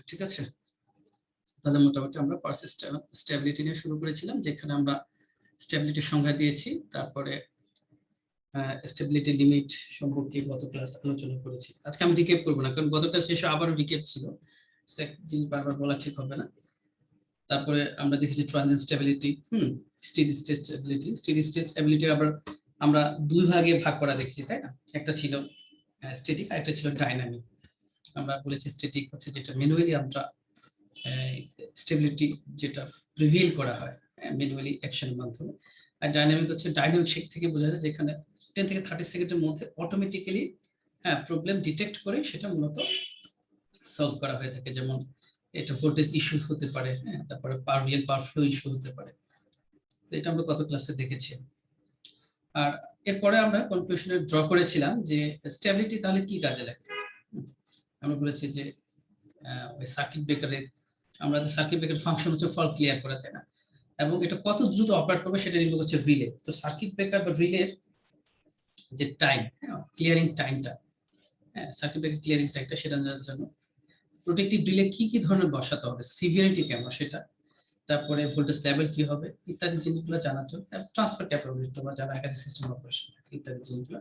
ঠিক আছে, তাহলে মোটামুটি আমরা স্টেবিলিটি নিয়ে শুরু করেছিলাম, যেখানে আমরা স্টেবিলিটির সংজ্ঞা দিয়েছি, তারপরে স্টেবিলিটি লিমিট সম্পর্কে গত ক্লাস আলোচনা করেছি। আজকে আমি রিক্যাপ করবো না, কারণ গত ক্লাস শেষে আবারও রিক্যাপ ছিল, একদিন বারবার বলা ঠিক হবে না। তারপরে আমরা দেখেছি transient stability, steady state stability. Steady state stability আবার আমরা দুই ভাগে ভাগ করা দেখছি, তাই না? একটা ছিল স্ট্যাটিক আর একটা ছিল ডাইনামিক। আমরা বলেছি স্ট্যাটিক হচ্ছে যেটা ম্যানুয়ালি আমরা স্টেবিলিটি যেটা প্রিভিল করা হয় ম্যানুয়ালি অ্যাকশনের মাধ্যমে, আর ডাইনামিক হচ্ছে ডাইনামিক শেক থেকে বোঝা যায় যেখানে 10 থেকে 30 সেকেন্ডের মধ্যে অটোমেটিক্যালি প্রবলেম ডিটেক্ট করে সেটা মূলত সলভ করা হয়ে থাকে। যেমন এটা ভোল্টেজ ইস্যু হতে পারে, তারপরে পাওয়ার ফ্লো ইস্যু হতে পারে। তো এটা আমরা গত ক্লাসে দেখেছি। আর এরপরে আমরা কনক্লুশনে ড্র করেছিলাম যে স্টেবিলিটি তাহলে কি কাজে লাগে। আমরা বলেছি যে ওই সার্কিট ব্রেকারের আমাদের সার্কিট ব্রেকার ফাংশন হচ্ছে ফল্ট ক্লিয়ার করা, তাই না? এবং এটা কত দ্রুত অপারেট করবে সেটা নির্ভর করছে রিলে। তো সার্কিট ব্রেকার বা রিলের যে টাইম, ক্লিয়ারিং টাইমটা, সার্কিট ব্রেকার ক্লিয়ারিং টাইমটা সেটা জানার জন্য প্রোটেক্টিভ রিলে কি কি ধরনের বসাতে হবে, সিভিয়ারিটি কেমন সেটা, তারপরে ভোল্টেজ লেভেল কি হবে ইত্যাদি জিনিসগুলো জানার জন্য, ট্রান্সফার ক্যাপাবিলিটি তোমরা জানা একাধিক সিস্টেম অপারেশন থাকে ইত্যাদি জিনিসগুলো।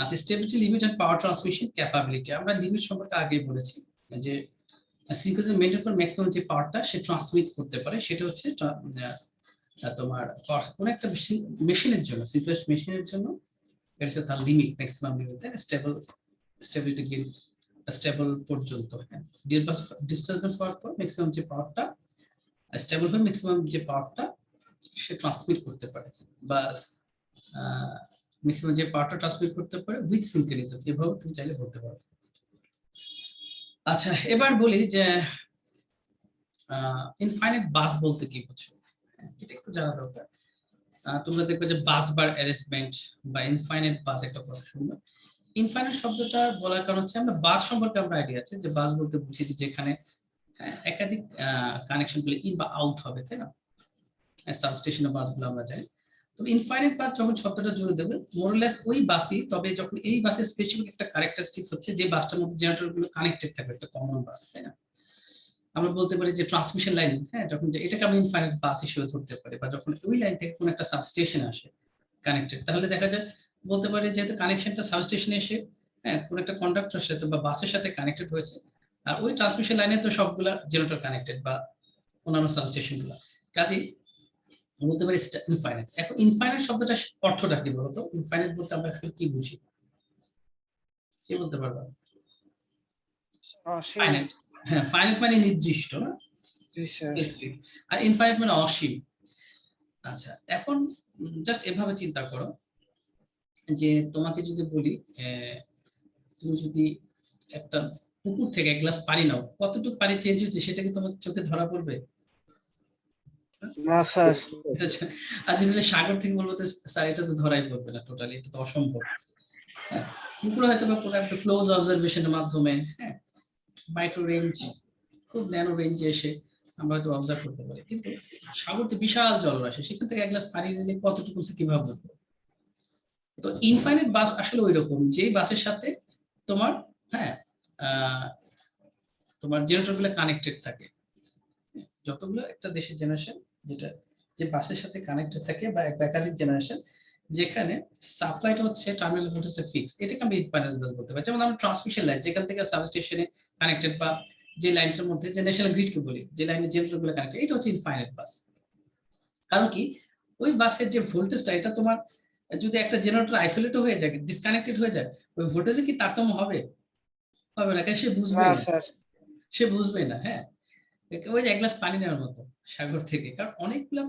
আচ্ছা, stability limit and power transmission capability আমরা লিমিট সম্পর্কে আগেই বলেছি যে সিনক্রোনাইজ মেইনটেইন করে ম্যাক্সিমাম যে পাওয়ারটা সে ট্রান্সমিট করতে পারে সেটা হচ্ছে তোমার কোন একটা মেশিনের জন্য, সিনক্রোনাইজ মেশিনের জন্য এটা হচ্ছে তার limit, maximum limit, stability gain stable পর্যন্ত। ডিস্টারবেন্স হওয়ার পর ম্যাক্সিমাম যে পাওয়ারটা স্টেবল হয়ে ম্যাক্সিমাম যে পাওয়ারটা সে ট্রান্সমিট করতে পারে, বা ম্যাক্সিমাম যে পাওয়ারটা ট্রান্সমিট করতে পারে উইথ সিনক্রোনিজম, এভাবে তুমি চাইলে বলতে পারো। আচ্ছা, এবার বলি যে ইনফাইনাইট বাস বলতে কি বুঝো, এটা একটু জানা দরকার। তোমরা দেখবে যে বাস বার অ্যারেঞ্জমেন্ট বা ইনফাইনাইট বাস একটা কথা শুনবে। ইনফাইনাইট শব্দটা বলার কারণ হচ্ছে আমরা বাস সম্পর্কে আমরা আইডিয়া আছে যে বাস বলতে বুঝি যে যেখানে একাধিক কানেকশন গুলো ইন বা আউট হবে, তাই না? সাবস্টেশনের বাসগুলো আমরা জানি। তো ইনফাইনাইট বাস যখন শব্দটা জুড়ে দেবে মোরলেস ওই বাসই, তবে যখন এই বাসের স্পেসিফিক একটা ক্যারেক্টারিস্টিক্স হচ্ছে যে বাসটার মধ্যে জেনারেটর গুলো কানেক্টেড থাকবে, একটা কমন বাস, তাই না? আমরা বলতে পারি যে ট্রান্সমিশন লাইন, যখন যে এটাকে আমরা ইনফাইনাইট বাস হিসেবে ধরতে পারি, বা যখন ওই লাইন থেকে কোনো একটা সাবস্টেশন আসে কানেক্টেড, তাহলে দেখা যায় বলতে পারি যেহেতু কানেকশনটা সাবস্টেশনে এসে কোনো একটা কন্ডাক্টরের সাথে বা বাসের সাথে কানেক্টেড হয়েছে, আর ওই ট্রান্সমিশন লাইনে তো সবগুলা জেনারেটর কানেক্টেড বা অন্যান্য সাবস্টেশন গুলা, কাজেই বলতে পারি ইনফাইনাইট। এখন ইনফাইনাইট শব্দটা অর্থটা কি বলতো? ইনফাইনাইট বলতে আমরা আসলে কি বুঝি, কি বলতে পারবা? ফাইনাইট, ফাইনাইট মানে নির্দিষ্ট, না? আর ইনফাইনাইট মানে অসীম। আচ্ছা, এখন জাস্ট এভাবে চিন্তা করো যে তোমাকে যদি বলি তুমি যদি একটা পুকুর থেকে এক গ্লাস পানি নাও, কতটুকু পানি চেঞ্জ হয়েছে সেটা কি তোমার চোখে ধরা পড়বে? না স্যার। আর যদি সাগর থেকে বলবো স্যার এটা তো ধরাই পড়বে না, টোটালি এটা তো অসম্ভব। পুকুরে হয়তো বা কোনো একটা ক্লোজ অবজারভেশনের মাধ্যমে মাইক্রো রেঞ্জ, খুব ন্যানো রেঞ্জে এসে আমরা হয়তো অবজার্ভ করতে পারি, কিন্তু সাগর তো বিশাল জলরাশি, সেখান থেকে এক গ্লাস পানি নিলে কতটুকু কিভাবে বলবো? তো ইনফাইনাইট বাস আসলে ওই রকম, যে বাসের সাথে তোমার তোমার জেনারেটরগুলো কানেক্টেড থাকে, যতগুলো একটা দেশের জেনারেশন যেটা যে বাসের সাথে কানেক্টেড থাকে বা একাধিক জেনারেশন, যেখানে সাপ্লাইটা হচ্ছে টার্মিনাল ভোল্টেজে ফিক্স, এটাকে আমরা ইনফাইনাইট বাস বলতে পারি। যেমন আমরা ট্রান্সমিশন লাইন যেখান থেকে সাবস্টেশনে কানেক্টেড, বা যে লাইনটার মধ্যে যে ন্যাশনাল গ্রিডকে বলি যে লাইনে জেনারেটরগুলো কানেক্টেড, এটা হচ্ছে ইনফাইনাইট বাস। কারণ কি ওই বাসের যে ভোল্টেজটা, এটা তোমার যদি একটা জেনারেটর আইসোলেট হয়ে যায়, ডিসকানেক্টেড হয়ে যায়, ওই ভোল্টেজে কি তারতম্য হবে? হবে না, সে বুঝবে না, সে বুঝবে না। ওই যে এক গ্লাস পানি নেওয়ার মতো সাগর থেকে, কারণ অনেকগুলো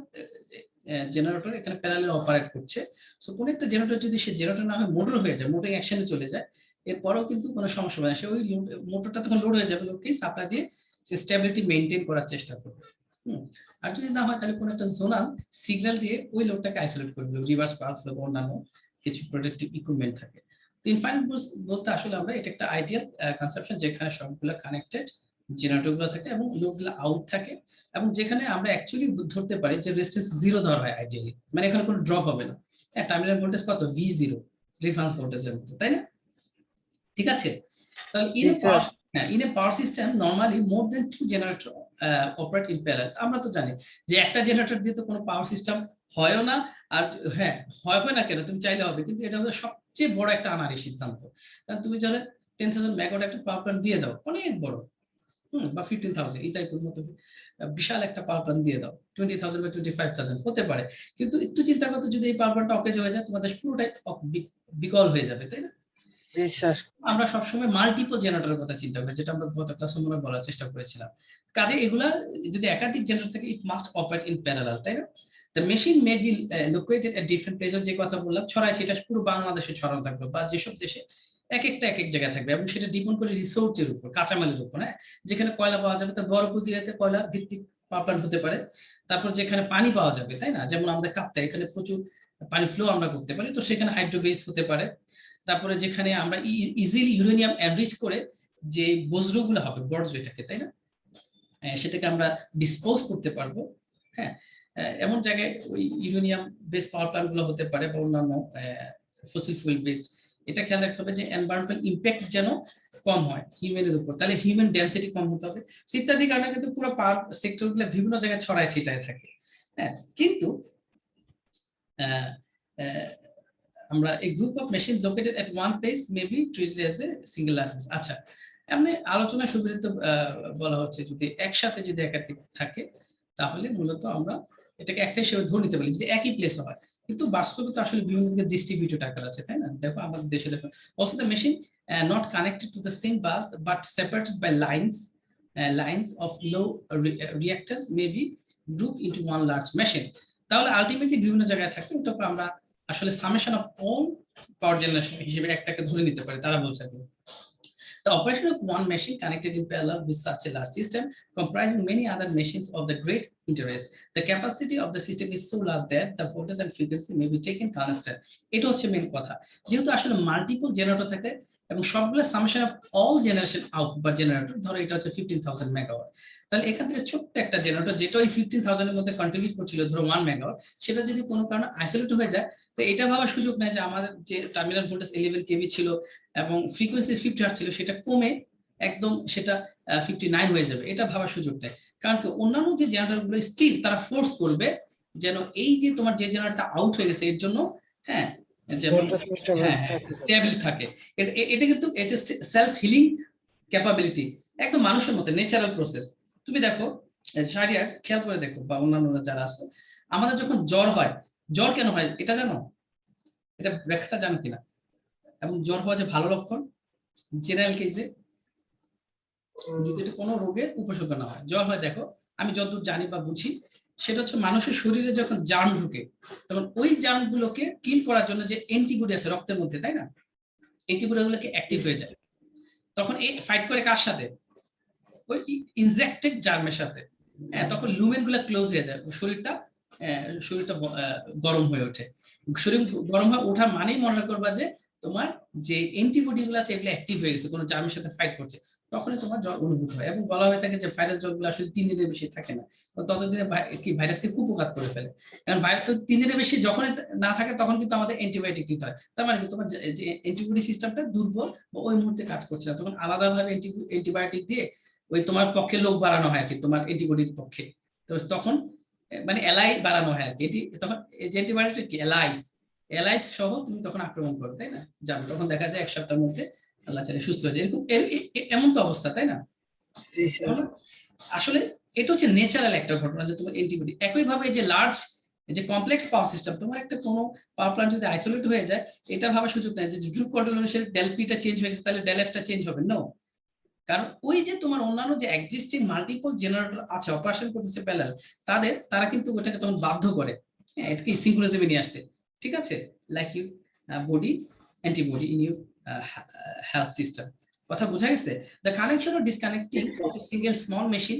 জেনারেটর এখানে প্যারালাল অপারেট করছে। সো কোন একটা জেনারেটর যদি সে জেনারেটর না হয় মোটর হয়ে যায়, মোটরিং অ্যাকশনে চলে যায়, এরপরেও কিন্তু কোনো সমস্যা হবে না, সে ওই মোটরটা তখন লোড হয়ে যাবে, লোককে সাপ্লাই দিয়ে সে স্টেবিলিটি মেইনটেইন করার চেষ্টা করবে। আর যদি না হয় তাহলে কোনো একটা জোনাল সিগন্যাল দিয়ে ওই লোডটাকে আইসোলেট করবে, রিভার্স পাওয়ার ফ্লো বা অন্যান্য কিছু প্রোটেক্টিভ ইকুইপমেন্ট থাকে। তো ইনফাইনাইট বলতে আসলে আমরা এটা একটা আইডিয়াল কনসেপশন যেখানে সবগুলো কানেক্টেড জেনারেটরগুলো থাকে এবং লোডগুলো আউট থাকে, এবং যেখানে আমরা অ্যাকচুয়ালি ধরতে পারি যে রেজিস্ট্যান্স 0 ধরা হয় আইডিয়ালি, মানে এখানে কোনো ড্রপ হবে না। টার্মিনাল ভোল্টেজ কত? V0, রেফারেন্স ভোল্টেজের মতো, তাই না? ঠিক আছে, তাহলে in a power system normally more than 2 generator operate in parallel. আমরা তো জানি যে একটা জেনারেটর দিয়ে তো কোনো পাওয়ার সিস্টেম হয়ও না, আর হ্যাঁ হবে না কেন, তুমি চাইলে হবে, কিন্তু এটা হলো সবচেয়ে বড় একটা আনাড়ি সিদ্ধান্ত। কারণ তুমি ধরো 10,000 মেগাওয়াট একটা পাওয়ার প্ল্যান্ট দিয়ে দাও, অনেক বড়, বা 15,000 এই টাইপের মতো বিশাল একটা পাওয়ার প্ল্যান্ট দিয়ে দাও, 20,000 বা 25,000 হতে পারে, কিন্তু একটু চিন্তা করতে যদি এই পাওয়ার প্ল্যান্টটা অকেজ হয়ে যায় তোমাদের পুরোটাই বিকল হয়ে যাবে, তাই না? জি স্যার। আমরা সবসময় মাল্টিপল জেনারেটরের কথা চিন্তা করি, যেটা আমরা গত ক্লাসে মনে বলার চেষ্টা করেছিলাম। কাজে এগুলা যদি একাধিক জেনারেটর থাকে, it must operate in parallel, তাই না? The machine may be located at different places, যে কথা বললাম ছড়াইছে, এটা পুরো বাংলাদেশে ছড়ানো থাকবে বা যেসব দেশে এক একটা এক এক জায়গায় থাকবে, এবং সেটা ডিপেন্ড করে রিসোর্সের উপর, কাঁচামালের উপর। হ্যাঁ, যেখানে কয়লা পাওয়া যাবে তার বড় প্রক্রিয়াতে কয়লা ভিত্তিক পাওয়ার প্ল্যান্ট হতে পারে। তারপর যেখানে পানি পাওয়া যাবে, তাই না, যেমন আমাদের কাপ্তাই এখানে প্রচুর পানি ফ্লো আমরা করতে পারি, তো সেখানে হাইড্রোবেস হতে পারে। তারপরে যেখানে আমরা ইজিলি ইউরেনিয়াম এনরিচ করে যে বজ্রগুলো হবে, বর্জ্য এটাকে, তাই না, সেটাকে আমরা ডিসপোজ করতে পারবো। হ্যাঁ, এমন জায়গায় ওই ইউরেনিয়াম বেস পাওয়ার প্ল্যান্ট গুলো হতে পারে, বা অন্যান্য ফসিল ফুয়েল বেসড। এটা খেয়াল রাখতে হবে যে এনভায়রনমেন্টাল ইম্প্যাক্ট যেন কম হয় হিউম্যানের উপর, তাহলে হিউম্যান ডেন্সিটি কম হতে হবে, ইত্যাদি কারণে কিন্তু পুরো পাওয়ার সেক্টর গুলো বিভিন্ন জায়গায় ছড়ায় ছিটায় থাকে। হ্যাঁ, কিন্তু আমরা এই group of machine located at one place may be treated as a single large. আচ্ছা, এমনি আলোচনা সুবিধাত বলা হচ্ছে যদি একসাথে যদি একাধিক থাকে তাহলে মূলত আমরা এটাকে একটা হিসেবে ধরে নিতে পারি যে একই প্লেস হয়, কিন্তু বাস্তবে তো আসলে বিভিন্ন দিকে ডিস্ট্রিবিউটেড আকার আছে, তাই না? দেখো আমাদের দেশে দেখো also the machine not connected to the same bus but separated by lines of low reactors may be group into one large machine. তাহলে আলটিমেটলি বিভিন্ন জায়গায় থাকে, তখন আমরা আসলে summation of all power generation হিসেবে একটাকে ধরে নিতে পারি, তারা বলছে। The operation of one machine connected in parallel with such a large system comprising many other machines of the great interest. The capacity of the system is so large that the voltage and frequency may be taken constant. এটা হচ্ছে main কথা, যেহেতু আসলে multiple generator থাকে এবং সবগুলো summation of all generation output বা generator, ধরো এটা হচ্ছে 15,000 মেগাওয়াট, তাহলে এখান থেকে ছোট্ট একটা জেনারেটর যেটা ওই 15,000 এর মধ্যে কন্ট্রিবিউট করছিল ধরো 1 মেগাওয়াট, সেটা যদি কোনো কারণে আইসোলেট হয়ে যায়, তো এটা ভাবার সুযোগ নেই যে আমাদের যে টার্মিনাল ভোল্টেজ 11 কেভি ছিল এবং ফ্রিকোয়েন্সি 50 হার্টজ ছিল, সেটা কমে একদম সেটা 59 হয়ে যাবে, এটা ভাবার সুযোগ নেই। কারণ কি অন্যান্য যে জেনারেটর গুলো স্টিল তারা ফোর্স করবে যেন এই যে তোমার যে জেনারেটরটা আউট হয়ে গেছে এর জন্য, হ্যাঁ, যেমন স্টেবল থাকে। এটা কিন্তু এই যে সেলফ হিলিং ক্যাপাবিলিটি একদম মানুষের মতো ন্যাচারাল প্রসেস। তুমি দেখো শারিয়ার খেয়াল করে দেখো বা অন্যান্য যারা আছে, আমাদের যখন জ্বর হয়, জ্বর কেন হয় এটা জানো? এটা ব্যাখ্যাটা জানো কিনা? এবং জ্বর হওয়া যে ভালো লক্ষণ জেনারেল কেসে, যদি এটা কোনো রোগের উপসর্গ না হয়, জ্বর হয়, দেখো আমি যতদূর জানি বা বুঝি সেটা হচ্ছে মানুষের শরীরে যখন জার্ম ঢুকে তখন ওই জার্মগুলোকে কিল করার জন্য যে অ্যান্টিবডি আছে রক্তের মধ্যে, তাই না, অ্যান্টিবডিগুলোকে অ্যাক্টিভ হয়ে যায়, তখন এই ফাইট করে কার সাথে? ওই ইনজেক্টেড জার্মের সাথে। তখন লুমেনগুলো ক্লোজ হয়ে যায়, শরীরটা গরম হয়ে ওঠে। শরীর গরম হয়ে ওঠা মানেই মনে করবা যে তোমার যে অ্যান্টিবডি গুলো আছে এগুলো অ্যাক্টিভ হয়ে গেছে, কোনো জার্মের সাথে ফাইট করছে, তখনই তোমার জ্বর অনুভূত হয়। এবং বলা হয়ে থাকে যে ভাইরাস জ্বরগুলো আসলে 3 দিনের বেশি থাকে না, ততদিনে কি ভাইরাসকে কুপঘাত করে ফেলে। কারণ ভাইরাস তো 3 দিনের বেশি যখন না থাকে তখন কিন্তু আমাদের অ্যান্টিবায়োটিক দিতে হয়, তার মানে কি তোমার যে অ্যান্টিবডি সিস্টেমটা দুর্বল বা ওই মুহূর্তে কাজ করছে না, তখন আলাদাভাবে অ্যান্টিবায়োটিক দিয়ে ওই তোমার পক্ষে লোক বাড়ানো হয় আর কি, তোমার অ্যান্টিবডির পক্ষে। তো তখন মানে এলাই বাড়ানো হয় আর কি, এটি তখন এই যে অ্যান্টিবায়োটিক কি এলাইস সহ তুমি তখন আক্রমণ করো, তাই না, জানো, তখন দেখা যায় 1 সপ্তাহের মধ্যে আল্লাহ চাইলে সুস্থ হয়ে যায়, এরকম এমন তো অবস্থা, তাই না? আসলে এটা হচ্ছে ন্যাচারাল একটা ঘটনা যে তোমার অ্যান্টিবডি। একইভাবে যে লার্জ যে কমপ্লেক্স পাওয়ার সিস্টেম, তোমার একটা কোনো পাওয়ার প্ল্যান্ট যদি আইসোলেট হয়ে যায়, এটা ভাবার সুযোগ নেই যে গ্রুপ কন্ট্রোল অনুসারে ডেল পিটা চেঞ্জ হয়ে গেছে তাহলে ডেল এফটা চেঞ্জ হবে না, কারণ ওই যে তোমার অন্যান্য যে এক্সিস্টিং মাল্টিপল জেনারেটর আছে অপারেশন করতেছে প্যারালাল, তারা কিন্তু ওটাকে তখন বাধ্য করে এটাকে সিনক্রোনিজমে নিয়ে আসতে, ঠিক আছে, like you body antibody in your health system. কথা বোঝা গেছে? The connection or disconnecting of a single small machine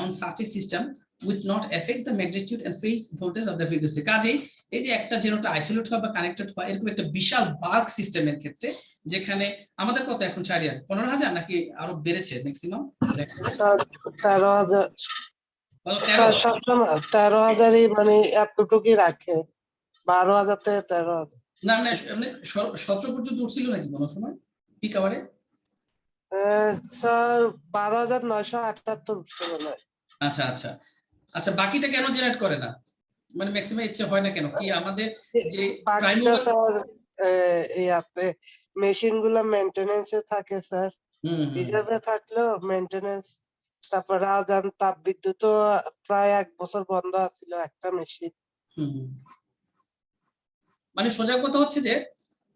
on such a system with not effect the magnitude and phase voltage of the frequency. কাজেই এই যে একটা generator isolate হয় বা connected হয় এরকম একটা বিশাল বাল্ক সিস্টেমের ক্ষেত্রে, যেখানে আমাদের কত এখন 15,000 নাকি আরো বেড়েছে ম্যাক্সিমাম? 13,000 মানে এতটুকুই রাখে, 12,000 থেকে 13,000 না না, 17 পর্যন্ত উঠছিল নাকি কোনো সময় পিক আওয়ারে? স্যার 12,978 উঠছে মনে হয়। আচ্ছা আচ্ছা আচ্ছা, বাকিটা কেন জেনারেট করে না? মানে ম্যাক্সিমাম ইচ্ছে হয় না কেন? কি আমাদের যে প্রাইম বাকিটা মুভার? স্যার ইয়াতে মেশিন গুলা মেনটেনেন্সে থাকে স্যার, হুম হুম রিজার্ভে থাকলেও মেনটেনেন্স। তারপর রাজধান তাপ বিদ্যুৎও প্রায় 1 বছর বন্ধ আছিল একটা মেশিন। হুম হুম। মানে সোজা কথা হচ্ছে যে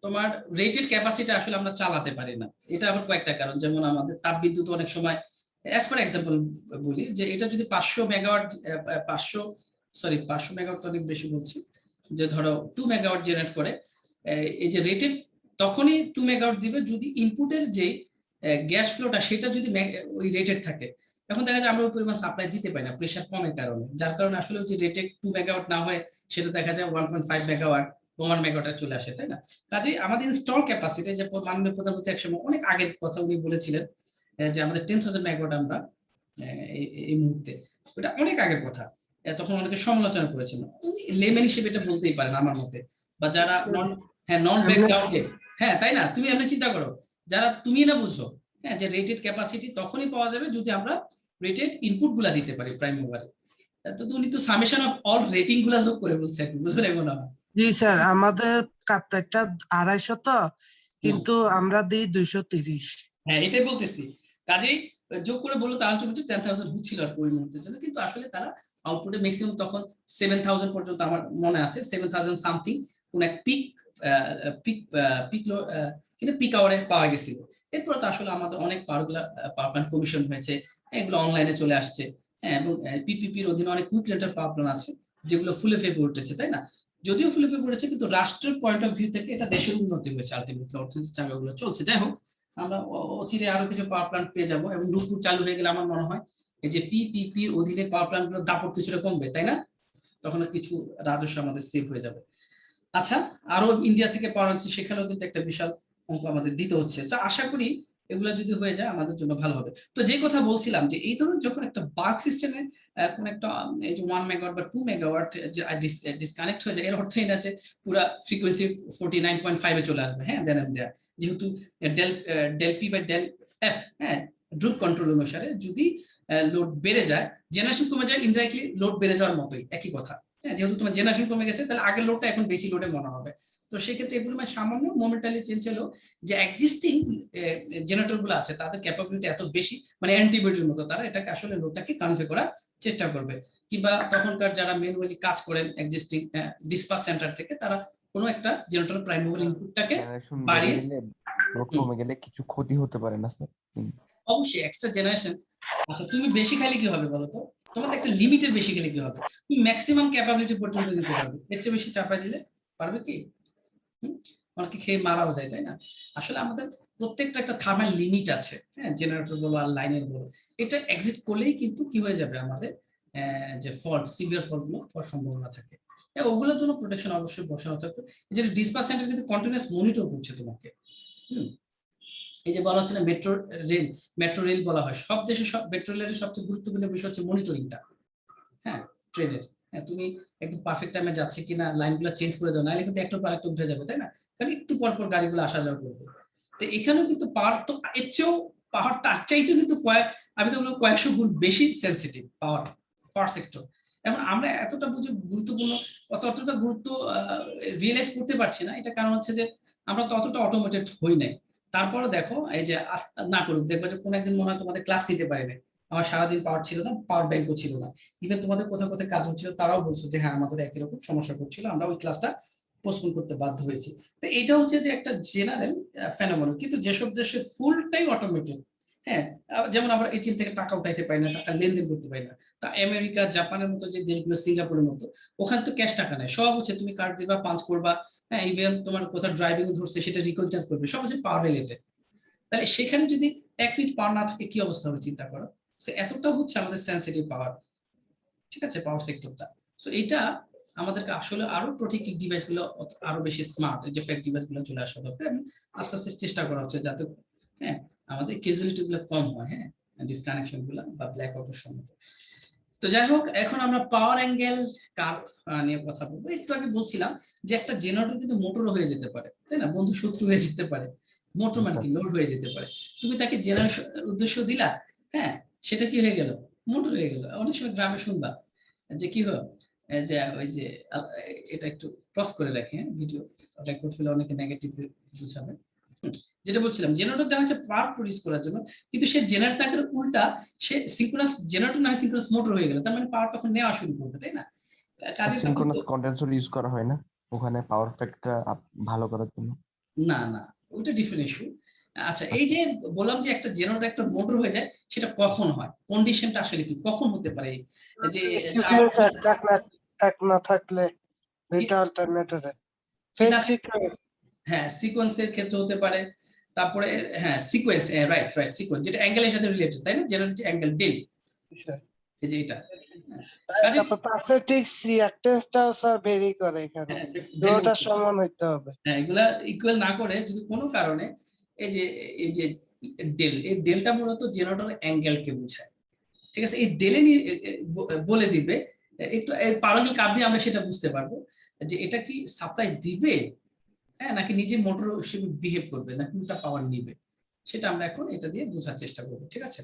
তোমার রেটেড ক্যাপাসিটি আসলে আমরা চালাতে পারি না। এটা আবার কয়েকটা কারণ, যেমন আমাদের তাপবিদ্যুৎ অনেক সময়, অ্যাজ ফর এক্সাম্পল বলি, যে এটা যদি 500 মেগাওয়াট, 500 মেগাওয়াট তো অনেক বেশি বলছি, যে ধরো 2 মেগাওয়াট জেনারেট করে, এই যে রেটেড তখনই 2 মেগাওয়াট দিবে যদি ইনপুটের যে গ্যাস ফ্লোটা সেটা যদি ওই রেটেড থাকে। এখন দেখা যায় আমরা ওই পরিমাণ সাপ্লাই দিতে পারি না প্রেশার কমের কারণে, যার কারণে আসলে যে রেটেড 2 মেগাওয়াট না হয় সেটা দেখা যায় 1.5 মেগাওয়াট, 1 মেগাওয়াটে চলে আসে, তাই না? কাজেই আমাদের ইনস্টল ক্যাপাসিটি, যে মাননীয় প্রধানমন্ত্রী একসময় অনেক আগের কথা উনি বলেছিলেন, যে আমাদের 10,000 মেগাওয়াট আমরা এই মুহূর্তে, ওটা অনেক আগের কথা। তখন অনেকে সমালোচনা করেছেন, উনি লেমেন হিসেবে এটা বলতেই পারেন আমার মতে। বা যারা নন এমনি ব্যাকগ্রাউন্ডে, হ্যাঁ তাই না, তুমি এমনি চিন্তা করো, যারা তুমি না বুঝো, হ্যাঁ, যে রেটেড ক্যাপাসিটি তখনই পাওয়া যাবে যদি আমরা রেটেড ইনপুট গুলা দিতে পারি প্রাইম মুভারে। তো উনি তো সামেশন অফ অল রেটিং গুলা যোগ করে বলছে আর কি, বুঝলে এখন আমার। জি স্যার, আমাদের কাপ্তারটা 250 তো, হুম, কিন্তু আমরা দিই 230। হ্যাঁ এটাই বলতেছি। কাজেই যোগ করে বললো তো আলটিমেটলি 10,000 হচ্ছিল আর কি ওই মুহূর্তের জন্য, কিন্তু আসলে তারা আউটপুটে ম্যাক্সিমাম তখন 7,000 পর্যন্ত আমার মনে আছে, 7,000 সামথিং কোন এক পিক পিক পিক কিন্তু পিক আওয়ারে পাওয়া গেছিল। এরপর তো আসলে আমাদের অনেক পাওয়ারগুলা পাওয়ার প্ল্যান্ট কমিশন হয়েছে, এগুলো অনলাইনে চলে আসছে। হ্যাঁ, এবং পিপিপির অধীনে অনেক কুইক রেন্টাল পাওয়ার প্ল্যান্ট আছে যেগুলো ফুলে ফেপে উঠেছে, তাই না? যদিও ফুলে ফেপে উঠেছে, কিন্তু রাষ্ট্রের পয়েন্ট অফ ভিউ থেকে এটা দেশের উন্নতি হয়েছে, আলটিমেটলি অর্থনৈতিক চাঙ্গাগুলো চলছে। যাই হোক, আমরা অচিরে আরো কিছু পাওয়ার প্ল্যান্ট পেয়ে যাবো, এবং রূপপুর চালু হয়ে গেলে আমার মনে হয় এই যে পিপিপির অধীনে পাওয়ার প্ল্যান্ট গুলোর দাপট কিছুটা কমবে, তাই না? তখন কিছু রাজস্ব আমাদের সেভ হয়ে যাবে। আচ্ছা, আরো ইন্ডিয়া থেকে পাওয়া যাচ্ছে, সেখানেও কিন্তু একটা বিশাল অঙ্ক আমাদের দিতে হচ্ছে। তো আশা করি এগুলো যদি হয়ে যায় আমাদের জন্য ভালো হবে। তো যে কথা বলছিলাম, যে এই ধরনের যখন একটা বাল্ক সিস্টেমে কোন একটা এই যে 1 মেগাওয়াট বা 2 মেগাওয়াট ডিসকানেক্ট হয়ে যায়, এর অর্থ এই না যে পুরা ফ্রিকোয়েন্সি 49.5 এ চলে আসবে, হ্যাঁ, দেন এন্ড দেয়ার। যেহেতু del del P by del F, হ্যাঁ, ড্রুপ কন্ট্রোল অনুসারে যদি লোড বেড়ে যায়, জেনারেশন কমে যায়, ইনডাইরেক্টলি লোড বেড়ে যাওয়ার মতোই, একই কথা। হ্যাঁ, যেহেতু তোমার জেনারেশন কমে গেছে, তাহলে আগের লোডটা এখন বেশি লোডে মনে হবে। তো সেক্ষেত্রে এগুলো মানে সামান্য মোমেন্টালি চেঞ্জ হলেও যে এক্সিস্টিং জেনারেটর গুলো আছে তাদের ক্যাপাবিলিটি এত বেশি, মানে অ্যান্টিবডির মতো, তারা এটাকে আসলে লোডটাকে কনফিগার করার চেষ্টা করবে। কিংবা তখনকার যারা ম্যানুয়ালি কাজ করেন এক্সিস্টিং ডিসপাচ সেন্টার থেকে, তারা কোনো একটা জেনারেটর প্রাইম মুভার ইনপুটটাকে জেনারেশন বেড়ে বাড়িয়ে, গেলে লোড কমে গেলে কিছু ক্ষতি হতে পারে না স্যার? অবশ্যই এক্সট্রা জেনারেশন। আচ্ছা, তুমি বেশি খাইলে কি হবে বলো তো? তোমাদের একটা লিমিটের বেশি খেলে কি হবে? তুমি ম্যাক্সিমাম ক্যাপাবিলিটি পর্যন্ত দিতে পারবে, এর চেয়ে বেশি চাপাই দিলে পারবে কি? অনেকে খেয়ে মারাও যায়, তাই না? আসলে আমাদের প্রত্যেকটা একটা থার্মাল লিমিট আছে, হ্যাঁ, জেনারেটর বলো আর লাইনের বলো, এটা এক্সিট করলেই কিন্তু কি হয়ে যাবে আমাদের যে ফল্ট, সিভিয়ার ফল্ট গুলো হওয়ার সম্ভাবনা থাকে। হ্যাঁ, ওগুলোর জন্য প্রোটেকশন অবশ্যই বসানো থাকবে। এই যে ডিসপাচ সেন্টার কিন্তু কন্টিনিউয়াস মনিটর করছে তোমাকে। হুম, এই যে বলা হচ্ছে না রেল, মেট্রো রেল বলা হয়, সব দেশে সব মেট্রো রেলের সবচেয়ে গুরুত্বপূর্ণ বিষয় হচ্ছে মনিটরিংটা। হ্যাঁ, ট্রেনের, হ্যাঁ, তুমি একদম পারফেক্ট টাইমে যাচ্ছে কিনা, লাইনগুলো চেঞ্জ করে দাও, নাহলে কিন্তু একটু পর একটা উঠে যাবে, তাই না? কারণ একটু পর পর গাড়িগুলো আসা যাওয়া করবে। তো এখানেও কিন্তু পাওয়ার তো এর চেয়েও, পাওয়ার তার চাইতে কিন্তু আমি তো বলবো কয়েকশো গুণ বেশি সেন্সিটিভ পাওয়ার সেক্টর। এখন আমরা এতটা বুঝে গুরুত্বপূর্ণ, অতটা গুরুত্ব রিয়েলাইজ করতে পারছি না। এটা কারণ হচ্ছে যে আমরা ততটা অটোমেটেড হই নাই। তারপরে দেখো, এই যে না করুক, দেখবে যে কোন একদিন মনে হয় তোমাদের ক্লাস নিতে পারি না, আমার সারাদিন পাওয়ার ছিল না, পাওয়ার ব্যাংকও ছিল না, ইভেন তোমাদের কোথাও কোথাও কাজ হচ্ছিল, তারাও বলছো যে হ্যাঁ আমাদের একই রকম সমস্যা করছিল, আমরা ওই ক্লাসটা পোস্টপোন করতে বাধ্য হয়েছি। তো এটা হচ্ছে যে একটা জেনারেল ফেনোমেনন। কিন্তু যেসব দেশে ফুলটাই অটোমেটেড, হ্যাঁ, যেমন আমরা এটিএম থেকে টাকা উঠাইতে পারি না, টাকা লেনদেন করতে পারি না, তা আমেরিকা, জাপানের মতো যে দেশগুলো, সিঙ্গাপুরের মতো, ওখানে তো ক্যাশ টাকা নেই, সব হচ্ছে তুমি কার্ড দিবা, পাঞ্চ করবা, হ্যাঁ, ইভেন তোমার কোথাও ড্রাইভিং ধরছে সেটা রিকগনাইজ করবে, সব হচ্ছে পাওয়ার রিলেটেড। তাহলে সেখানে যদি 1 মিনিট পাওয়ার না থাকে কি অবস্থা হবে চিন্তা করো। এতটা হচ্ছে আমাদের সেন্সিটিভ পাওয়ার, ঠিক আছে, পাওয়ার সেক্টরটা। সো এটা আমাদেরকে আসলে আরো প্রোটেক্টিভ ডিভাইস গুলো আরো বেশি স্মার্ট, যে ফেক ডিভাইস গুলো চলে আসা দরকার, এবং আস্তে আস্তে চেষ্টা করা হচ্ছে যাতে, হ্যাঁ, আমাদের ক্যাজুয়ালিটি গুলো কম হয়, হ্যাঁ, ডিসকানেকশন গুলো বা ব্ল্যাক আউটের সময়। তো যাই হোক, এখন আমরা পাওয়ার অ্যাঙ্গেল কার্ভ নিয়ে কথা বলবো। একটু আগে বলছিলাম যে একটা জেনারেটর কিন্তু মোটরও হয়ে যেতে পারে, তাই না? বন্ধু শত্রু হয়ে যেতে পারে। মোটর মানে কি লোড হয়ে যেতে পারে। তুমি তাকে জেনারেশন উদ্দেশ্য দিলা, হ্যাঁ, সেটা কি হয়ে গেল, মোটর হয়ে গেল। অনেক সময় গ্রামে শুনবা যে কি হয়, যে ওই যে এটা একটু ক্রস করে রাখে, ভিডিও রেকর্ড হলে অনেকে নেগেটিভ বুঝাবে। যেটা বলছিলাম, জেনারেটর দেওয়া হচ্ছে পাওয়ার প্রডিউস করার জন্য, কিন্তু সে জেনারেটর উল্টা সে সিনক্রোনাস জেনারেটর না সিনক্রোনাস মোটর হয়ে গেল, তার মানে পাওয়ার তখন নেওয়া শুরু করবে, তাই না? কাজে তখন সিনক্রোনাস কন্ডেন্সার ইউজ করা হয় না ওখানে পাওয়ার ফ্যাক্টর ভালো করার জন্য? না না, ওটা ডিফারেন্ট ইস্যু। আচ্ছা, এই যে বললাম যে একটা জেনারেটর একটা মোটর হয়ে যায়, সেটা কখন হয়, কন্ডিশনটা আসলে কি, কখন হতে পারে? যে সিকোয়েন্স এক না থাকলে দুইটা অল্টারনেটরে ফেজ সিকোয়েন্স। হ্যাঁ, সিকোয়েন্সের ক্ষেত্রে হতে পারে। তারপরে হ্যাঁ সিকোয়েন্স, রাইট রাইট, সিকোয়েন্স যেটা অ্যাঙ্গেলের সাথে রিলেটেড, তাই না? জেনারেল যে অ্যাঙ্গেল ডেল, এই যে এটা তারপর পারসেন্টেজ রিঅ্যাকট্যান্সটাও স্যার ভেরি করে এখানে, দুটোটা সমান হইতে হবে। হ্যাঁ, এগুলা ইকুয়াল না করে যদি কোনো কারণে এই যে ডেল, এই ডেলটা মূলত জেনারেটরের অ্যাঙ্গেলকে বোঝায়, ঠিক আছে? এই ডেলে বলে দিবে একটু প্যারালাল কার্ভ দিয়ে আমরা সেটা বুঝতে পারবো যে এটা কি সাপ্লাই দিবে, হ্যাঁ, নাকি নিজে মোটর হিসেবে বিহেভ করবে, নাকি তার পাওয়ার নিবে, সেটা আমরা এখন এটা দিয়ে বোঝার চেষ্টা করবো, ঠিক আছে?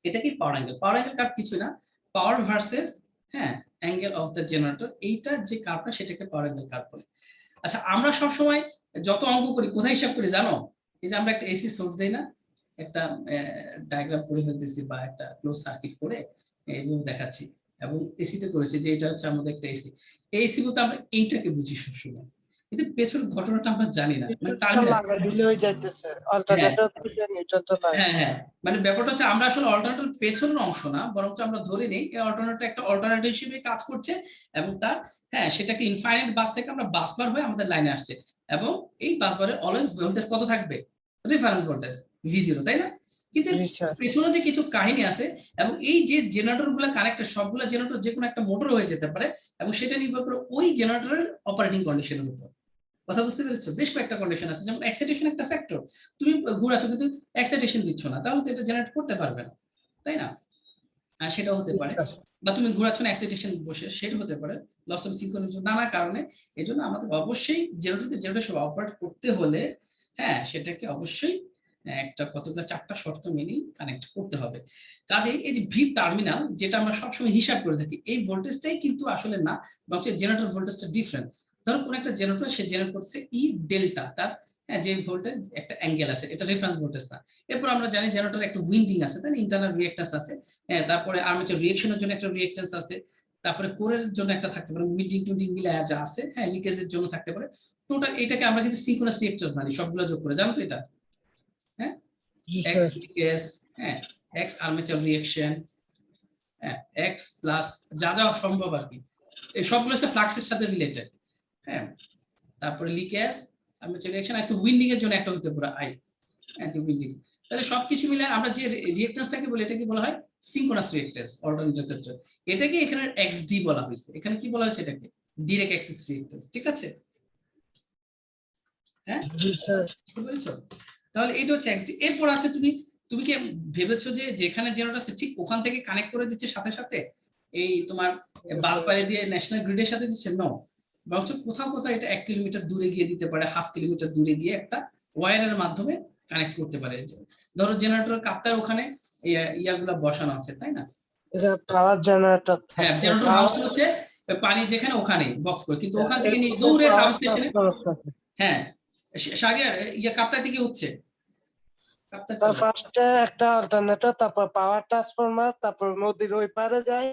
এটা কি পাওয়ার অ্যাঙ্গেল? পাওয়ার অ্যাঙ্গেল কার্ভ কিছু না, পাওয়ার ভার্সেস হ্যাঁ অ্যাঙ্গেল অফ দ্য জেনারেটর, এইটা যে কার্ভটা সেটাকে পাওয়ার অ্যাঙ্গেল কার্ভ বলে। আচ্ছা, আমরা সব সময় যত অঙ্ক করি কোথায় হিসাব করি জানো? এই যে আমরা একটা এসি সোর্স দেই না, একটা ডায়াগ্রাম করে ফেলতেছি বা একটা ক্লোজ সার্কিট করে এবং দেখাচ্ছি, এবং এসিতে করেছি যে এটা হচ্ছে আমাদের একটা এসি। এই এসি বলতে আমরা এইটাকে বুঝি সবসময়, কিন্তু পেছন ঘটনাটা আমরা জানি না, মানে লাগা দিলে হয়ে যাইতেছে অল্টারনেটর থেকে নিউট্রালটা লাগে। হ্যাঁ হ্যাঁ, মানে ব্যাপারটা হচ্ছে আমরা আসলে অল্টারনেটর পেছনের অংশ না, বরং আমরা ধরে নেই এই অল্টারনেটর একটা অল্টারনেটর হিসেবে কাজ করছে, এবং তার হ্যাঁ সেটা একটা ইনফাইনাইট বাস থেকে আমরা বাসবার হয়ে আমাদের লাইনে আসছে, এবং এই বাসবারে অলওয়েজ ভোল্টেজ কত থাকবে, রেফারেন্স ভোল্টেজ V0, তাই না? কিন্তু পেছনে যে কিছু কাহিনী আছে, এবং এই যে জেনারেটর গুলো কানেক্টেড, সবগুলো জেনারেটর যে কোনো একটা মোটর হয়ে যেতে পারে, এবং সেটা নির্ভর করে ওই জেনারেটরের অপারেটিং কন্ডিশনের উপর। কথা বুঝতে পেরেছো? বেশ কয়েকটা কন্ডিশন আছে, যেমন এক্সাইটেশন একটা ফ্যাক্টর। তুমি ঘুরাচ্ছ কিন্তু এক্সাইটেশন দিচ্ছ না, তাহলে তো এটা জেনারেট করতে পারবে না, তাই না? আর সেটাও হতে পারে, বা তুমি ঘুরাচ্ছ না এক্সাইটেশন বসে, সেটা হতে পারে লস অফ সিনক্রোনাইজেশন, নানা কারণে। এজন্য আমাদের অবশ্যই জেনারেটর সব অপারেট করতে হলে হ্যাঁ সেটাকে অবশ্যই একটা কতগুলো 4টা শর্ত মেনেই কানেক্ট করতে হবে। কাজেই এই যে ভি টার্মিনাল যেটা আমরা সবসময় হিসাব করে থাকি, এই ভোল্টেজটাই কিন্তু আসলে না, বরং জেনারেটর ভোল্টেজটা ডিফারেন্ট। ধরো কোন একটা জেনারেটর সে জেনারেট করছে ই ডেল্টা, তার যে ভোল্টেজ একটা অ্যাঙ্গেল আছে, এটা রেফারেন্স ভোল্টেজ না। এরপর আমরা জানি জেনারেটর একটা উইন্ডিং আছে, তাই না? ইন্টারনাল রিঅ্যাক্ট্যান্স আছে, হ্যাঁ, তারপরে আর্মেচার রিঅ্যাকশনের জন্য একটা রিঅ্যাকট্যান্স আছে, তারপরে কোরের জন্য একটা থাকতে পারে, উইন্ডিং টুইন্ডিং মিলে যা আছে, হ্যাঁ, লিকেজের জন্য থাকতে পারে। টোটাল এটাকে আমরা কিন্তু সিনক্রোনাস রিঅ্যাক্ট্যান্স মানি সবগুলো যোগ করে, জানো তো এটা? হ্যাঁ, এক্স লিকেজ, হ্যাঁ, এক্স আর্মেচার রিঅ্যাকশন, হ্যাঁ, এক্স প্লাস যা যা সম্ভব আর কি, এই সবগুলো হচ্ছে ফ্লাক্সের সাথে রিলেটেড, হ্যাঁ। তারপরে লিকেজ, আর্মেচার রিঅ্যাকশন, একটা উইন্ডিং এর জন্য একটা হতে পারে আই, হ্যাঁ, উইন্ডিং। তাহলে সবকিছু মিলে আমরা যে রিঅ্যাকট্যান্সটাকে বলি, এটাকে বলা হয় সিনক্রোনাস রিঅ্যাকট্যান্স অল্টারনেটর ক্ষেত্রে। এটাকে এখানে এক্সডি বলা হয়েছে, এখানে কি বলা হয়েছে, এটাকে ডাইরেক্ট অ্যাক্সিস রিঅ্যাকট্যান্স, ঠিক আছে? হ্যাঁ, বুঝতে পেরেছো? তাহলে এটা হচ্ছে এক্সডি। এরপর আছে তুমি কি ভেবেছো যে যেখানে জেনারেটর আছে ঠিক ওখান থেকে কানেক্ট করে দিচ্ছে সাথে সাথে এই তোমার বাস বাইরে দিয়ে ন্যাশনাল গ্রিডের সাথে দিচ্ছে? নো, বরঞ্চ কোথাও কোথাও এটা 1 কিলোমিটার দূরে গিয়ে দিতে পারে, হাফ কিলোমিটার দূরে গিয়ে একটা ওয়্যারের মাধ্যমে কানেক্ট করতে পারে। ধরো জেনারেটর কাপ্তার ওখানে ইয়াগুলা বসানো আছে, তাই না? এটা পাওয়ার জেনারেটর হ্যাঁ, থাকে, জেনারেটর হাউসটা হচ্ছে পানি যেখানে ওখানে বক্স করে, কিন্তু ওখান থেকে নিয়ে দৌড়ে সাবস্টেশনে, হ্যাঁ, সারিয়ার কাপ্তার দিকে হচ্ছে তার ফার্স্টে একটা অল্টারনেটর, তারপর পাওয়ার ট্রান্সফরমার, তারপর নদীর ওই পারে যায়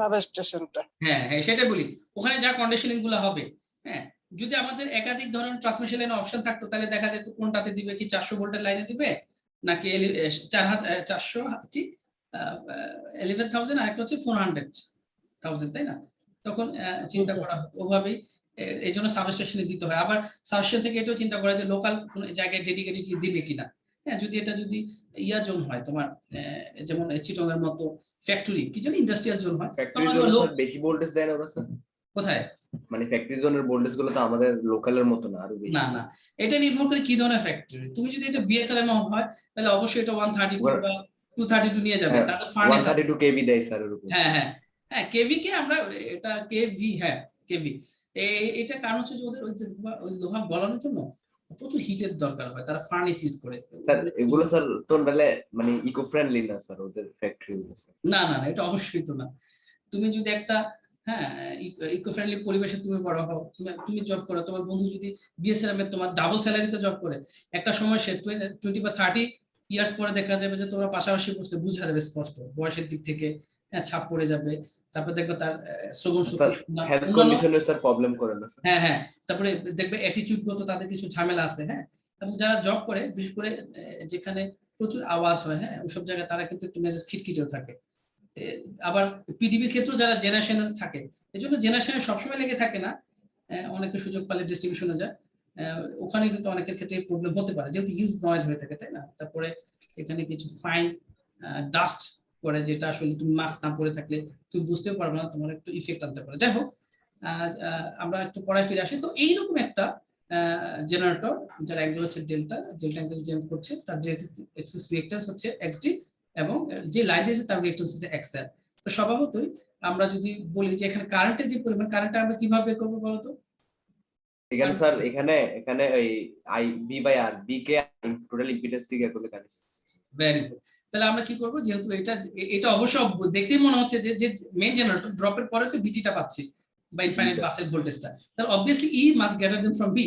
সাবস্টেশনটা। হ্যাঁ হ্যাঁ, সেটা বলি, ওখানে যা কন্ডিশনিং গুলো হবে, হ্যাঁ, যদি আমাদের একাধিক ধরনের ট্রান্সমিশন লাইনে অপশন থাকতো, তাহলে দেখা যেত কোনটাতে দিবে, কি 400 ভোল্টের লাইনে দিবে, নাকি 400 কি 11,000, আর একটা হচ্ছে 400,000, তাই না? তখন চিন্তা করা ওভাবেই, এই জন্য সাবস্টেশনে দিতে হয়। আবার সাবস্টেশন থেকে এটাও চিন্তা করা যে লোকাল কোন জায়গায় ডেডিকেটেড দিবে কিনা, হ্যাঁ, যদি এটা যদি জোন হয় তোমার, যেমন চিটংয়ের মতো ফ্যাক্টরি, কি জানি ইন্ডাস্ট্রিয়াল জোন হয়, তখন বেশি ভোল্টেজ দেয় না ওরা স্যার? কোথায়? মানে ফ্যাক্টরি জোনের ভোল্টেজ গুলো তো আমাদের লোকালের মতো না, আরো বেশি। না না, এটা নির্ভর করে কি ধরনের ফ্যাক্টরি। তুমি যদি এটা বিএসএলএম হয় তাহলে অবশ্যই এটা 132 বা 232 নিয়ে যাবে, তাদের ফার্নেস 132 কেভি দেয় স্যার এরকম। হ্যাঁ হ্যাঁ হ্যাঁ, কেভি কে আমরা এটা কেভি, হ্যাঁ কেভি। এটা কারণ হচ্ছে যে ওদের ওই লোহা গলানোর জন্য প্রচুর হিটের দরকার হয়, তারা ফার্নেস ইউজ করে। স্যার এগুলো স্যার তো তাহলে মানে ইকো ফ্রেন্ডলি না স্যার ওদের ফ্যাক্টরি গুলো স্যার? না না না, এটা অবশ্যই তো না। তুমি যদি একটা হ্যাঁ ইকো ফ্রেন্ডলি পরিবেশে তুমি বড় হও, তুমি জব করো, তোমার বন্ধু যদি বিএসএনএম এর তোমার ডাবল স্যালারিতে জব করে, একটা সময় সে 20 বা 30 ইয়ার্স পরে দেখা যাবে যে তোমরা পাশাপাশি বসে বোঝা যাবে স্পষ্ট বয়সের দিক থেকে, হ্যাঁ ছাপ পড়ে যাবে। তারপর দেখবে তার শ্রবণ স্যার শক্তি হেলথ অন্যান্য, কন্ডিশনে স্যার প্রবলেম করে না স্যার? হ্যাঁ হ্যাঁ, তারপরে দেখবে অ্যাটিটিউড গত তাদের কিছু ঝামেলা আছে, হ্যাঁ। এবং যারা জব করে বিশেষ করে যেখানে প্রচুর আওয়াজ হয়, হ্যাঁ ওইসব জায়গায় তারা কিন্তু একটু মেজাজ খিটখিটেও থাকে। আবার পিডিবির ক্ষেত্রেও যারা জেনারেশনে থাকে, এই জন্য জেনারেশনে সবসময় লেগে থাকে না, অনেকে সুযোগ পালে ডিস্ট্রিবিউশনে যায়, ওখানে কিন্তু অনেকের ক্ষেত্রে প্রবলেম হতে পারে যেহেতু ইউজ নয়েজ হয়ে থাকে, তাই না? তারপরে এখানে কিছু ফাইন ডাস্ট করে, যেটা আসলে তুমি মাস্ক না পরে থাকলে তুমি বুঝতেও পারবে না, তোমার একটু ইফেক্ট আনতে পারে। যাই হোক, আমরা একটু পড়ায় ফিরে আসি। তো এইরকম একটা জেনারেটর, যার অ্যাঙ্গেল হচ্ছে ডেল্টা অ্যাঙ্গেল জেনারেট করছে, তার যেহেতু এক্সিস রিঅ্যাক্ট্যান্স হচ্ছে এক্সডি এবং যে লাইন দিয়েছে তার রিঅ্যাক্ট্যান্স হচ্ছে এক্সএল। তো স্বভাবতই আমরা যদি বলি যে এখানে কারেন্টের যে পরিমাণ, কারেন্টটা আমরা কিভাবে বের করবো বলতো? এখানে স্যার এখানে ওই I B by R B কে টোটাল ইম্পিডেন্স থেকে করলে কানেক্ট। Very good. তাহলে আমরা কি করব, যেহেতু এটা অবশ্য দেখতেই মনে হচ্ছে যে মেইন জেনারেটর ড্রপের পরে তো বিটিটা পাচ্ছি বা ইনফাইনাইট বাসের ভোল্টেজটা, তাহলে obviously E must greater than from B.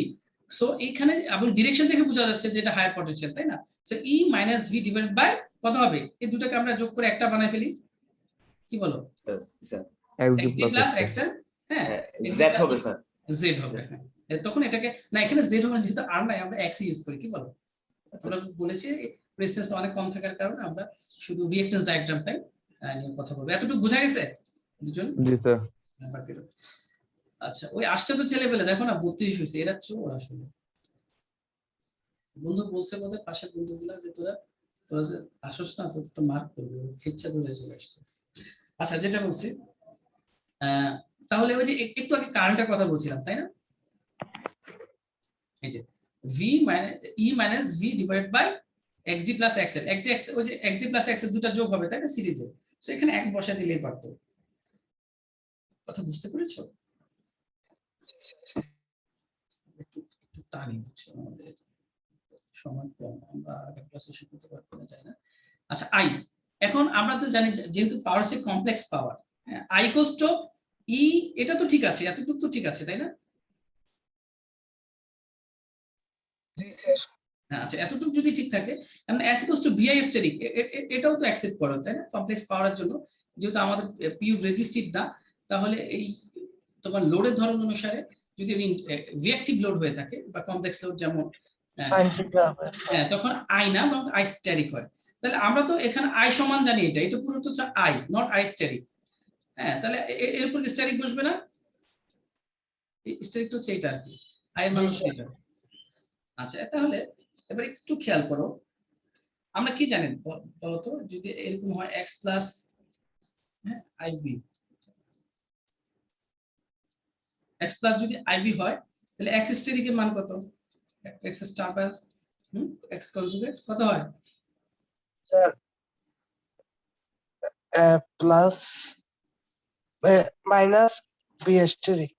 So এইখানে এবং ডিরেকশন থেকে বোঝা যাচ্ছে যে এটা হায়ার পটেনশিয়াল, তাই না? So E minus V divided by কত হবে? এই দুটোকে আমরা যোগ করে একটা বানাই ফেলি, কি বলো? স্যার xd প্লাস xl, হ্যাঁ জেড হবে স্যার, জেড হবে, হ্যাঁ। তখন এটাকে না, এখানে জেড হবে না, যেহেতু আর নাই আমরা x ইউজ করি, কি বলো? আমরা বলেছি রেজিস্ট্যান্স অনেক কম থাকার কারণে আমরা শুধু রিঅ্যাকট্যান্স ডায়াগ্রামটাই নিয়ে কথা বলবো। এতটুকু বোঝা গেছে দুজন? জি স্যার। আচ্ছা, ওই আসছে তো ছেলে পেলে, দেখো না 32 হয়েছে, এরা চোর আসলে। বন্ধু বলছে ওদের পাশের বন্ধুগুলা যে তোরা যে আসছ না, তোর তো মার্ক করবে, খেচ্ছা ধরে চলে আসছে। আচ্ছা, যেটা বলছি, তাহলে ওই যে একটু আগে কারেন্টের কথা বলছিলাম, তাই না? এই যে V E minus V divided by xd plus xl, ওই যে xd প্লাস xl দুটো যোগ হবে, তাই না, সিরিজে। সো এখানে x বসা দিলেই পারতো। কথা বুঝতে পেরেছো? একটু টানি বুঝছো, আমাদের সময় কম, আমরা আগে ক্লাসে শুরু করতে পারবো না, যাই না। আচ্ছা, আই, এখন আমরা তো জানি যেহেতু পাওয়ার হচ্ছে complex power, I equals to E, এটা তো ঠিক আছে, এতটুকু তো ঠিক আছে, তাই না? জি স্যার। আচ্ছা, এতটুকু যদি ঠিক থাকে, আমরা s equals to vi steric, এটাও তো অ্যাকসেপ্ট করে, তাই না? কমপ্লেক্স পাওয়ারের জন্য যেহেতু আমাদের পিউ রেজিস্টিভ না, তাহলে এই তোমার লোডের ধরন অনুসারে যদি রিঅ্যাক্টিভ লোড হয়ে থাকে বা কমপ্লেক্স লোড, যেমন সাইন থিটা হবে। হ্যাঁ, তখন আই না বরং আই স্ট্যাটিক হয়। তাহলে আমরা তো এখানে আই সমান জানি, এটা পুরো তো হচ্ছে আই, নট আই স্ট্যাটিক। হ্যাঁ, তাহলে এর উপর স্ট্যাটিক বসবে না, স্ট্যাটিক হচ্ছে এটা আর কি, আই এর মান হচ্ছে এটা। আচ্ছা, তাহলে এবার একটু খেয়াল করো, আমরা কি জানেন বলতো, যদি এরকম হয় x plus IB, x plus যদি আইবি হয়, তাহলে x স্ট্যাটিক এর মান কত? x star plus x conjugate কত হয়? Sir plus minus B asterisk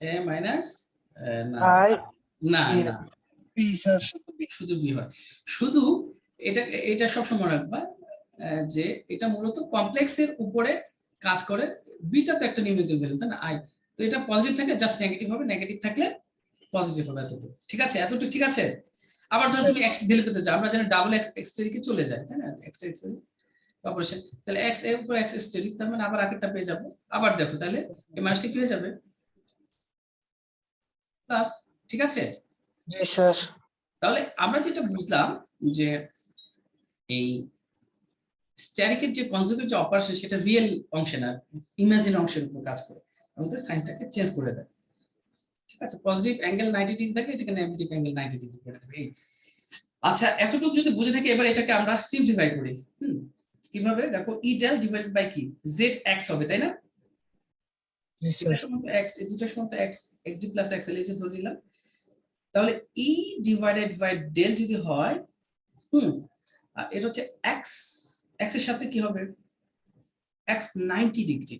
a minus না আই না বি না, বি স্যার, শুধু বি। শুধু বি হয়। শুধু এটা সবসময় রাখবা, যে এটা মূলত কমপ্লেক্সের উপরে কাজ করে, বিটা তো একটা নিউমেরিক্যাল ভ্যালু, তাই না, আই। তো এটা পজিটিভ থাকলে জাস্ট নেগেটিভ হবে, নেগেটিভ থাকলে পজিটিভ হবে, এতটুকু ঠিক আছে? এতটুকু ঠিক আছে? আবার ধরো তুমি এক্স ভ্যালু পেতে চাও, আমরা জানি ডাবল এক্স কে চলে যায়, তাই না, এক্স অপারেশন, তাহলে এক্স এর উপর এক্স স্টেরিক, তার মানে আবার আগেরটা পেয়ে যাবো। আবার দেখো, তাহলে এই মাইনাসটা কি হয়ে যাবে? প্লাস, ঠিক আছে? জি স্যার। তাহলে আমরা যেটা বুঝলাম যে এই স্ট্যাটিকের যে কনজুগেট যে অপারেশন, সেটা রিয়েল অংশে না, ইমাজিন অংশের উপর কাজ করে, আমাদের সাইনটাকে চেঞ্জ করে দেয়, ঠিক আছে? পজিটিভ অ্যাঙ্গেল 90 ডিগ্রি থাকে, এটাকে নেগেটিভ অ্যাঙ্গেল 90 ডিগ্রি করে দেবে। আচ্ছা, এতটুকু যদি বুঝে থাকি, এবার এটাকে আমরা সিম্পলিফাই করি। কিভাবে দেখো, ই ডেল ডিভাইডেড বাই কি, জেড এক্স হবে, তাই না? জি স্যার। এক্স, এই দুটোর সমান তো এক্স, এক্সডি প্লাস এক্সএল এই যে ধরে নিলাম। তাহলে ই ডিভাইডেড বাই ডেল যদি হয়, আর এটা হচ্ছে এক্স, এক্স এর সাথে কি হবে, এক্স 90 ডিগ্রি।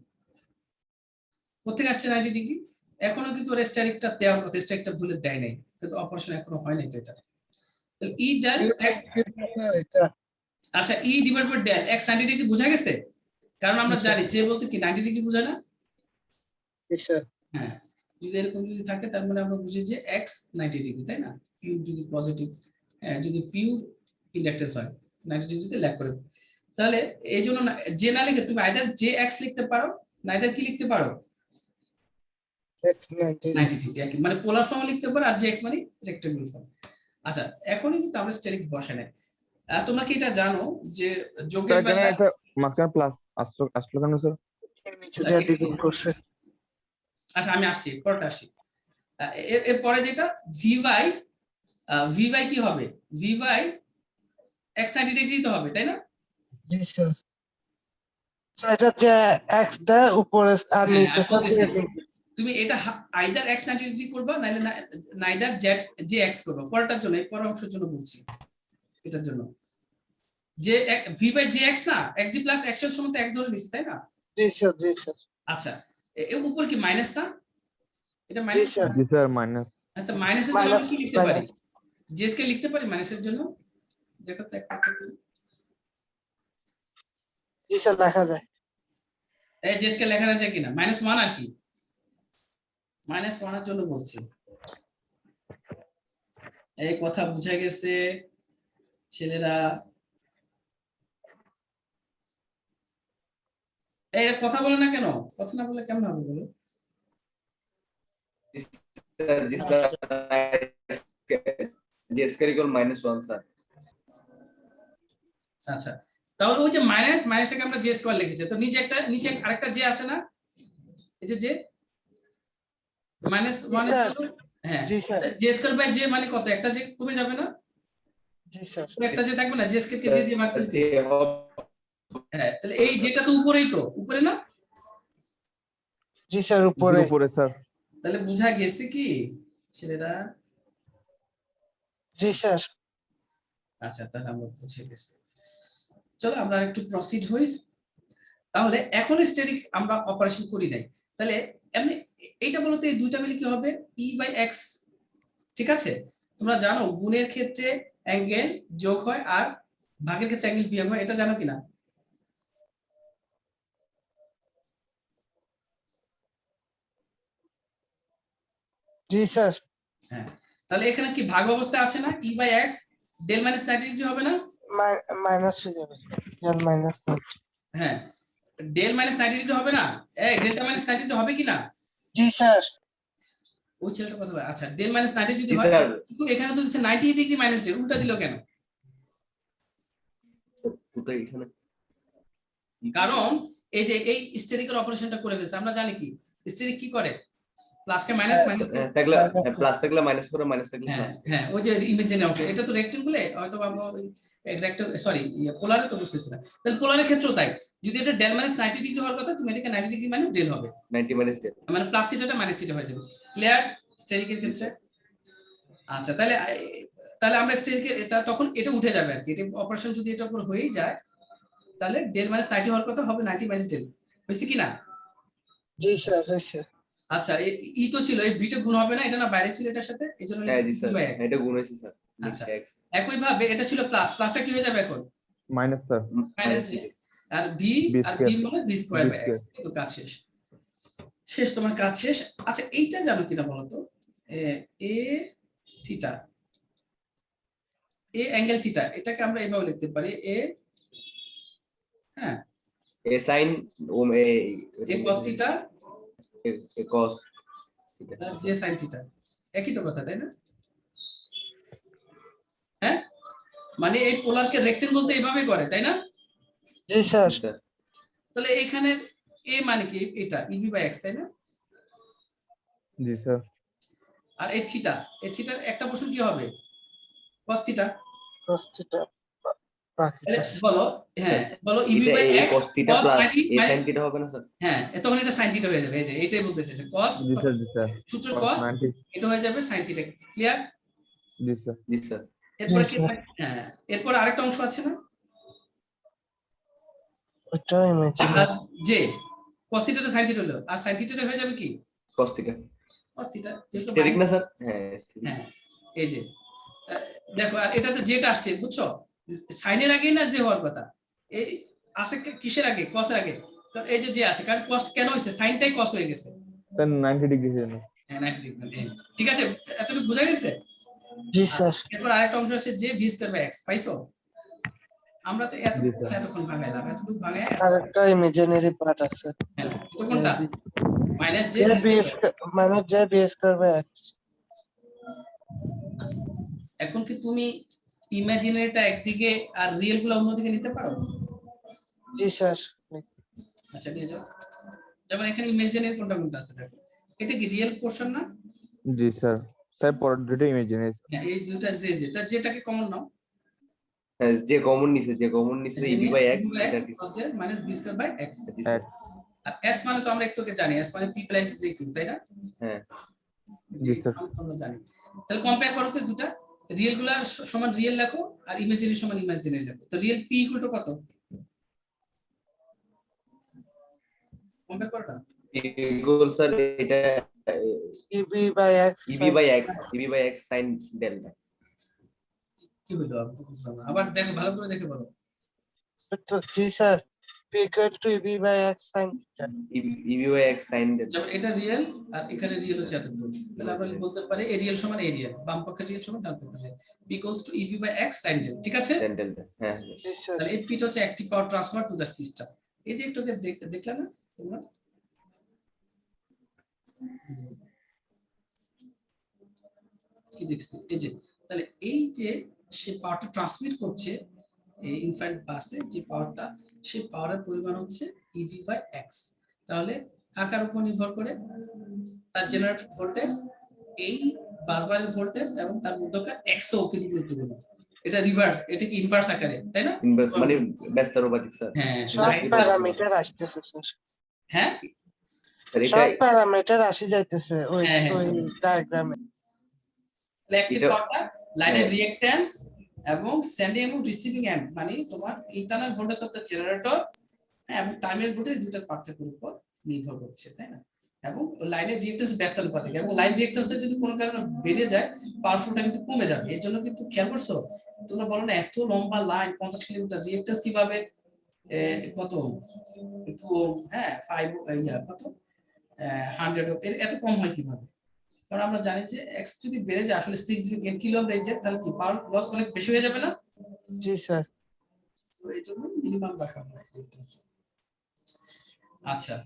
কোথেকে আসছে 90 ডিগ্রি? এখনো কিন্তু ওর স্ট্যাটিকটা দেওয়ার কথা, স্ট্যাটিকটা ভুলে দেয় নাই, কিন্তু অপারেশন এখনো হয় নাই তো এটা। তাহলে ই ডেল এক্স, এটা আচ্ছা E divide by del X 90 degree বোঝা গেছে? কারণ আমরা Yes, sir. জানি যে বলতে কি 90 ডিগ্রি বোঝায় না? জি স্যার। হ্যাঁ, যদি এরকম যদি থাকে তার মানে আমরা বুঝি যে এক্স 90 ডিগ্রি, তাই না? পিউর যদি পজিটিভ, যদি পিউর ইন্ডাকটেন্স হয় 90 ডিগ্রিতে ল্যাগ করে। তাহলে এই জন্য যে না লিখে তুমি আইদার জে এক্স লিখতে পারো, নাইদার কি লিখতে পারো X90 90 ডিগ্রি, একই মানে পোলার ফর্ম লিখতে পারো, আর জে এক্স মানে রেক্টাঙ্গুলার ফর্ম। আচ্ছা এখনই কিন্তু আমরা স্টেরিক বসাই নাই। তোমরা কি এটা জানো যে যোগের স্যার এখানে বেলায় একটা মাঝখানে প্লাস আসলো কেন স্যার? নিচে যা দ্বিগুণ করছে। আচ্ছা আমি আসছি, পরটা আসি। এরপরে যেটা ভি বাই কি হবে? ভি বাই এক্স 90 ডিগ্রি তো হবে, তাই না? জি স্যার। স্যার এটা যে x টা উপরে আর হ্যাঁ, নিচে আর স্যার বলতেছি, দ্বিগুণ। তুমি এটা আইদার এক্স 90 ডিগ্রি করবা, নাইলে নাইদার জেড জে এক্স করবা। পরেরটার জন্য, এই পরের অংশের জন্য বলছি, এটার জন্য যে ভি বাই জে এক্স না, এক্স ডি প্লাস এক্স এর সমান তো এক ধরে নিছি, তাই না? জি স্যার, জি স্যার। আচ্ছা এর উপর কি মাইনাস না? এটা জি মাইনাস। স্যার। জি স্যার মাইনাস। আচ্ছা মাইনাসের জন্য আমি কি লিখতে পারি? মাইনাস। জেএস কে লিখতে পারি মাইনাসের জন্য? দেখো তো একটা থেকে। জি স্যার লেখা যায়। এই জেএস কে লেখা যায় কিনা? -1 আর কি, -1 এর জন্য বলছি। এই কথা বুঝা গেছে ছেলেরা? এই কথা বলে না কেন? কথা না বলে কেমন হবে বলো? জি স্যার জি স্কয়ার ইকুয়াল -1 স্যার। আচ্ছা তাহলে ওই যে মাইনাসটাকে আমরা জে স্কয়ার লিখেছি, তো নিচে আরেকটা জে আছে না, এই যে জে -1 এর জন্য, হ্যাঁ জি sir. J square by J মানে কত? একটা জে কমে যাবে না? জি স্যার। একটা জে থাকবে না, জে স্কয়ার কে দিয়ে দিয়ে ভাগ করতে। জি হ্যাঁ তাহলে এই যেটা তো উপরেই, তো উপরে না? জি স্যার উপরে। উপরে স্যার। তাহলে বুঝা গেছে কি ছেলেরা? জি স্যার। আচ্ছা তাহলে আমরা বুঝে গেছি। চলো আমরা একটু প্রসিড হই। তাহলে এখন স্টেরিক আমরা অপারেশন করি নাই, তাহলে এমনি এইটা বলতে এই দুইটা মিলে কি হবে? ই বাই এক্স, ঠিক আছে? তোমরা জানো গুণের ক্ষেত্রে অ্যাঙ্গেল যোগ হয় আর ভাগের ক্ষেত্রে অ্যাঙ্গেল বিয়োগ হয়, এটা জানো কিনা? জি স্যার। হ্যাঁ তাহলে এখানে কি ভাগ অবস্থায় আছে না? E by X del minus 90 degree হবে না? মাইনাস হয়ে যাবে। Del minus. হ্যাঁ ডেল মাইনাস 90 ডিগ্রি হবে না? এই ডেল্টা মাইনাস 90 ডিগ্রি হবে কিনা? জি স্যার। ওই ছেলেটা কথা বলে। আচ্ছা ডেল মাইনাস 90 যদি জি হয়, স্যার। কিন্তু এখানে তো দিচ্ছে 90 ডিগ্রি মাইনাস ডেল, উল্টা দিল কেন? কোথায় এখানে? কারণ এই যে এই স্টেরিকের অপারেশনটা করে ফেলছে। আমরা জানি কি স্টেরিক কি করে? প্লাসকে মাইনাস, মাইনাস থাকলে প্লাস থাকলে মাইনাস করে, মাইনাস থাকলে হ্যাঁ প্লাস। হ্যাঁ ওই যে ইমেজিনারি অংশ, এটা তো রেক্টেঙ্গুলে, হয়তো আমরা সরি পোলারে তো বুঝতেছি না। তাহলে পোলারের ক্ষেত্রেও তাই, যদি এটা ডেল মাইনাস 90 ডিগ্রি হওয়ার কথা, তুমি এটাকে 90 ডিগ্রি মাইনাস ডেল হবে, 90 মাইনাস ডেল, মানে প্লাস থিটাটা মাইনাস থিটা হয়ে যাবে। ক্লিয়ার স্টেরিকের ক্ষেত্রে? আচ্ছা তাহলে তাহলে আমরা স্টেরিকের তখন এটা উঠে যাবে আর কি। এটা অপারেশন যদি এটার উপর হয়েই যায়, তাহলে ডেল মাইনাস 90 হওয়ার কথা হবে 90 মাইনাস ডেল। হয়েছে কি না? জি স্যার হয়েছে। আচ্ছা ই তো ছিল, এই বিটা গুণ হবে না, এটা না বাইরে ছিল এটার সাথে, এইজন্য হ্যাঁ জি লিখছি স্যার b by x। এটা গুণ হয়েছে স্যার। আচ্ছা এক্স একই ভাবে এটা ছিল প্লাস, প্লাসটা কি হয়ে যাবে এখন? Minus sir. মাইনাস আর b, আর b মানে b স্কয়ার বাই x। তো কাজ শেষ, শেষ তোমার কাজ শেষ। আচ্ছা এইটা জানো কিনা বলো তো? এ থিটা, এ অ্যাঙ্গেল থিটা, এটাকে আমরা এভাবে লিখতে পারি এ, হ্যাঁ এ সাইন ও এ cos থিটা এ cos আর জে sin থিটা, একই তো কথা তাই না? হ্যাঁ মানে এই পোলারকে রেক্টেঙ্গল তো এইভাবে করে, তাই না? জি স্যার। স্যার। তাহলে এখানে এ মানে কি? এটা ইভি বাই এক্স, তাই না? জি স্যার। আর এই থিটার একটা পোরশন কি হবে? cos theta. cos থিটা তাহলে বলো, হ্যাঁ বলো ইভি এটা by A X cos theta cos plus 90 A sin theta হবে না স্যার? হ্যাঁ তখন এটা sin থিটা হয়ে যাবে। এই যে এটাই বলতে চাইছি, cos জি স্যার। জি স্যার। সূত্র cos cos 90। এটা হয়ে যাবে sin থিটা। ক্লিয়ার? জি স্যার। জি স্যার। এরপরে জি, কি স্যার। থাকে? হ্যাঁ এরপর আরেকটা অংশ আছে না, ওটা imaginary. Plus J cos থিটাটা sin theta হলো, আর sin থিটাটা হয়ে যাবে কি? cos theta cos theta. যেহেতু স্টেরিক না minus- স্যার? হ্যাঁ হ্যাঁ এই যে দেখো, আর এটাতে যেটা আসছে বুঝছো, সাইনের আগে না যে হওয়ার কথা, এই আছে কিসের আগে, কসের আগে। কারণ এই যে আছে, কারণ কস কেন হয়েছে, সাইনটাই কস হয়ে গেছে। স্যার 90 ডিগ্রি জন্য। হ্যাঁ 90 ডিগ্রি। ঠিক আছে, এতটুকু বোঝা গেছে। জি স্যার। এরপর আরেকটা অংশ আছে যে ভি স্কয়ার বাই এক্স, পাইছো? আমরা তো এতক্ষণ ভাঙাইলাম, এতটুকু ভাঙায় আরেকটা ইমাজিনারি পার্ট আছে। হ্যাঁ তো কোনটা minus J minus J B square by X. এখন কি তুমি ইমাজিনারিটা একদিকে আর রিয়েল গুলো অন্যদিকে নিতে পারো? জি স্যার। আচ্ছা নিয়ে যাও। যেমন এখানে ইমাজিনারি কোনটা কোনটা আছে দেখো, এটা কি রিয়েল পোরশন না? জি স্যার। স্যার পরের দুটো ইমাজিনারি। হ্যাঁ এই দুটো যে তার যেটাকে কমন নাও, যে কমন নিছে ইবি বাই এক্স এটা কি ফার্স্ট এর minus B square by X. এক। আর এস মানে তো আমরা একটুকে জানি, এস মানে পি প্লাস জে কিউ, তাই না? হ্যাঁ জি স্যার। আমরা জানি। তাহলে কম্পেয়ার করো তো দুটো, রিয়েল গুলা সমান রিয়েল লেখো আর ইমাজিনারি সমান ইমাজিনারি লেখো। তো রিয়েল পি ইকুয়াল টু কত? কম্পেয়ার করো না। ইকুয়াল স্যার এটা EB by X. EB by X sin delta. কি হলো আমি তো বুঝলাম না, আবার দেখো ভালো করে দেখে বলো। তো জি sir, P equal to EB by X sine theta. EB by X sin delta. যেমন এটা রিয়েল আর এখানে রিয়েল হচ্ছে এতটুকু, তাহলে আমরা বলতে পারি এ রিয়েল সমান এ রিয়েল, বাম পক্ষের রিয়েল সমান ডান পক্ষের real, P equals to EB by X sin delta. ঠিক আছে, sin ডেল্টা। হ্যাঁ জি স্যার। তাহলে এই পিটা হচ্ছে active power transfer to the system. এই যে একটুকে দেখলা না তোমরা, কি দেখছি এই যে, তাহলে এই যে সে পাওয়ারটা ট্রান্সমিট করছে এই ইনফাইনাইট বাসে, যে পাওয়ারটা, সেই পাওয়ারের পরিমাণ হচ্ছে ইভি বাই এক্স। তাহলে কার উপর নির্ভর করে? তার জেনারেটর ভোল্টেজ, এই বাসবারের ভোল্টেজ এবং তার মধ্যকার এক্স ও কি গুরুত্বপূর্ণ। এটা রিভার্স, এটা কি ইনভার্স আকারে, তাই না? ইনভার্স মানে ব্যস্তানুপাতিক স্যার। হ্যাঁ সব প্যারামিটার আসতেছে স্যার। হ্যাঁ স্যার সব এটা প্যারামিটার আসি যাইতেছে ওই হ্যাঁ, ওই ডায়াগ্রামে। ইলেকট্রিক পাওয়ারটা লাইনের রিঅ্যাকট্যান্স এবং সেন্ডিং এবং রিসিভিং এন্ড, মানে তোমার internal voltage of the generator এবং টার্মিনাল ভোল্টেজ দুটার পার্থক্যের উপর নির্ভর করছে, তাই না? এবং লাইনের রিঅ্যাকট্যান্স ব্যস্তানুপাতিক, এবং লাইন রিঅ্যাকট্যান্সে যদি কোনো কারণে বেড়ে যায় পাওয়ারফুলটা কিন্তু কমে যাবে। এর জন্য কিন্তু খেয়াল করছো, তোমরা বলো না এত লম্বা লাইন 50 কিলোমিটার রিঅ্যাকট্যান্স কিভাবে কত 2 ওহম, হ্যাঁ 5 কত 100 ওহম, এত কম হয় কিভাবে? কারণ আমরা জানি যে এক্স যদি বেড়ে যায় আসলে সিগনিফিকেন্ট কিলো রেঞ্জে, তাহলে কি পাওয়ার লস অনেক বেশি হয়ে যাবে না? জি স্যার। তো এই জন্য মিনিমাম রাখা হয়। আচ্ছা,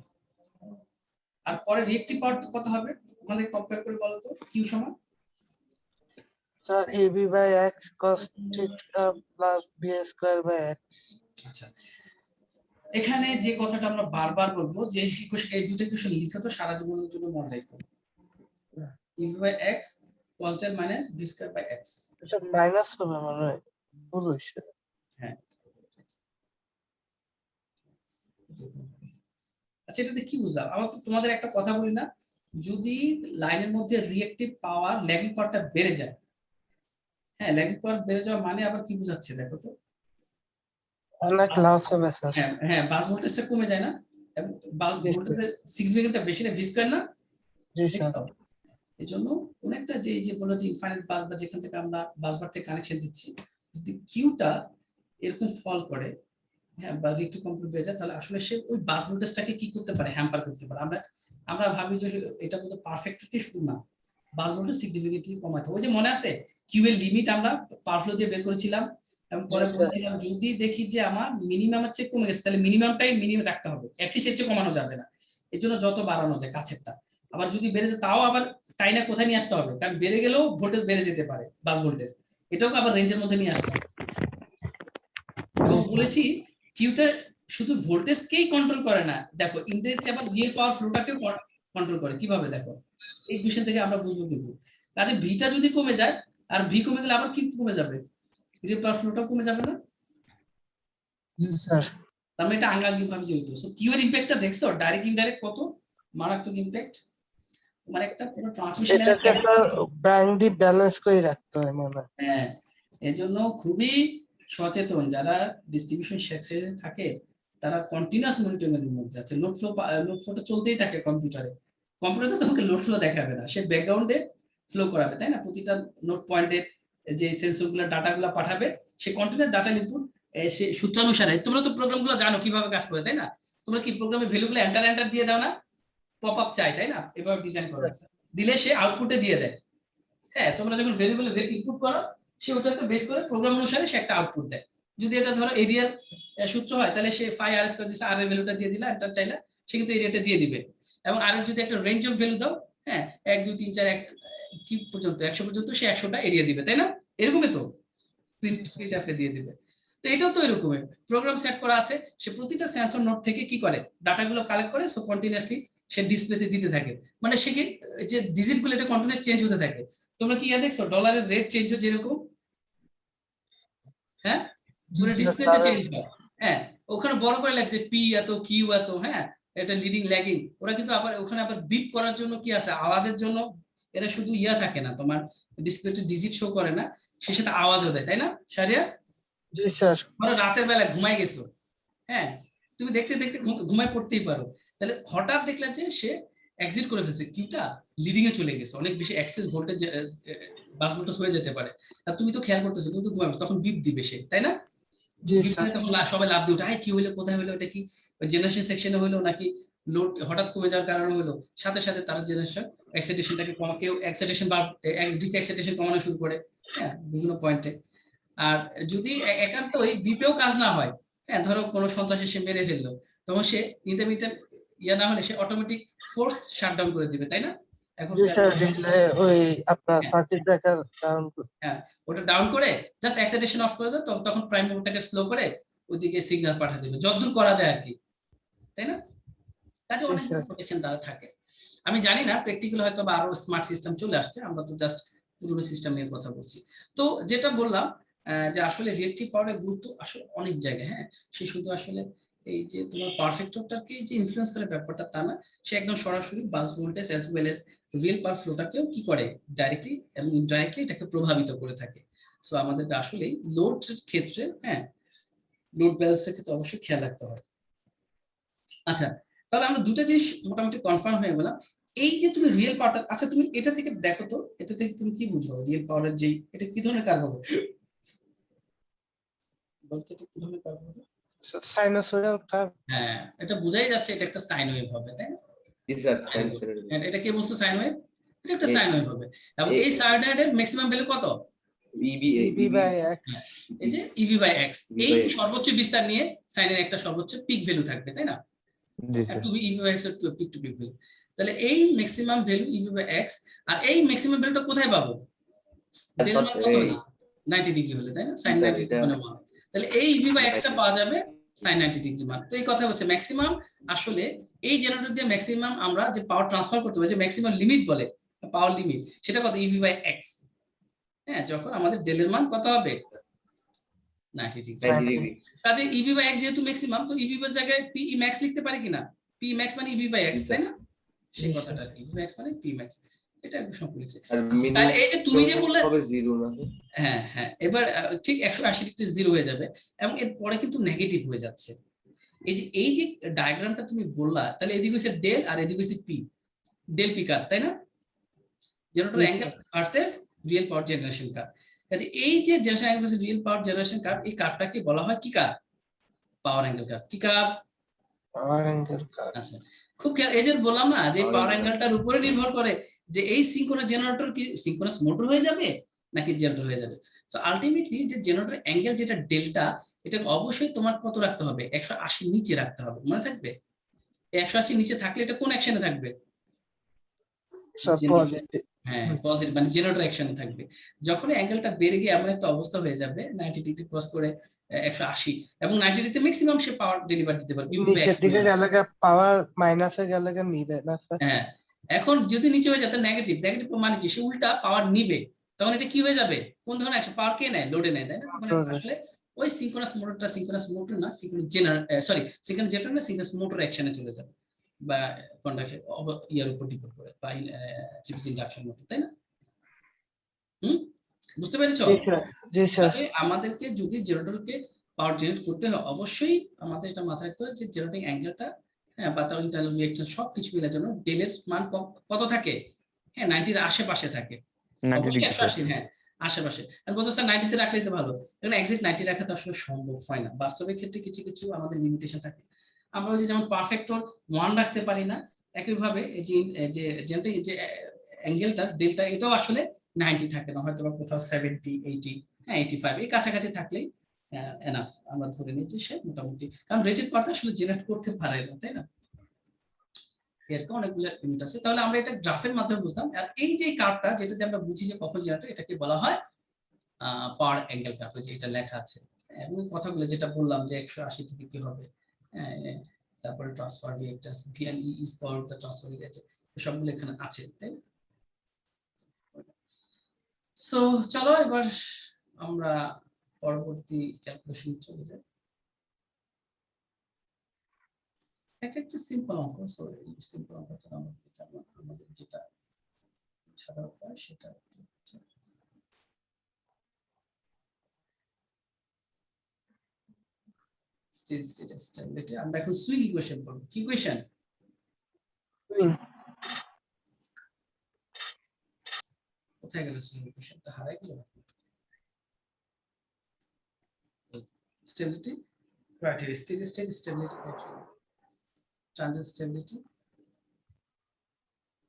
আর পরে রিঅ্যাক্টিভ পাওয়ার কত হবে ওখানে কম্পেয়ার করে বলো তো, কিউ সমান sir EB by X cos theta plus B square by X. আচ্ছা, এখানে যে কথাটা আমরা বারবার বলবো যে ইকুয়েশন, এই দুটো ইকুয়েশন লিখে তো সারা জীবনের জন্য মনে রাখো, EB by X cos del minus B square by X. এটা মাইনাস হবে মনে হয়, ভুল হইছে। হ্যাঁ আচ্ছা, এটাতে কি বুঝলাম? আমার তো তোমাদের একটা কথা বলি না, যদি লাইনের মধ্যে রিঅ্যাকটিভ পাওয়ার ল্যাগিং পাওয়ারটা বেড়ে যায়, হ্যাঁ ল্যাগিং পাওয়ার বেড়ে যাওয়া মানে আবার কি বোঝাচ্ছে দেখো তো, অনেক লস হবে স্যার। হ্যাঁ হ্যাঁ বাস ভোল্টেজটা কমে যায় না, এবং বাস ভোল্টেজের সিগনিফিকেন্টটা বেশি না, ভি স্কয়ার না? জি স্যার। এই জন্য অনেকটা যে এই যে বলো যে ইনফাইনাইট বাস বা যেখান থেকে আমরা বাসবার থেকে কানেকশন দিচ্ছি, যদি কিউটা এরকম ফল করে, হ্যাঁ বা রিক্ট কমপ্লিট হয়ে যায়, তাহলে আসলে সে ওই বাস ভোল্টেজটাকে কি করতে পারে, হ্যাম্পার করতে পারে। আমরা ভাবি যে এটা কিন্তু পারফেক্টলি শুধু না, বাস ভোল্টেজ সিগনিফিকেন্টলি কমাতে। ওই যে মনে আছে কিউ এর লিমিট আমরা পাওয়ার ফ্লো দিয়ে বের করেছিলাম, এবং পরে বলেছিলাম যদি দেখি যে আমার মিনিমামের চেয়ে কমে গেছে, তাহলে মিনিমামটাই মিনিমাম রাখতে হবে, অ্যাটলিস্ট এর চেয়ে কমানো যাবে না। এর জন্য যত বাড়ানো যায় কাছেরটা, আবার যদি বেড়ে যায় তাও আবার টাইনা কোথায় নিয়ে আসতে হবে, কারণ বেড়ে গেলেও ভোল্টেজ বেড়ে যেতে পারে বাস ভোল্টেজ, এটাও আবার রেঞ্জের মধ্যে নিয়ে আসতে হবে। এবং বলেছি কিউটা শুধু ভোল্টেজকেই কন্ট্রোল করে না, দেখো ইনডাইরেক্টলি আবার রিয়েল পাওয়ার ফ্লোটাকেও কন্ট্রোল করে। কিভাবে দেখো, এই বিষয় থেকে আমরা বুঝবো। কিন্তু কাজে ভিটা যদি কমে যায়, আর ভি কমে গেলে আবার কি কমে যাবে, রিয়েল পাওয়ার ফ্লোটাও কমে যাবে না? জি স্যার। তার মানে এটা আঙ্গাঙ্গিক ভাবে জড়িত। সো কিউ এর ইমপ্যাক্টটা দেখছো, ডাইরেক্ট ইনডাইরেক্ট কত মারাত্মক ইমপ্যাক্ট, মানে একটা পুরো ট্রান্সমিশন। এটাকে স্যার ব্যাংক দি ব্যালেন্স করে রাখতে হয় মনে হয়। হ্যাঁ এজন্য খুবই সচেতন যারা ডিস্ট্রিবিউশন সেকশনে থাকে, তারা কন্টিনিউয়াস মনিটরিং এর মধ্যে আছে। লোড ফ্লোটা চলতেই থাকে কম্পিউটারে, কম্পিউটারে তোমাকে লোড ফ্লো দেখাবে না, সে ব্যাকগ্রাউন্ডে ফ্লো করাবে, তাই না? প্রতিটা নোড পয়েন্টের যে সেন্সরগুলো ডাটাগুলো পাঠাবে, সে কন্টিনিউয়াস ডাটা ইনপুট সে সূত্রানুসারে। তোমরা তো প্রোগ্রামগুলো জানো কিভাবে কাজ করে, তাই না? তোমরা কি প্রোগ্রামে ভ্যালুগুলো এন্টার দিয়ে দাও না? পপ আপ চাই, তাই না? এভাবে ডিজাইন করো, দিলে সে আউটপুটে দিয়ে দেয়। হ্যাঁ, তোমরা যখন ভ্যারিয়েবল ইনপুট করো, সে ওটাকে বেস করে প্রোগ্রাম অনুসারে সে একটা আউটপুট দেয়। যদি এটা ধরো এরিয়ার সূত্র হয়, তাহলে সে ফাই আর স্কয়ার দিছে, আর এর ভ্যালুটা দিয়ে দিলা, এন্টার চাইলা, সে কিন্তু এরিয়াটা দিয়ে দিবে। এবং আর যদি একটা রেঞ্জ অফ ভ্যালু দাও, হ্যাঁ 1 2 3 4 কি পর্যন্ত 100 পর্যন্ত, সে 100টা এরিয়া দিবে, তাই না? এরকমই তো প্রিন্ট দিয়ে দিবে। তো এটাও তো এরকমই প্রোগ্রাম সেট করা আছে, সে প্রতিটা সেন্সর নোড থেকে কি করে, ডাটাগুলো কালেক্ট করে, সো কন্টিনিউয়াসলি সে ডিসপ্লেতে দিতে থাকে। মানে সে কি যে ডিজিটগুলো এটা কন্টিনিউয়াস চেঞ্জ হতে থাকে। তোমরা কি দেখছো ডলারের রেট চেঞ্জ হচ্ছে যেরকম, হ্যাঁ পুরো ডিসপ্লেতে চেঞ্জ হয়। হ্যাঁ, ওখানে বড় করে লাগছে পি এত কিউ এত, হ্যাঁ এটা লিডিং ল্যাগিং। ওরা কিন্তু আবার ওখানে আবার বিপ করার জন্য কি আছে, আওয়াজের জন্য। এটা শুধু ইয়া থাকে না, তোমার ডিসপ্লেতে ডিজিট শো করে না, সে সাথে আওয়াজও দেয়, তাই না সারিয়া? জি স্যার। মানে রাতের বেলা ঘুমাই গেছো, হ্যাঁ তুমি দেখতে দেখতে ঘুমায় পড়তেই পারো, তাহলে হঠাৎ দেখলে যে সে এক্সিট করে ফেলছে, কিউটা লিডিং এ চলে গেছে, অনেক বেশি অ্যাক্সেস ভোল্টেজ বাস ভোল্টেজ হয়ে যেতে পারে, আর তুমি তো খেয়াল করতেছো, তুমি তো ঘুমাবে, তখন বিপ দিবে সে, তাই না? জি স্যার। তখন সবাই লাভ দিয়ে ওঠে, কি হইলো, কোথায় হইলো, এটা কি জেনারেশন সেকশনে হইলো নাকি লোড হঠাৎ কমে যাওয়ার কারণে হইলো। সাথে সাথে তারা জেনারেশন এক্সাইটেশনটাকে কমা, কেউ এক্সাইটেশন বা ডিসএক্সাইটেশন কমানো শুরু করে, হ্যাঁ বিভিন্ন পয়েন্টে। আর যদি একান্ত ওই বিপেও কাজ না হয়, হ্যাঁ ধরো কোনো সন্ত্রাসী সে মেরে ফেললো, তখন সে ইন্টারমিডিয়েট ইয়া না হলে সে অটোমেটিক ফোর্স শাটডাউন করে দিবে, তাই না? এখন জি স্যার, ওই আপনার সার্কিট ব্রেকার ডাউন। হ্যাঁ ওটা ডাউন করে জাস্ট এক্সাইটেশন অফ করে দাও, তখন প্রাইম মুভটাকে স্লো করে ওইদিকে সিগন্যাল পাঠিয়ে দেবে, যতদূর করা যায় আর কি, তাই না? কাজে অনেক প্রোটেকশন তারা থাকে। আমি জানি না প্র্যাকটিক্যাল হয়তো বা আরো স্মার্ট সিস্টেম চলে আসছে, আমরা তো জাস্ট পুরনো সিস্টেম নিয়ে কথা বলছি। তো যেটা বললাম যে আসলে রিয়েক্টিভ পাওয়ারের গুরুত্ব আসলে অনেক জায়গায়, হ্যাঁ সে শুধু আসলে এই যে তোমার পারফেক্টরটাকে যে ইনফ্লুয়েন্স করে ব্যাপারটা তা না, সে একদম সরাসরি bus voltage as well as real power ফ্লোটাকেও কি করে ডাইরেক্টলি এবং ইনডাইরেক্টলি এটাকে প্রভাবিত করে থাকে। সো আমাদেরকে আসলে লোড ক্ষেত্রে, হ্যাঁ লোড ব্যালেন্সের ক্ষেত্রে অবশ্যই খেয়াল রাখতে হয়। আচ্ছা, তাহলে আমরা দুটো জিনিস মোটামুটি কনফার্ম হয়ে গেলাম। এই যে তুমি রিয়েল পাওয়ারটা, আচ্ছা তুমি এটা থেকে দেখো তো, এটা থেকে তুমি কি বুঝো রিয়েল পাওয়ারের যে এটা কি ধরনের কার্ভ হবে, বলতে কি ধরনের কার্ভ হবে? Sinusoidal curve. হ্যাঁ এটা বোঝাই যাচ্ছে এটা একটা সাইন ওয়েভ হবে, তাই না? জি স্যার, সাইনোসয়েডাল। এটা কে বলছো সাইন ওয়েভ? এটা একটা সাইন ওয়েভ হবে। এবং এই সাইন ওয়েভের ম্যাক্সিমাম ভ্যালু কত? ইবি বাই এক্স। এই যে ইভি বাই এক্স, এই সর্বোচ্চ বিস্তার নিয়ে সাইনের একটা সর্বোচ্চ পিক ভ্যালু থাকবে, তাই না? জি স্যার। ইভি বাই এক্স এর পিক টু পিক ভ্যালু। তাহলে এই maximum value EV by X, আর এই ম্যাক্সিমাম ভ্যালুটা কোথায় পাবো? ডেল মান কত হলো? 90 ডিগ্রি হলে, তাই না? sin 90 ডিগ্রি মানে 1। তাহলে এই ইভি বাই এক্স টা পাওয়া যাবে sin 90 ডিগ্রি মান। তো এই কথা হচ্ছে ম্যাক্সিমাম, আসলে এই জেনারেটর দিয়ে ম্যাক্সিমাম আমরা যে পাওয়ার ট্রান্সফার করতে পারি, যে ম্যাক্সিমাম লিমিট বলে, পাওয়ার লিমিট, সেটা কত? EV by X. হ্যাঁ যখন আমাদের ডেল এর মান কত হবে? 90 ডিগ্রি। কাজে ইভি বাই এক্স যেহেতু ম্যাক্সিমাম, তো ইভি বাই জায়গায় পি ম্যাক্স লিখতে পারি কিনা? পি ম্যাক্স মানে ইভি বাই এক্স, তাই না? সেই কথাটা ইভি ম্যাক্স মানে পি ম্যাক্স, এটা একদম সম্পূর্ণ লিখছে। তাহলে এই যে তুমি যে বললে হবে 0 না স্যার? হ্যাঁ হ্যাঁ, এবার ঠিক 180 ডিগ্রি 0 হয়ে যাবে, এবং এর পরে কিন্তু নেগেটিভ হয়ে যাচ্ছে। এই যে ডায়াগ্রামটা তুমি বললা, তাহলে এদিকে হচ্ছে ডেল আর এদিকে হচ্ছে পি, ডেল পি কার্ভ, তাই না? Generator angle versus real power generation curve. কাজে এই যে generation angle versus real power generation curve, এই কার্ভটাকে বলা হয় কি কার্ভ? পাওয়ার অ্যাঙ্গেল কার্ভ। কি কার্ভ? পাওয়ার অ্যাঙ্গেল কার্ভ। আচ্ছা, খুব খেয়াল, এই যে বললাম না যে পাওয়ার অ্যাঙ্গেলটার উপরে নির্ভর করে যে এই সিঙ্ক্রোনাস জেনারেটর কি সিঙ্ক্রোনাস মোটর হয়ে যাবে নাকি জেনারেটর হয়ে যাবে। সো আলটিমেটলি যে জেনারেটর অ্যাঙ্গেল যেটা ডেল্টা, এটা অবশ্যই তোমার কত রাখতে হবে? 180 নিচে রাখতে হবে, মনে থাকবে? 180 নিচে থাকলে এটা কোন অ্যাকশনে থাকবে? হ্যাঁ পজিটিভ, মানে জেনারেটর অ্যাকশনে থাকবে। যখন অ্যাঙ্গেলটা বেড়ে গিয়ে এমন একটা অবস্থা হয়ে যাবে 90 ডিগ্রি ক্রস করে 180, এবং 90 ডিগ্রিতে ম্যাক্সিমাম সে পাওয়ার ডেলিভার দিতে পারবে। নিচের দিকে গেলে পাওয়ার মাইনাসে গেলে নিবে না স্যার? হ্যাঁ, এখন যদি নিচে হয়ে যায় তাহলে নেগেটিভ, নেগেটিভ মানে কি? সে উল্টা পাওয়ার নিবে, তখন এটা কি হয়ে যাবে? কোন ধরনের অ্যাকশন? পাওয়ার কে নেয়? লোডে নেয়, তাই না? তখন আসলে ওই সিঙ্ক্রোনাস মোটরটা, সিঙ্ক্রোনাস মোটর না, সিঙ্ক্রোনাস জেনারেটর না, সিঙ্ক্রোনাস মোটর অ্যাকশনে চলে যাবে, বা কন্ডাকশন ইয়ার উপর ডিপেন্ড করে, বা সিপিএস ইন্ডাকশন মোটর, তাই না? বুঝতে পেরেছো? জি স্যার। আমাদেরকে যদি জেনারেটরকে পাওয়ার জেনারেট করতে হয়, অবশ্যই আমাদের এটা মাথায় রাখতে হবে যে জেনারেটিং অ্যাঙ্গেলটা, হ্যাঁ বা তার ইন্টারনাল রিঅ্যাকশন সবকিছু মিলে যেন ডেলের মান কত থাকে? হ্যাঁ 90 এর আশেপাশে থাকে। 90 অবশ্যই ডিগ্রি 180, হ্যাঁ আশেপাশে। আর বলতো স্যার 90 তে রাখলেই তো ভালো, কারণ এক্সাক্ট 90 রাখা তো আসলে সম্ভব হয় না বাস্তবের ক্ষেত্রে, কিছু কিছু আমাদের লিমিটেশন থাকে। আমরা ওই যে যেমন পারফেক্ট 1 রাখতে পারি না, একইভাবে এই যে যে অ্যাঙ্গেলটা ডেল্টা এটাও আসলে 90 থাকে না, হয়তো বা কোথাও 70, 80, হ্যাঁ 85 এই কাছাকাছি থাকলেই এনাফ আমরা ধরে নিই যে সে মোটামুটি, কারণ রেটেড পার্ট আসলে জেনারেট করতে পারে না, তাই না? এরকম অনেকগুলো লিমিট আছে। তাহলে আমরা এটা গ্রাফের মাধ্যমে বুঝলাম। আর এই যে কার্ভটা যেটাতে আমরা বুঝি যে কখন জেনারেটর, এটাকে বলা হয় পার অ্যাঙ্গেল গ্রাফ, যে এটা লেখা আছে এবং কথাগুলো যেটা বললাম যে 180 থেকে কি হবে, তারপরে transfer reactance VNE is power of the transfer reactance, সবগুলো এখানে আছে, তাই। সো চলো এবার আমরা পরবর্তী ক্যালকুলেশন চলে যাই। একটা সিম্পল অঙ্ক, সো এই সিম্পল অঙ্কটা আমাদের যেটা ছাড়া উপায় সেটা স্টেবিলিটি। আমরা এখন সুইং ইকুয়েশন পড়ব। কি ইকুয়েশন? কোথায় গেল সুইং ইকুয়েশনটা? হারাই গেল। Stability criteria, steady state stability criteria, transient stability,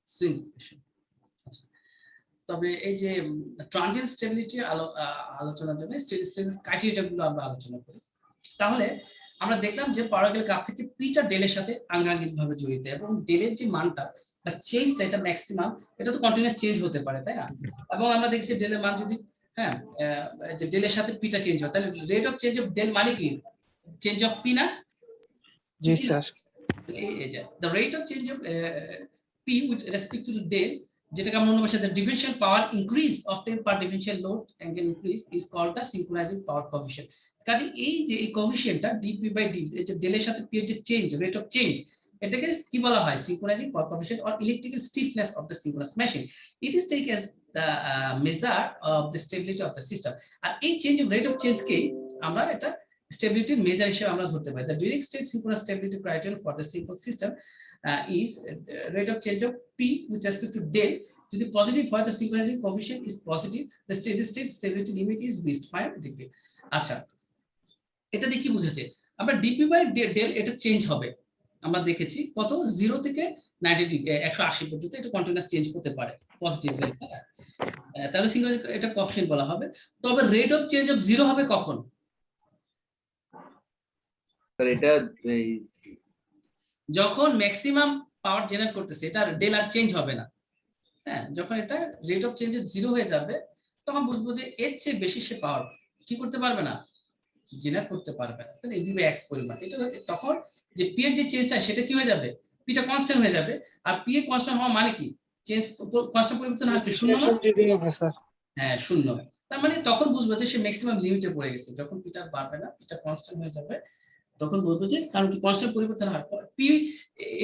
swing equation. আচ্ছা, তবে এই যে ট্রানজিয়েন্ট স্টেবিলিটি আলোচনার জন্য স্টেডি স্টেট ক্রাইটেরিয়া গুলো আমরা আলোচনা করি। তাহলে আমরা দেখলাম যে পাওয়ার গ্রাফ থেকে পিটা ডেলের সাথে আঙ্গাঙ্গিকভাবে জড়িত, এবং ডেলের যে মানটা বা চেঞ্জটা এটা ম্যাক্সিমাম, এটা তো কন্টিনিউয়াস চেঞ্জ হতে পারে, তাই না? এবং আমরা দেখছি ডেলের মান যদি যে ডেলের সাথে পিটা চেঞ্জ হয়, তাহলে rate of change of del মানে কি? চেঞ্জ অফ পি না? জি sir. The rate of change of P with respect to the del, যেটাকে আমরা অন্য ভাষায় the differential power increase of the per differential load angle increase is called the synchronizing power coefficient. কাজে এই যে এই কোএফিসিয়েন্টটা dp by d, এই যে ডেলের সাথে p এর যে চেঞ্জ, রেট অফ চেঞ্জ, এটাকে কি বলা হয়? synchronizing power coefficient or electrical stiffness of the synchronous machine. It is taken as the measure of the stability of the system. আর এই change of rate of change কে আমরা এটা stability measure হিসেবে আমরা ধরতে পারি। The direct state synchronous stability criterion for the simple system is rate of change of P with respect to del. যদি পজিটিভ হয়, the synchronizing coefficient is positive, the steady state stability limit is reached 5 degree. আচ্ছা, এটা দিয়ে কি বুঝাচ্ছে? আমরা dp by del এটা change হবে, আমরা দেখেছি কত 0 থেকে 90 ডিগ্রি 180 পর্যন্ত এটা কন্টিনিউয়াস চেঞ্জ হতে পারে পজিটিভ ভ্যালু, তাহলে synchronizing এটা কোএফিসিয়েন্ট বলা হবে। তবে রেট অফ চেঞ্জ অফ 0 হবে কখন? স্যার এটা যখন ম্যাক্সিমাম পাওয়ার জেনারেট করতেছে, এটা ডেল আর চেঞ্জ হবে না, হ্যাঁ। যখন এটা রেট অফ চেঞ্জ 0 হয়ে যাবে, তখন বুঝবো যে এর চেয়ে বেশি সে পাওয়ার কি করতে পারবে না, জেনারেট করতে পারবে না। তাহলে এভি বাই এক্স পরিমাণ, এটা তখন যে পি এর যে চেঞ্জটা সেটা কি হয়ে যাবে, পিটা কনস্ট্যান্ট হয়ে যাবে। আর পি এর কনস্ট্যান্ট হওয়া মানে কি? চেঞ্জ কনস্ট্যান্ট পরিবর্তন হয় শূন্য না? হ্যাঁ শূন্য। তার মানে তখন বুঝবো যে সে ম্যাক্সিমাম লিমিটে পড়ে গেছে। যখন পিটা বাড়বে না, পিটা কনস্ট্যান্ট হয়ে যাবে, তখন বলবো যে, কারণ কি কনস্ট্যান্ট পরিবর্তন হার পি,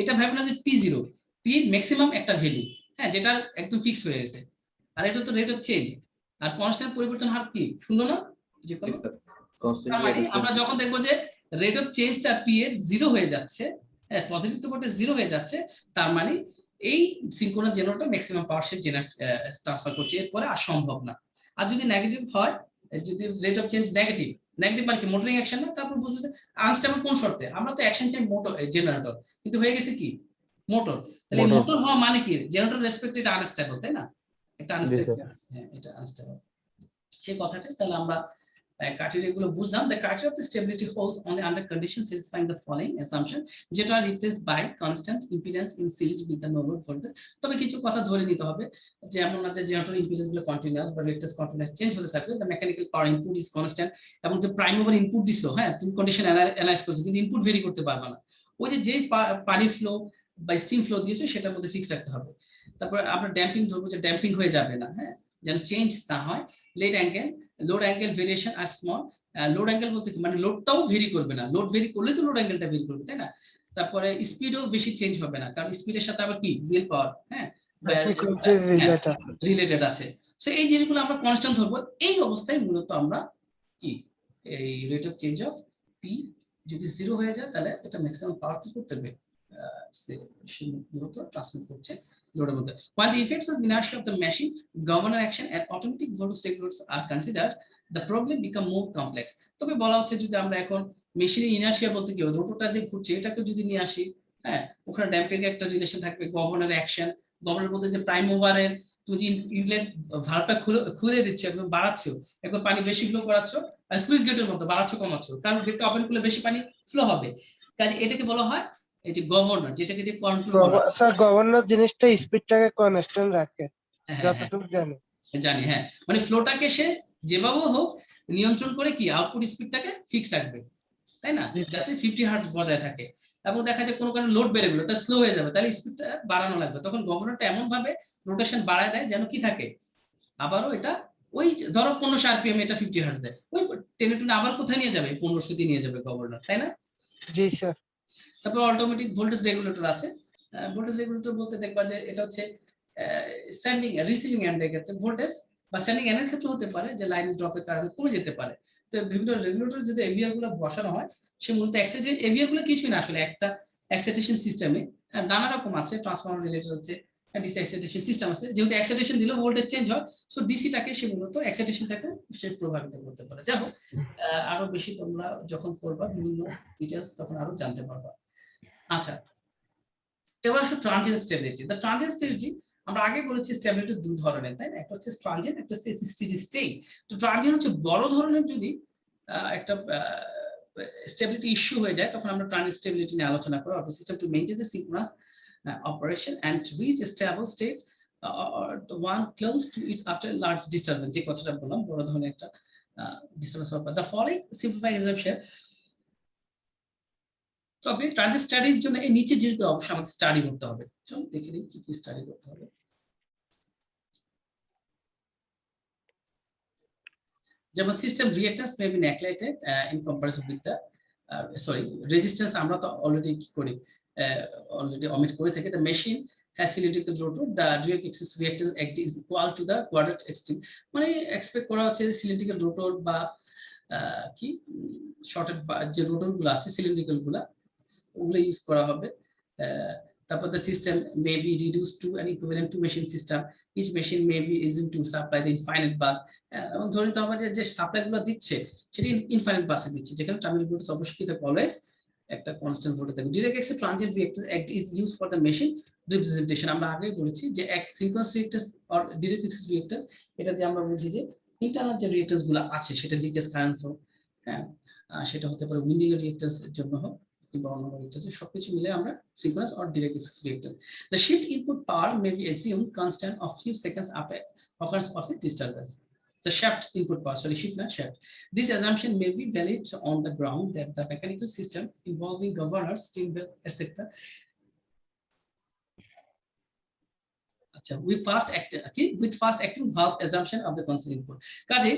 এটা ভাববে না যে পি জিরো, পি ম্যাক্সিমাম একটা ভ্যালু, হ্যাঁ, যেটা একদম ফিক্স হয়ে গেছে। আর এটা তো রেট অফ চেঞ্জ, আর কনস্ট্যান্ট পরিবর্তন হার কি শূন্য না? যে কোনো, তার মানে আমরা যখন দেখবো যে রেট অফ চেঞ্জটা পি এর 0 হয়ে যাচ্ছে, হ্যাঁ পজিটিভ তো বটে 0 হয়ে যাচ্ছে, তার মানে এই সিনক্রোনাস জেনারেটর ম্যাক্সিমাম পাওয়ার সে ট্রান্সফার করছে, এরপরে আর সম্ভব না। আর যদি নেগেটিভ হয়, যদি rate of change negative, negative মানে কি? মোটরিং অ্যাকশন না। তারপর বুঝবো যে আনস্টেবল কোন শর্তে? আমরা তো অ্যাকশন চাই মোটর জেনারেটর, কিন্তু হয়ে গেছে কি মোটর। তাহলে মোটর হওয়া মানে কি? জেনারেটর রেসপেক্ট এটা আনস্টেবল, তাই না? এটা আনস্টেবল, হ্যাঁ এটা আনস্টেবল সেই কথাটা। তাহলে আমরা criteria গুলো বুঝলাম। The criteria of the stability holds only under conditions satisfying the following assumption, যেটা replaced by constant impedance in series with the no load voltage. তবে কিছু কথা ধরে নিতে হবে, যেমন না যে জেনারেটর ইম্পিডেন্স গুলো কন্টিনিউয়াস বা রেক্টাস কন্টিনিউয়াস চেঞ্জ হতে থাকবে, the mechanical power input is constant, এবং যে প্রাইম মুভার ইনপুট দিছো, হ্যাঁ তুমি কন্ডিশন অ্যানালাইজ করছো, কিন্তু ইনপুট ভেরি করতে পারবে না। ওই যে পানি ফ্লো বা স্টিম ফ্লো দিয়েছো সেটার মধ্যে ফিক্স রাখতে হবে। তারপর আমরা ড্যাম্পিং ধরবো, যে ড্যাম্পিং হয়ে যাবে না, হ্যাঁ যেন চেঞ্জ না হয়। লোড অ্যাঙ্গেল ভেরিয়েশন আর স্মল, লোড অ্যাঙ্গেল বলতে কি মানে লোডটাও ভেরি করবে না, লোড ভেরি করলে তো লোড অ্যাঙ্গেলটা ভেরি করবে, তাই না? তারপরে স্পিডও বেশি চেঞ্জ হবে না, কারণ স্পিডের সাথে আবার কি রিয়েল পাওয়ার, হ্যাঁ রিলেটেড আছে। সো এই জিনিসগুলো আমরা কনস্ট্যান্ট ধরবো। এই অবস্থায় মূলত আমরা কি এই rate of change of P যদি 0 হয়ে যায়, তাহলে এটা ম্যাক্সিমাম পাওয়ার কি করতে হবে, মূলত ট্রান্সমিট করছে। লোডের মধ্যে when the effects of inertia of the machine governor action and automatic voltage regulators are considered the problem become more complex তবে বলা হচ্ছে যদি আমরা এখন মেশিনের ইনার্শিয়া বলতে কি রোটরটা যে ঘুরছে এটাকে যদি নিয়ে আসি হ্যাঁ ওখানে ড্যাম্পিং এর একটা রিলেশন থাকবে গভর্নর অ্যাকশন গভর্নর বলতে যে প্রাইম মুভারের তুমি যে ইনলেট ভালভটা খুলে দিচ্ছ একদম বাড়াচ্ছ একবার পানি বেশি ফ্লো করাচ্ছ আর স্লুইস গেটের মতো বাড়াচ্ছ কমাচ্ছ কারণ গেটটা ওপেন করলে বেশি পানি ফ্লো হবে কাজে এটাকে বলা হয় এই যে গভর্নর যেটাকে দিয়ে কন্ট্রোল করা স্যার গভর্নর জিনিসটা স্পিডটাকে কনস্ট্যান্ট রাখে হ্যাঁ, যতটুকু জানি জানি হ্যাঁ মানে ফ্লোটাকে সে যেভাবে হোক নিয়ন্ত্রণ করে কি আউটপুট স্পিডটাকে ফিক্স রাখবে তাই না জি, স্যার। যাতে 50 হার্টজ বজায় থাকে এবং দেখা যায় কোনো কারণে লোড বেড়ে গেলো তা স্লো হয়ে যাবে তাহলে স্পিডটা বাড়ানো লাগবে তখন গভর্নরটা এমন ভাবে রোটেশন বাড়ায় দেয় যেন কি থাকে আবারও এটা ওই যে ধরো 1500 আরপিএম এটা 50 হার্টজ দেয় ওই টেনে টুনে আবার কোথায় নিয়ে যাবে 1500 তে নিয়ে যাবে গভর্নর তাই না জি স্যার তারপর অটোমেটিক ভোল্টেজ রেগুলেটর আছে ভোল্টেজ রেগুলেটর বলতে দেখবা যে এটা হচ্ছে সেন্ডিং রিসিভিং এন্ডের ক্ষেত্রে ভোল্টেজ বা সেন্ডিং এন্ডের ক্ষেত্রে হতে পারে যে লাইন ড্রপের কারণে কমে যেতে পারে তো বিভিন্ন রেগুলেটর যদি এভিআর গুলো বসানো হয় সে মূলত এভিআর গুলো কিছুই না আসলে একটা এক্সাইটেশন সিস্টেমে নানা রকম আছে ট্রান্সফরমার রিলেটেড আছে ডিসি এক্সাইটেশন সিস্টেম আছে যেহেতু এক্সাইটেশন দিলে ভোল্টেজ চেঞ্জ হয় সো ডিসিটাকে সে মূলত এক্সাইটেশনটাকে সে প্রভাবিত করতে পারে যাই হোক আরো বেশি তোমরা যখন করবা বিভিন্ন ডিটেইলস তখন আরো জানতে পারবা আচ্ছা এবার আসো transient stability the transient stability আমরা আগে বলেছি স্টেবিলিটি দুই ধরনের তাই না একটা হচ্ছে ট্রানজিয়েন্ট একটা হচ্ছে স্টেডি স্টেট তো ট্রানজিয়েন্ট হচ্ছে বড় ধরনের যদি একটা স্টেবিলিটি ইস্যু হয়ে যায় তখন আমরা ট্রানজিয়েন্ট স্টেবিলিটি নিয়ে আলোচনা করব of system to maintain the synchronous operation and to reach a stable state or the one close to it after a large disturbance যে কথাটা বললাম বড় ধরনের একটা ডিস্টারবেন্স হওয়ার পর the following simplified assumption তবে ট্রানজিয়েন্ট স্টাডির জন্য এই নিচে যেগুলো অবশ্যই আমাদের স্টাডি করতে হবে চলুন দেখে নিই কি কি স্টাডি করতে হবে যেমন system reactance may be neglected in comparison with the sorry resistance আমরা তো অলরেডি কি করি already omit করে থাকে the machine has cylindrical rotor the direct axis reactance act is equal to the quadrant extreme মানে এক্সপেক্ট করা হচ্ছে cylindrical rotor বা কি শর্টেড যে রোটর গুলো আছে সিলিন্ড্রিক্যাল গুলা ওগুলো ইউজ করা হবে তারপর the system may be reduced to an equivalent two machine system each machine may be assumed to supply the infinite bus এবং ধরে নিতে হবে যে সাপ্লাই গুলো দিচ্ছে সেটা ইনফাইনাইট বাসে দিচ্ছে যেখানে টার্মিনাল ভোল্টেজ অবশ্যই কি থাকে অলওয়েজ একটা কনস্ট্যান্ট ভোল্টেজ থাকে direct axis transient reactance act is used for the machine representation আমরা আগেই বলেছি যে এক synchronous reactance or direct axis reactance এটা দিয়ে আমরা বুঝি যে ইন্টারনাল যে রিঅ্যাক্ট্যান্স গুলো আছে সেটা লিকেজ কারেন্ট হোক হ্যাঁ সেটা হতে পারে উইন্ডিং রিঅ্যাক্ট্যান্স এর জন্য হোক কিংবা অন্যান্য রিঅ্যাক্ট্যান্স সবকিছু মিলে আমরা synchronous or direct axis reactance the shift input power may be assumed constant of few seconds after occurrence of a disturbance the shaft input power sorry shift not shaft this assumption may be valid on the ground that the mechanical system involving governors steam belt etc with fast acting valve assumption of the constant input কাজে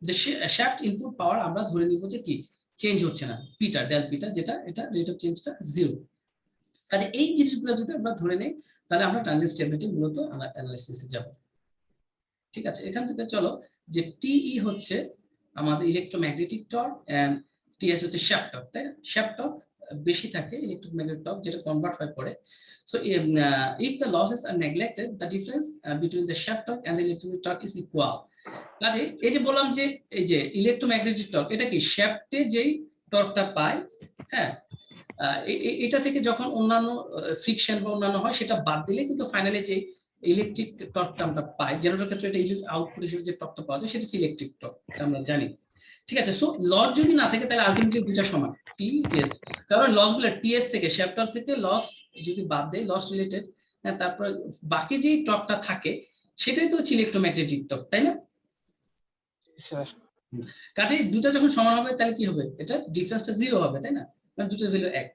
the shaft input power আমরা ধরে নিব যে কি change হচ্ছে না পিটা del পিটা যেটা এটা রেট অফ চেঞ্জটা 0 কাজে এই জিনিসগুলো যদি আমরা ধরে নেই তাহলে আমরা ট্রানজিয়েন্ট স্টেবিলিটি মূলত অ্যানালাইসিসে যাব ঠিক আছে এখান থেকে চলো যে টিই হচ্ছে আমাদের ইলেকট্রোম্যাগনেটিক টর্ক এন্ড টিএস হচ্ছে শ্যাফট টর্ক তাই না শ্যাফট টর্ক বেশি থাকে ইলেকট্রোম্যাগনেটিক টর্ক যেটা কনভার্ট হয় পরে so if the losses are neglected the difference between the shaft torque and the electromagnetic torque is equal কাজে এই যে বললাম যে এই যে ইলেকট্রোম্যাগনেটিক টর্ক এটা কি শ্যাফটে যেই টর্কটা পায় হ্যাঁ এটা থেকে যখন অন্যান্য ফ্রিকশন বা অন্যান্য হয় সেটা বাদ দিলে কিন্তু ফাইনালি যে ইলেকট্রিক টর্কটা আমরা পাই জেনারেটর ক্ষেত্রে এটা আউটপুট হিসেবে যে টর্কটা পাওয়া যায় সেটা হচ্ছে ইলেকট্রিক টর্ক এটা আমরা জানি ঠিক আছে সো লস যদি না থাকে তাহলে আলটিমেটলি দুইটা সমান টি এস কারণ লস গুলো টিএস থেকে শ্যাফটার থেকে লস যদি বাদ দেয় লস রিলেটেড তারপর বাকি যে টর্কটা থাকে সেটাই তো হচ্ছে ইলেকট্রোম্যাগনেটিক টর্ক তাই না স্যার কাজে দুটো যখন সমান হবে তাহলে কি হবে এটা ডিফারেন্সটা 0 হবে তাই না মানে দুটোর value 1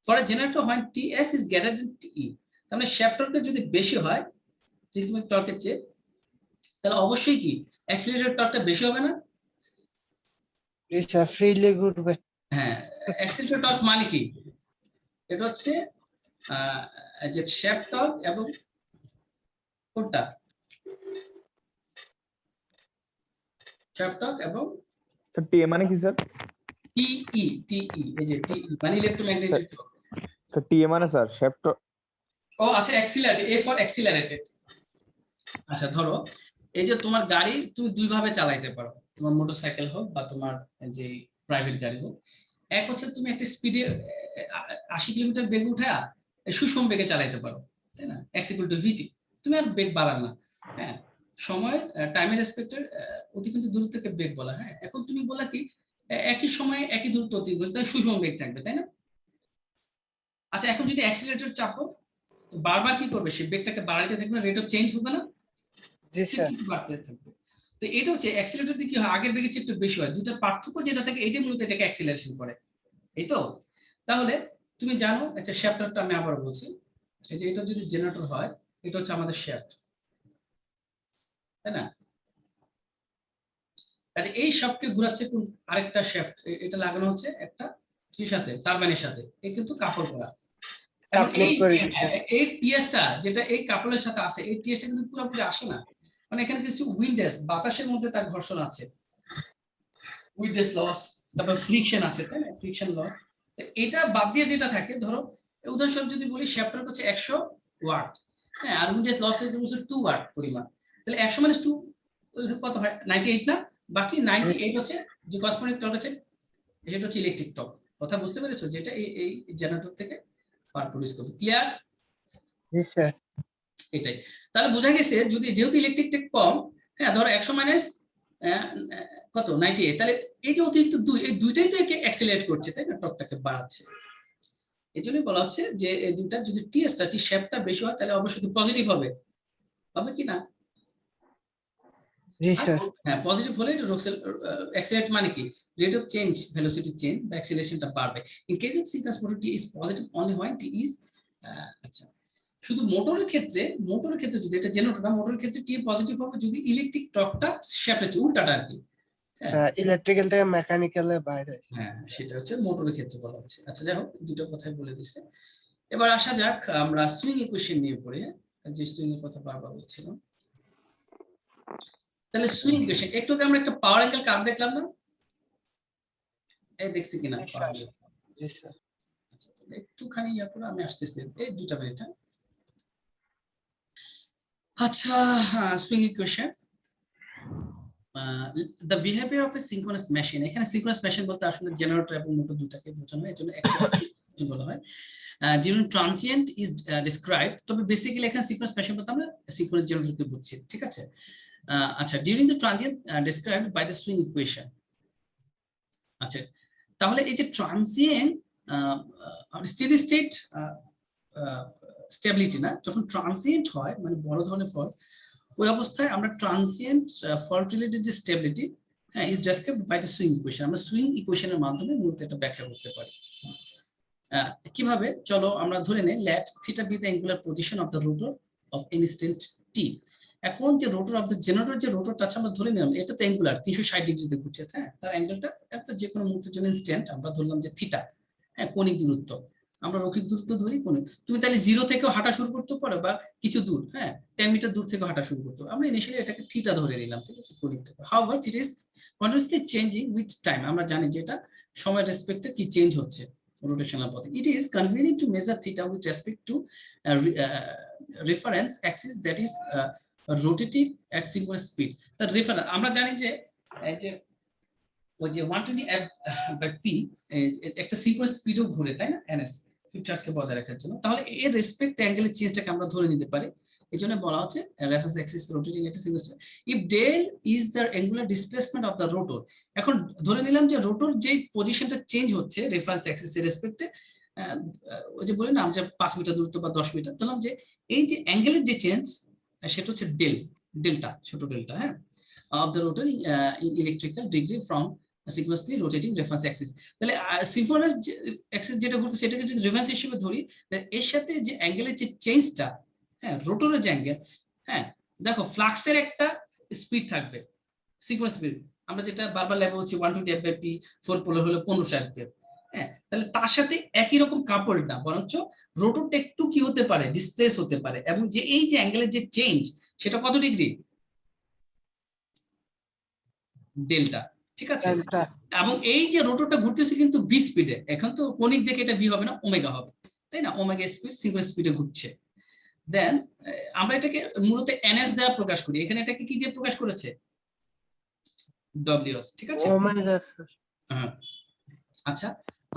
for a generator when ts is greater than te তাহলে শ্যাফট টর্কটা যদি বেশি হয় ইলেকট্রোম্যাগনেটিক টর্কের চেয়ে তাহলে অবশ্যই কি অ্যাক্সিলারেটর টর্কটা বেশি হবে না স্যার ফ্রিলি ঘুরবে হ্যাঁ অ্যাক্সিলারেটর টর্ক মানে কি এটা হচ্ছে যে শ্যাফট টর্ক এবং কোনটা শ্যাফট টর্ক এবং স্যার টি মানে কি স্যার টিই এই যে টিই মানে ইলেকট্রোম্যাগনেটিক টর্ক স্যার টি মানে স্যার শ্যাফট ও আচ্ছা, অ্যাক্সিলারেটেড, এ ফর অ্যাক্সিলারেটেড। আচ্ছা ধরো এই যে তোমার গাড়ি তুমি দুই ভাবে চালাইতে পারো, তোমার মোটরসাইকেল হোক বা তোমার যে প্রাইভেট গাড়ি হোক। এক হচ্ছে তুমি একটা স্পিডে 80 কিলোমিটার বেগ উঠা সুষম বেগে চালাইতে পারো, তাই না, এক্স ইকুয়াল টু ভিটি, তুমি আর বেগ বাড়ান না। হ্যাঁ, সময় টাইমের রেসপেক্টের অতিক্রান্ত দূরত্বকে বেগ বলা। হ্যাঁ, এখন তুমি বলা কি একই সময়ে একই দূরত্ব অতিক্রান্ত, তাই সুষম বেগ থাকবে, তাই না? আচ্ছা এখন যদি অ্যাক্সিলারেটর চাপো, তো বারবার কি করবে, সে বেগটাকে বাড়াইতে থাকবে না, রেট অফ চেঞ্জ হবে না, জি স্যার। বাড়তে থাকবে। তো এটা হচ্ছে অ্যাক্সিলারেটর দিয়ে কি হয়, আগের বেগের চেয়ে একটু বেশি হয়, দুটার পার্থক্য যেটা থাকে এইটা মূলত এটাকে অ্যাক্সিলারেশন করে, এই তো। তাহলে তুমি জানো, আচ্ছা শ্যাফটারটা আমি আবার বলছি, এই যে এটা যদি জেনারেটর হয়, এটা হচ্ছে আমাদের শ্যাফট, তাই না? আচ্ছা এই শ্যাফটকে ঘোরাচ্ছে কোন আরেকটা শ্যাফট, এটা লাগানো হচ্ছে একটা কি সাথে, টারবাইনের সাথে, এই কিন্তু কাপড় করা। এখন Coupling করে দিছে। এই টিএসটা যেটা এই কাপড়ের সাথে আছে, এই টিএসটা কিন্তু পুরোপুরি আসে না, মানে এখানে কিছু উইন্ডেজ, বাতাসের মধ্যে তার ঘর্ষণ আছে, উইন্ডেজ লস, তারপর ফ্রিকশন আছে, তাই না, ফ্রিকশন লস। এটা বাদ দিয়ে যেটা থাকে, ধরো উদাহরণস্বরূপ যদি বলি শ্যাফটার হচ্ছে 100 ওয়াট, হ্যাঁ, আর উইন্ডেজ লস হচ্ছে 2 ওয়াট পরিমাণ, তাহলে 100 মাইনাস 2 কত হয়, 98 না, বাকি 98 হচ্ছে যে কসমোনিক টর্ক আছে, এটা হচ্ছে ইলেকট্রিক টর্ক। কথা বুঝতে পেরেছো, যেটা এই জেনারেটর থেকে পার প্রডিউস করবে। ক্লিয়ার? জি স্যার। এটাই, তাহলে বোঝা গেছে যদি যেহেতু ইলেকট্রিক টেক কম, হ্যাঁ ধরো 100 মাইনাস কত 98, তাহলে এই যে অতিরিক্ত এই দুইটাই তো একে অ্যাক্সিলারেট করছে, তাই না, টর্কটাকে বাড়াচ্ছে। এই জন্যই বলা হচ্ছে যে এই দুইটা যদি টিএসটা টি শেপটা বেশি হয় তাহলে অবশ্যই পজিটিভ হবে, হবে কি না? জি স্যার। হ্যাঁ, পজিটিভ হলে এটা অ্যাক্সিলারেট মানে কি, rate of change, velocity change বা অ্যাক্সিলারেশনটা বাড়বে। In case of sequence motor T is positive only when T is, আচ্ছা শুধু মোটরের ক্ষেত্রে যদি এটা জেনারেটর না, মোটরের ক্ষেত্রে টি পজিটিভ হবে যদি ইলেকট্রিক টর্কটা শ্যাফটে উল্টাটা আর কি। ইলেকট্রিক্যাল থেকে মেকানিক্যালে বাইরে। হ্যাঁ, সেটা হচ্ছে মোটরের ক্ষেত্রে বলা হচ্ছে। আচ্ছা যাই হোক, দুটো কথাই বলে দিচ্ছে। এবার আসা যাক আমরা সুইং ইকুয়েশন নিয়ে পড়ি, যে সুইং এর কথা বারবার বলছিলাম। তাহলে সুইং ইকুয়েশন, একটু আগে আমরা একটা পাওয়ার অ্যাঙ্গেল কার্ভ দেখলাম না, এই দেখছি কিনা জি power স্যার। angle? জি স্যার। আচ্ছা তাহলে একটুখানি ইয়া করে আমি আসতেছি, এই 2টা মিনিট। আচ্ছা swing equation, the behavior of a synchronous machine, এখানে synchronous machine বলতে আসলে জেনারেটর এবং মোটর দুটাকে বোঝানো হয়, এজন্য একসাথে বলা হয়। during transient is described, তবে বেসিক্যালি এখানে synchronous machine বলতে আমরা synchronous জেনারেটরকে বুঝছি, ঠিক আছে। আচ্ছা during the transient described by the swing equation, আচ্ছা তাহলে এই যে ট্রানজিয়েন্ট স্টেডি স্টেট স্টেবিলিটি না, যখন ট্রানজিয়েন্ট হয় মানে বড় ধরনের ফল্ট, ওই অবস্থায় আমরা ট্রানজিয়েন্ট ফল্ট রিলেটেড যে স্টেবিলিটি, হ্যাঁ, is described by the swing equation, আমরা সুইং ইকুয়েশনের মাধ্যমে মূলত এটা ব্যাখ্যা করতে পারি। কিভাবে, চলো আমরা ধরে নেই let theta be the angular position of the rotor of instant T. এখন যে রোটর অফ দ্য জেনারেটর যে রোটরটা আছে আমরা ধরে নিলাম এটা তো অ্যাঙ্গুলার 360 ডিগ্রিতে ঘুরছে, হ্যাঁ, তার অ্যাঙ্গেলটা একটা যে কোনো মুহূর্তের জন্য ইনস্ট্যান্ট আমরা ধরলাম যে থিটা, হ্যাঁ, কণিক দূরত্ব, আমরা রৈখিক দূরত্ব ধরি কণিক। তুমি তাহলে 0 থেকে হাঁটা শুরু করতে পারো বা কিছু দূর, হ্যাঁ 10 মিটার দূর থেকে হাঁটা শুরু করতে পারো, আমরা ইনিশিয়ালি এটাকে থিটা ধরে নিলাম, ঠিক আছে, কণিকটা। However it is continuously changing with time, আমরা জানি যে এটা সময়ের রেসপেক্টে কি চেঞ্জ হচ্ছে rotational path. It is convenient to measure theta with respect to reference axis that is rotating at synchronous speed. The reference আমরা জানি যে এই যে ওই যে 120 by p একটা সিঙ্ক্রোনাস স্পিডও ঘুরে, তাই না, ns 50 হার্জ কে বজায় রাখার জন্য। তাহলে এর রেসপেক্ট অ্যাঙ্গেলের চেঞ্জটাকে আমরা ধরে নিতে পারি, এজন্য বলা হচ্ছে reference axis rotating at single speed if del is the angular displacement of the rotor. এখন ধরে নিলাম যে রোটর যে পজিশনটা চেঞ্জ হচ্ছে রেফারেন্স অ্যাক্সিসের রেসপেক্টে, ওই যে বলি না যে 5 মিটার দূরত্ব বা 10 মিটার, ধরলাম যে এই যে অ্যাঙ্গেলের যে চেঞ্জ সেটা হচ্ছে ডেল্টা, ছোট ডেল্টা, হ্যাঁ, of the rotor in electrical degree from sequentially rotating reference Axis. তাহলে সিনক্রোনাস অ্যাক্সিস যেটা ঘুরছে সেটাকে যদি রেফারেন্স হিসেবে ধরি, তাহলে এর সাথে যে অ্যাঙ্গেলের যে চেঞ্জটা, হ্যাঁ, রোটরের যে অ্যাঙ্গেল, হ্যাঁ দেখো ফ্লাক্সের একটা স্পিড থাকবে সিকোয়েন্স স্পিড, আমরা যেটা বারবার লেখা হচ্ছে 120 by p 4 পোলার হলো 1500 rpm, হ্যাঁ, তাহলে তার সাথে একই রকম কাপড় না, বরঞ্চ রোটরটা একটু কি হতে পারে, ডিসপ্লেস হতে পারে, এবং যে এই যে অ্যাঙ্গেলের যে চেঞ্জ সেটা কত ডিগ্রি, ডেল্টা, ঠিক আছে। এবং এই যে রোটরটা ঘুরতেছে কিন্তু ভি স্পিডে, এখন তো কণিক দেখে এটা ভি হবে না, ওমেগা হবে, তাই না, ওমেগা স্পিড সিঙ্গল স্পিডে ঘুরছে। দেন আমরা এটাকে মূলত এনএস দ্বারা প্রকাশ করি, এখানে এটাকে কি দিয়ে প্রকাশ করেছে, ডব্লিউএস, ঠিক আছে। Omega sir. হ্যাঁ, আচ্ছা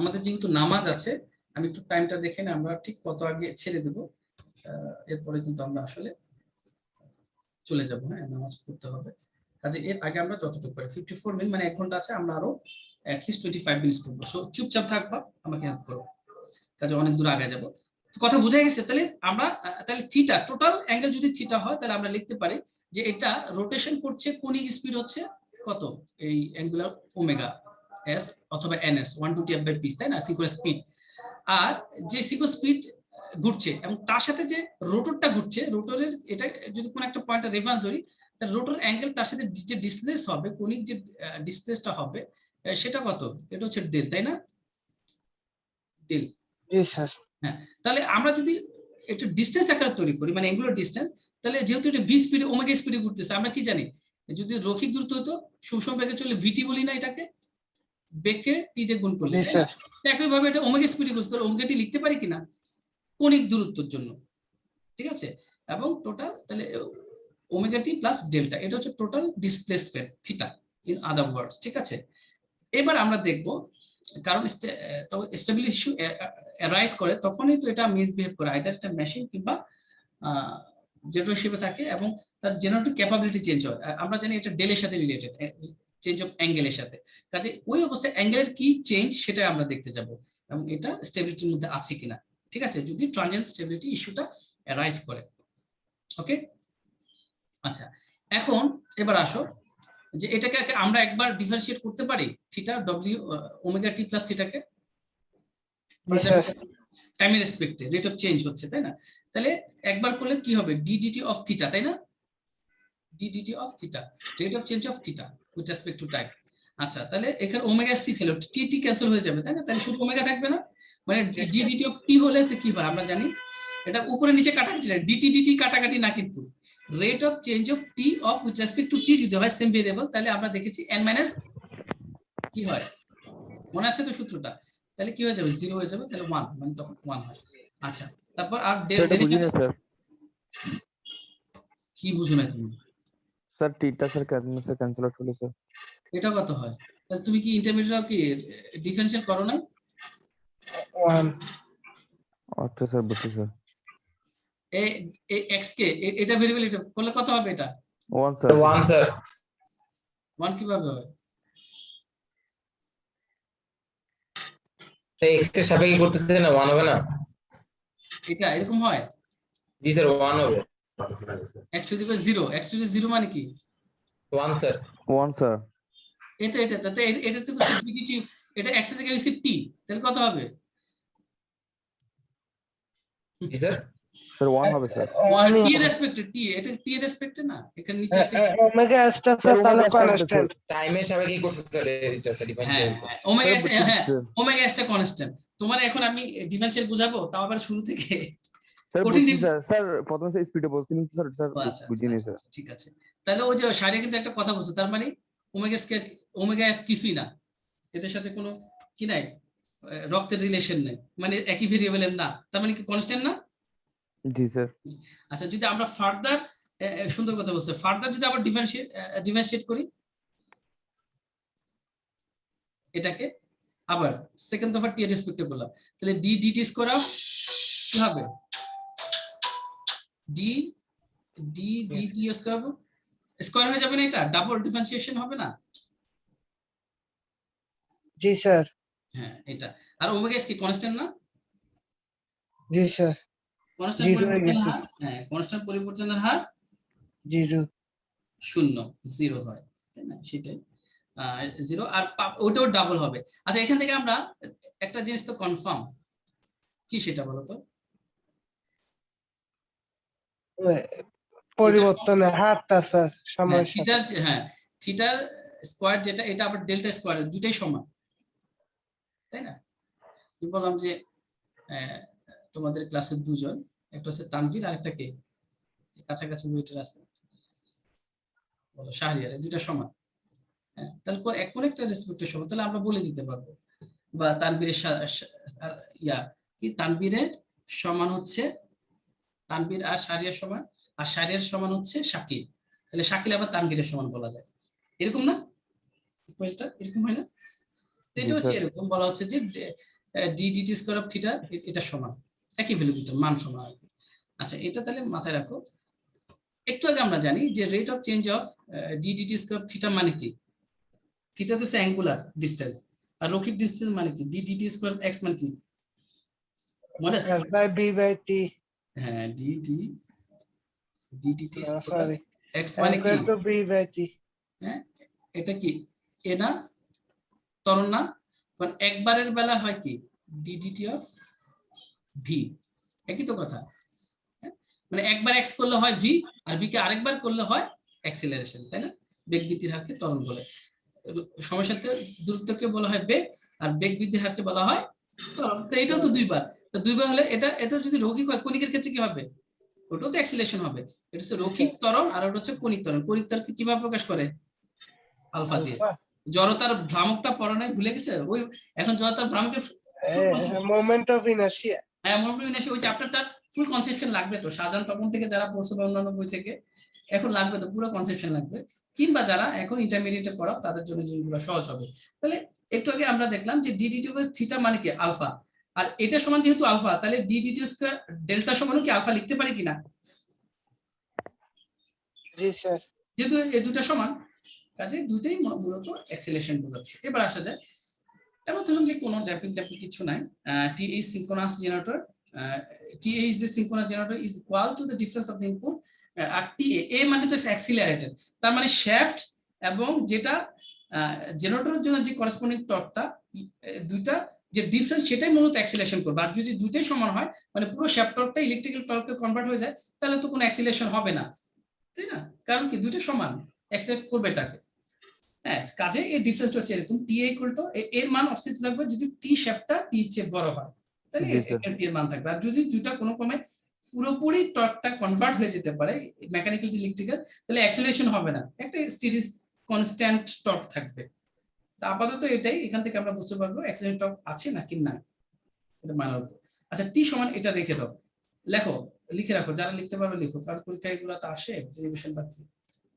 আমাদের যেহেতু নামাজ আছে, আমি একটু টাইমটা দেখে না, আমরা ঠিক কত আগে ছেড়ে দেব, এরপরে কিন্তু আমরা আসলে চলে যাব। হ্যাঁ, নামাজ পড়তে হবে, কাজে এর আগে আমরা যতটুকু পারি 54 মিনিট মানে 1 ঘন্টা আছে, আমরা আরো অ্যাটলিস্ট 25 মিনিট করবো। সো চুপচাপ থাকবা, আমাকে হেল্প করো, কাজে অনেক দূর আগে যাব। কথা বোঝা গেছে? তাহলে আমরা তাহলে থিটা, টোটাল অ্যাঙ্গেল যদি থিটা হয় তাহলে আমরা লিখতে পারি যে এটা রোটেশন করছে, কোনিক স্পিড হচ্ছে কত, এই অ্যাঙ্গুলার ওমেগা এস অথবা এনএস 120f/p, তাই না, সিকোয়েন্স স্পিড। আর যে সিকোয়েন্স স্পিড ঘুরছে এবং তার সাথে যে রোটরটা ঘুরছে, রোটরের এটা যদি কোনো একটা পয়েন্টে রেফারেন্স ধরি, তাহলে রোটর অ্যাঙ্গেল তার সাথে যে ডিসপ্লেস হবে, কোনিক যে ডিসপ্লেসটা হবে সেটা কত, এটা হচ্ছে ডেল, তাই না, ডেল। জি স্যার। হ্যাঁ, তাহলে আমরা যদি একটু ডিসটেন্স আকারে তৈরি করি, মানে অ্যাঙ্গুলার ডিসটেন্স, তাহলে যেহেতু এটা ভি স্পিডে ওমেগা স্পিডে ঘুরতেছে, আমরা কি জানি, যদি রৈখিক দূরত্ব হতো সূক্ষ্ম বেগে চলে ভিটি বলি না এটাকে, বেগকে টি দিয়ে গুণ করলে, জি স্যার। একই ভাবে এটা ওমেগা স্পিডে ঘুরছে, তাহলে ওমেগা টি লিখতে পারি কিনা কণিক দূরত্বের জন্য, ঠিক আছে। এবং টোটাল তাহলে ওমেগা টি প্লাস ডেল্টা, এটা হচ্ছে total displacement theta in other words, ঠিক আছে। এবার আমরা দেখব, কারণ স্টেবিলিটি ইস্যু অ্যারাইজ করে তখনই তো এটা মিসবিহেভ করে, আইদার একটা মেশিন কিংবা জেনারেটর হিসেবে থাকে এবং তার জেনারেটর ক্যাপাবিলিটি চেঞ্জ হয়। আমরা জানি এটা ডেলের সাথে রিলেটেড, চেঞ্জ অফ অ্যাঙ্গেলের সাথে, কাজে ওই অবস্থায় অ্যাঙ্গেলের কি চেঞ্জ সেটা আমরা দেখতে যাব এবং এটা স্টেবিলিটির মধ্যে আছে কিনা, ঠিক আছে, যদি ট্রানজিয়েন্ট স্টেবিলিটি ইস্যুটা অ্যারাইজ করে। ওকে, আচ্ছা এখন এবার আসো যে এটাকে আমরা একবার ডিফারেন্সিয়েট করতে পারি, theta W omega t plus থিটাকে টাইমের রেসপেক্টে রেট অফ চেঞ্জ হচ্ছে, তাই না, তাহলে একবার করলে কি হবে, ডিডিটি অফ থিটা, তাই না, DDT of theta, rate of change of theta with respect to time. আচ্ছা তাহলে এখানে ওমেগা টি ছিল, টি টি ক্যান্সেল হয়ে যাবে, তাই না, তাহলে শুধু ওমেগা থাকবে না, মানে ডিডিটি অফ টি হলে তো কি হয় আমরা জানি, এটা উপরে নিচে কাটাকাটি না, ডিটি ডিটি কাটাকাটি না, কিন্তু rate of change of T of with respect to T যদি হয় সেম ভেরিয়েবল, তাহলে আমরা দেখেছি n মাইনাস কি হয়, মনে আছে তো সূত্রটা, তাহলে কি হয়ে যাবে, 0 হয়ে যাবে, তাহলে 1 মানে তখন 1 হয়। আচ্ছা তারপর আর সেটা বুঝি না স্যার। কি বুঝো না তুমি, স্যার টিটা স্যার ক্যান্সেল আউট হলো স্যার। এটা কত হয়, তাহলে তুমি কি ইন্টারমিডিয়েট কি ডিফারেনশিয়াল করো না, 1 আচ্ছা স্যার বুঝছি স্যার। এই x কে এটা ভেরিয়েবল, এটা করলে কত হবে, এটা 1 স্যার। 1 স্যার। 1 কিভাবে হয়, তাই x এর সাপেক্ষে করতেছে না 1 হবে না? এটা এরকম হয়, জি স্যার 1 হবে। x to the power 0, x to the 0 মানে কি, 1 স্যার। 1 স্যার। এটা তাতে এটা তো হচ্ছে ডিটি, এটা x এর জায়গায় হচ্ছে t, তাহলে কত হবে, জি স্যার। স্যার 1 হবে স্যার। t এর রেসপেক্টে, t এটা t এর রেসপেক্টে না, এখানে নিচে আছে ওমেগা স্টার স্যার তাহলে কনস্ট্যান্ট। টাইমের সাপেক্ষে করতেছে স্যার এটা স্যার ডিফারেন্সিয়াল। ওমেগা s, হ্যাঁ ওমেগা s টা কনস্ট্যান্ট। তোমার এখন আমি ডিফারেন্সিয়াল বুঝাবো, তাও আবার শুরু থেকে, স্যার কঠিন বুঝছি স্যার। স্যার প্রথমে স্যার স্পিডে বলছিলেন স্যার, স্যার আচ্ছা বুঝিনি স্যার। ঠিক আছে, তাহলে ওই যে শাড়ি কিন্তু একটা কথা বলছে, তার মানে ওমেগা স্কয়ার, ওমেগা s কিছুই না, এদের সাথে কোনো কি নাই, রক্তের রিলেশন নেই, মানে একই ভেরিয়েবলের না, তার মানে কি কনস্ট্যান্ট না। জি স্যার। আচ্ছা যদি আমরা ফার্দার, সুন্দর কথা বলছে, ফার্দার যদি আবার ডিফারেন্সিয়েট করি এটাকে, আবার সেকেন্ড দফা টি এর রেসপেক্টে করলাম, তাহলে ডি ডিটি স্কয়ার অফ কি হবে, D D D T square square হয়ে যাবে না, এটা ডাবল ডিফারেন্সিয়েশন হবে না, জি স্যার। হ্যাঁ এটা, আর ওমেগা এস কি কনস্ট্যান্ট না, জি স্যার। কনস্ট্যান্ট পরিবর্তনের হার, হ্যাঁ কনস্ট্যান্ট পরিবর্তনের হার 0 0 হয়, তাই না, সেটাই 0, আর ওটাও ডাবল হবে। আচ্ছা এখান থেকে আমরা একটা জিনিস তো কনফার্ম, কি সেটা বলো তো, পরিবর্তনের হারটা স্যার সময় থিটার, হ্যাঁ থিটার স্কয়ার যেটা, এটা আবার ডেল্টা স্কয়ার, দুটাই সমান, তাই না। কি বললাম যে তোমাদের ক্লাসের দুজন, একটা হচ্ছে তানভীর আর একটা কে, কাছাকাছি ওয়েটের আছে, বলো শাহরিয়ার, দুইটা সমান, হ্যাঁ তাহলে কোন একটা রেসপেক্টের সমান, তাহলে আমরা বলে দিতে পারবো, বা তানভীরের ইয়া কি, তানভীরের সমান হচ্ছে তানভীর আর শারিয়ার সমান, আর শারিয়ার সমান হচ্ছে শাকিল, তাহলে শাকিল আবার তানভীরের সমান বলা যায়, এরকম না? ইকুয়ালটা এরকম হয় না? তো এটা জি, হচ্ছে স্যার। এরকম বলা হচ্ছে যে D DT square of theta এটা সমান, একই ভ্যালু দুটো মান সমান আর কি। আচ্ছা, এটা তাহলে মাথায় রাখো। একটু আগে আমরা জানি যে rate of change of D DT square of theta মানে কি? থিটা তো হচ্ছে অ্যাঙ্গুলার ডিসটেন্স, আর রৈখিক ডিসটেন্স মানে কি? ডি ডিটি স্কয়ার এক্স মানে কি মনে আছে? S by B by T, হ্যাঁ, D D D DT square sorry, X মানে কি? equal to B by T. হ্যাঁ, এটা কি এ না, ত্বরণ না? কারণ একবারের বেলা হয় কি ডি ডিটি অফ ভি, একই তো কথা। হ্যাঁ? মানে একবার এক্স করলে হয় ভি, আর ভি কে আরেকবার করলে হয় অ্যাক্সিলারেশন, তাই না? বেগ বৃদ্ধির হারকে ত্বরণ বলে। সময়ের সাথে দূরত্বকে বলা হয় বেগ, আর বেগ বৃদ্ধির হারকে বলা হয় ত্বরণ। তো এটাও তো দুইবার, তো দুইবার হলে এটা যদি রৈখিক হয়, কণিকের ক্ষেত্রে কি হবে? ওটাও তো অ্যাক্সিলারেশন হবে। এটা হচ্ছে রৈখিক ত্বরণ, আর ওটা হচ্ছে কণিক ত্বরণ। কণিক ত্বরণকে কিভাবে প্রকাশ করে? আলফা দিয়ে। Alpha. জড়তার ভ্রামকটা পড়া নাই, ভুলে গেছে? ওই এখন জড়তার ভ্রামকের Moment of inertia. হ্যাঁ, ওই চ্যাপ্টারটা ফুল কনসেপশন লাগবে তো, শাহজাহান তপন থেকে যারা পড়ছে বা অন্যান্য বই থেকে, এখন লাগবে তো, পুরো কনসেপশন লাগবে। কিংবা যারা এখন ইন্টারমিডিয়েটে পড়াও তাদের জন্য যেগুলো সহজ হবে। তাহলে একটু আগে আমরা দেখলাম যে ডি ডিটি ওভার থিটা মানে কি আলফা, আর এটা সমান যেহেতু আলফা, তাহলে ডি ডিটি স্কয়ার ডেল্টা সমানও কি আলফা লিখতে পারি কিনা? জি স্যার। যেহেতু এই দুটো সমান, কাজে দুটোই মূলত অ্যাক্সিলারেশন বোঝাচ্ছে। এবার আসা যায়, এবার ধরুন যে কোনো ড্যাম্পিং কিছু নাই, টিএইচ সিনক্রোনাস জেনারেটর, টিএইচ যে synchronous generator is equal to the difference of the input, আর টিএ এ মানে তো অ্যাক্সিলারেটেড, তার মানে শ্যাফট এবং যেটা জেনারেটরের জন্য যে করেসপন্ডিং টর্কটা, দুইটা যে ডিফারেন্স সেটাই মূলত অ্যাক্সিলারেশন করবে। আর যদি দুইটাই সমান হয়, মানে পুরো শ্যাফট টর্কটা ইলেকট্রিক্যাল টর্কে কনভার্ট হয়ে যায়, তাহলে তো কোনো অ্যাক্সিলারেশন হবে না, তাই না? কারণ কি দুইটা সমান, অ্যাক্সিলারেট করবে এটাকে। হ্যাঁ, কাজে এই ডিফারেন্সটা হচ্ছে এরকম, টি ইকুয়াল টু এর মান অস্তিত্ব থাকবে যদি টি শ্যাফটটা টি চেয়ে বড় হয়, তাহলে জি, স্যার। এখানে টি এর মান থাকবে। আর যদি দুইটা কোনো ক্রমে পুরোপুরি টর্কটা কনভার্ট হয়ে যেতে পারে মেকানিক্যাল টু ইলেকট্রিক্যাল, তাহলে অ্যাক্সিলারেশন হবে না, একটা স্টেডি কনস্ট্যান্ট টর্ক থাকবে। তা আপাতত এটাই, এখান থেকে আমরা বুঝতে পারবো অ্যাক্সিলারেশন টর্ক আছে নাকি না, এটা মানার উপর। আচ্ছা, টি সমান এটা রেখে দাও, লেখো, লিখে রাখো, যারা লিখতে পারবে লিখো, কারণ পরীক্ষায় এগুলো তো আসে, ডেরিভেশন বা কি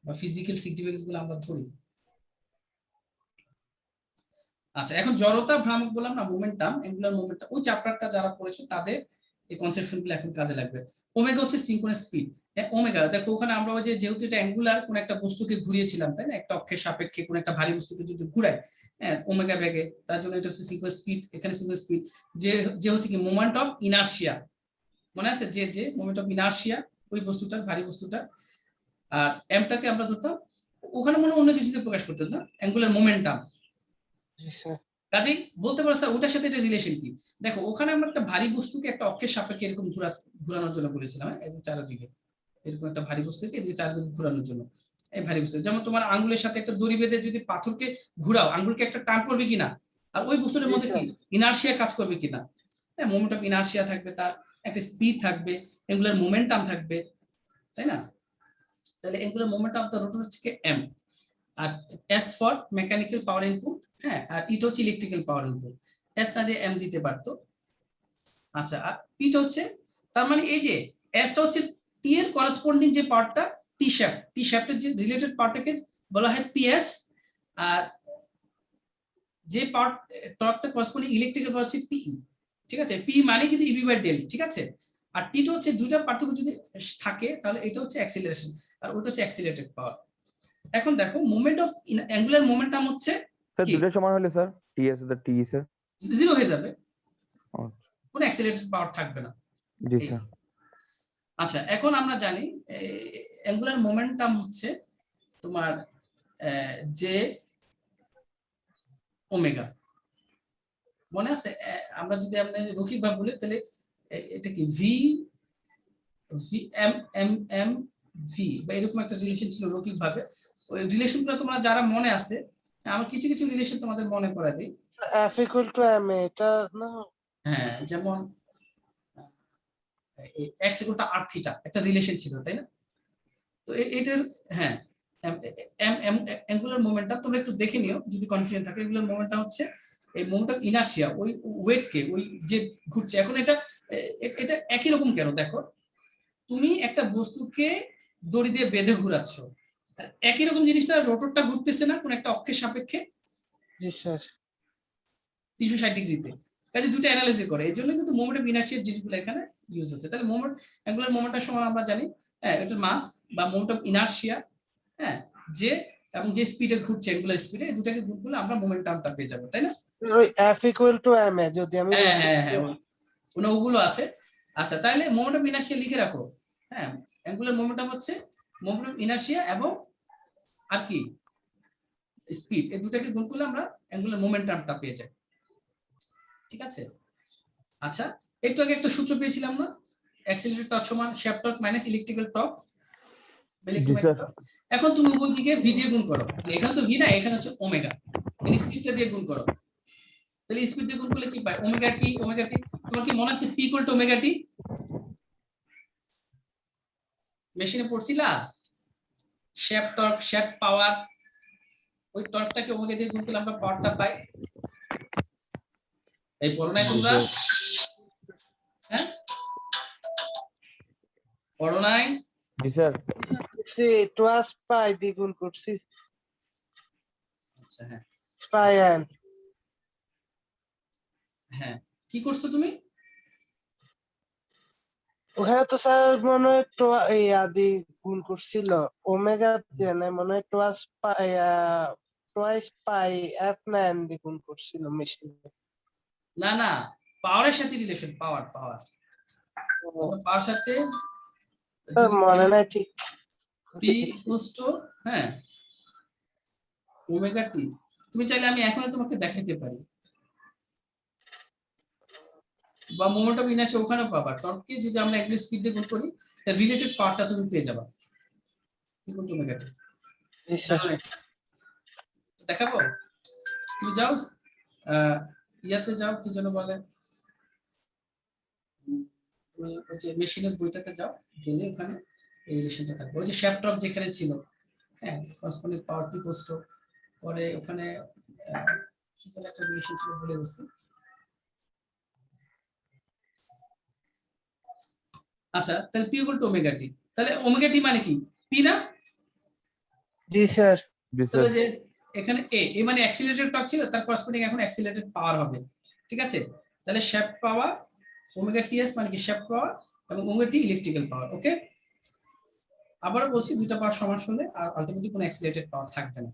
বা ফিজিক্যাল সিগনিফিকেন্স গুলো আমরা ধরি। আচ্ছা, এখন জড়তা, ভ্রামক বললাম না, মোমেন্টাম, অ্যাঙ্গুলার মোমেন্টাম, ওই চ্যাপ্টারটা যারা পড়েছো তাদের এই কনসেপশন গুলো এখন কাজে লাগবে। ওমেগা হচ্ছে সিনক্রোনাস স্পিড। ওমেগা দেখো, ওখানে আমরা ওই যে যেহেতু এটা অ্যাঙ্গুলার কোন একটা বস্তুকে ঘুরিয়েছিলাম, তাই না? একটা অক্ষের সাপেক্ষে কোন একটা ভারী বস্তুকে যদি ঘুরাই, হ্যাঁ, ওমেগা বেগে, তার জন্য এটা হচ্ছে সিনক্রোনাস স্পিড। এখানে সিনক্রোনাস স্পিড যে হচ্ছে কি মোমেন্ট অফ ইনারশিয়া, মনে আছে? যে মোমেন্ট অফ ইনারশিয়া ওই বস্তুটার, ভারী বস্তুটা। আর এমটাকে আমরা ধরতাম, ওখানে মনে অন্য কিছুতে প্রকাশ করতেন না, অ্যাঙ্গুলার মোমেন্টাম। জি স্যার। কাজেই বলতে পারো স্যার ওটার সাথে এটা রিলেশন কি? দেখো, ওখানে আমরা একটা ভারী বস্তুকে একটা অক্ষের সাপেক্ষে এরকম ঘোরানোর জন্য বলেছিলাম, এই যে চারিদিকে এরকম একটা ভারী বস্তুকে এদিকে চারিদিকে ঘোরানোর জন্য। এই ভারী বস্তু যেমন তোমার আঙ্গুলের সাথে একটা দড়ি বেঁধে যদি পাথরকে ঘুরাও, আঙ্গুলকে একটা টান পড়বে কিনা, আর ওই বস্তুটার মধ্যে কি ইনারশিয়া কাজ করবে কিনা? হ্যাঁ, মোমেন্ট অফ ইনারশিয়া থাকবে, তার একটা স্পিড থাকবে, অ্যাঙ্গুলার মোমেন্টাম থাকবে, তাই না? তাহলে angular momentum of the rotor হচ্ছে এম, আর S for mechanical power input, হ্যাঁ, আর ইটা হচ্ছে ইলেকট্রিক্যাল পাওয়ার ইনপুট। এস না দিয়ে এম দিতে পারতো। আচ্ছা, আর পিটা হচ্ছে, তার মানে এই যে এসটা হচ্ছে টি এর করেসপন্ডিং যে পার্টটা, টি শ্যাফটের যে রিলেটেড পার্টটাকে বলা হয় পিএস, আর যে পার্ট টর্কটা করেসপন্ডিং ইলেকট্রিক্যাল পাওয়ার হচ্ছে পিই, ঠিক আছে? পি মানে কিন্তু ইবি বাই ডেল, ঠিক আছে? আর টিটা হচ্ছে দুইটা পার্থক্য যদি থাকে, তাহলে এটা হচ্ছে অ্যাক্সিলারেশন, আর ওটা হচ্ছে অ্যাক্সিলারেটেড পাওয়ার। এখন দেখো, মোমেন্ট অফ অ্যাঙ্গুলার মোমেন্টাম হচ্ছে স্যার কি? দুটো সমান হলে sir TS the T sir zero হয়ে যাবে, আচ্ছা। কোনো অ্যাক্সিলারেটেড পাওয়ার থাকবে না। জি স্যার। আচ্ছা, এখন আমরা জানি অ্যাঙ্গুলার মোমেন্টাম হচ্ছে তোমার জে ওমেগা, মনে আছে? আমরা যদি আপনি রৈখিক ভাবে বলি, তাহলে এটা কি V V M M M V বা এরকম একটা রিলেশন ছিল রৈখিক ভাবে। ওই রিলেশনগুলো তোমরা যারা মনে আছে, আমি কিছু কিছু রিলেশন তোমাদের মনে করে দিই। F equal to M, এটা না? হ্যাঁ, যেমন X equal to R theta একটা রিলেশন ছিল, তাই না? তো এটার, হ্যাঁ, অ্যাঙ্গুলার মোমেন্টাম তোমরা একটু দেখে নিও যদি কনফিউশন থাকে। এগুলোর মোমেন্টাম হচ্ছে এই মোমেন্ট অফ ইনারশিয়া, ওই ওয়েটকে, ওই যে ঘুরছে। এখন এটা একই রকম কেন দেখো, তুমি একটা বস্তুকে দড়ি দিয়ে বেঁধে ঘোরাচ্ছ, আর একই রকম জিনিসটা রোটরটা ঘুরতেছে না কোন একটা অক্ষের সাপেক্ষে জি স্যার 360 ডিগ্রিতে, কাজে দুটো অ্যানালাইসিস করে, এই জন্য কিন্তু মোমেন্ট অফ ইনার্শিয়ার জিনিসগুলো এখানে ইউজ হচ্ছে। তাহলে মোমেন্ট অ্যাঙ্গুলার মোমেন্টের সময় আমরা জানি এটা মাস বা মোমেন্ট অফ ইনার্শিয়া, হ্যাঁ, যে এবং যে স্পিডে ঘুরছে অ্যাঙ্গুলার স্পিডে, এই দুটাকে গুণ করলে আমরা মোমেন্টামটা পেয়ে যাবো, তাই না? ওই F ইকুয়াল টু m এ যদি আমি হ্যাঁ বলতে হ্যাঁ পারি। হ্যাঁ, ওগুলো আছে। আচ্ছা, তাহলে মোমেন্ট অফ ইনার্শিয়া লিখে রাখো। হ্যাঁ, অ্যাঙ্গুলার মোমেন্টাম হচ্ছে মোমেন্ট অফ ইনার্শিয়া এবং আর কি স্পিড, এই দুটাকে গুণ করলে আমরা অ্যাঙ্গুলার মোমেন্টামটা পেয়ে যাই। ঠিক আছে? আচ্ছা, একটু আগে একটা সূত্র পেয়েছিলাম না, অ্যাক্সিলারেটেড টর্ক সমান shaft torque minus electrical torque. জি স্যার। এখন তুমি উপর দিকে ভি দিয়ে গুণ করো, এখানে তো ভি না, এখানে হচ্ছে ওমেগা, এই স্পিডটা দিয়ে গুণ করো। তাহলে স্পিড দিয়ে গুণ করলে কি পাই? Omega t. ওমেগা টি তোমার কি মনে আছে? P equal two omega t, মেশিনে পড়ছিলা? শেপ টর্ক, শেপ পাওয়ার, ওই টর্কটাকে ওমেগা দিয়ে গুণ করলে আমরা পাওয়ারটা পাই। এই পড়ো নাই তোমরা? হ্যাঁ, পড়ো নাই? জি স্যার। সি টুয়াস পাই দ্বিগুণ করছি আচ্ছা, হ্যাঁ পাই n হ্যাঁ, কি করছো তুমি? ওখানে তো স্যার মনে হয় এই আদি গুণ করছিল ওমেগা দিয়ে না, মনে হয় টুয়াইস পাই f9 দ্বিগুণ করছিল মেশিন। না না, পাওয়ারের সাথে রিলেশন, পাওয়ার পাওয়ার পাওয়ার সাথে মনে নাই ঠিক। পি ইকুয়ালস টু, হ্যাঁ, ওমেগা টি। তুমি চাইলে আমি এখনো তোমাকে দেখাইতে পারি, বা মোমেন্ট অফ ইনার্শিয়া ওখানেও পাবা। টর্ককে যদি আমরা একটু স্পিড দিয়ে গুণ করি, তার রিলেটেড পাওয়ারটা তুমি পেয়ে যাবা equal to omega t. G sir দেখাবো? তুমি যাও ইয়াতে যাও, কি যেন বলে, তুমি ওই যে মেশিনের বইটাতে যাও, গেলে ওখানে এই রিলেশনটা থাকবে। ওই যে শেপ টর্ক যেখানে ছিল, হ্যাঁ, করসপন্ডিং পাওয়ার পি ইকুয়ালস টু, পরে ওখানে কি যেন একটা রিলেশন ছিল, ভুলে গেছি। আচ্ছা, তাহলে P equal two omega t, তাহলে ওমেগা টি মানে কি? পি না? জি স্যার জি স্যার। তাহলে যে এখানে এ মানে অ্যাক্সিলারেটেড টর্ক ছিল, তার করসপন্ডিং এখন অ্যাক্সিলারেটেড পাওয়ার হবে। ঠিক আছে? তাহলে শেপ পাওয়ার ওমেগা টিএস মানে কি শেপ পাওয়ার, এবং ওমেগা টি ইলেকট্রিক্যাল পাওয়ার। ওকে, আবারও বলছি, দুইটা পাওয়ার সমান হলে আর আলটিমেটলি কোনো অ্যাক্সিলারেটেড পাওয়ার থাকবে না।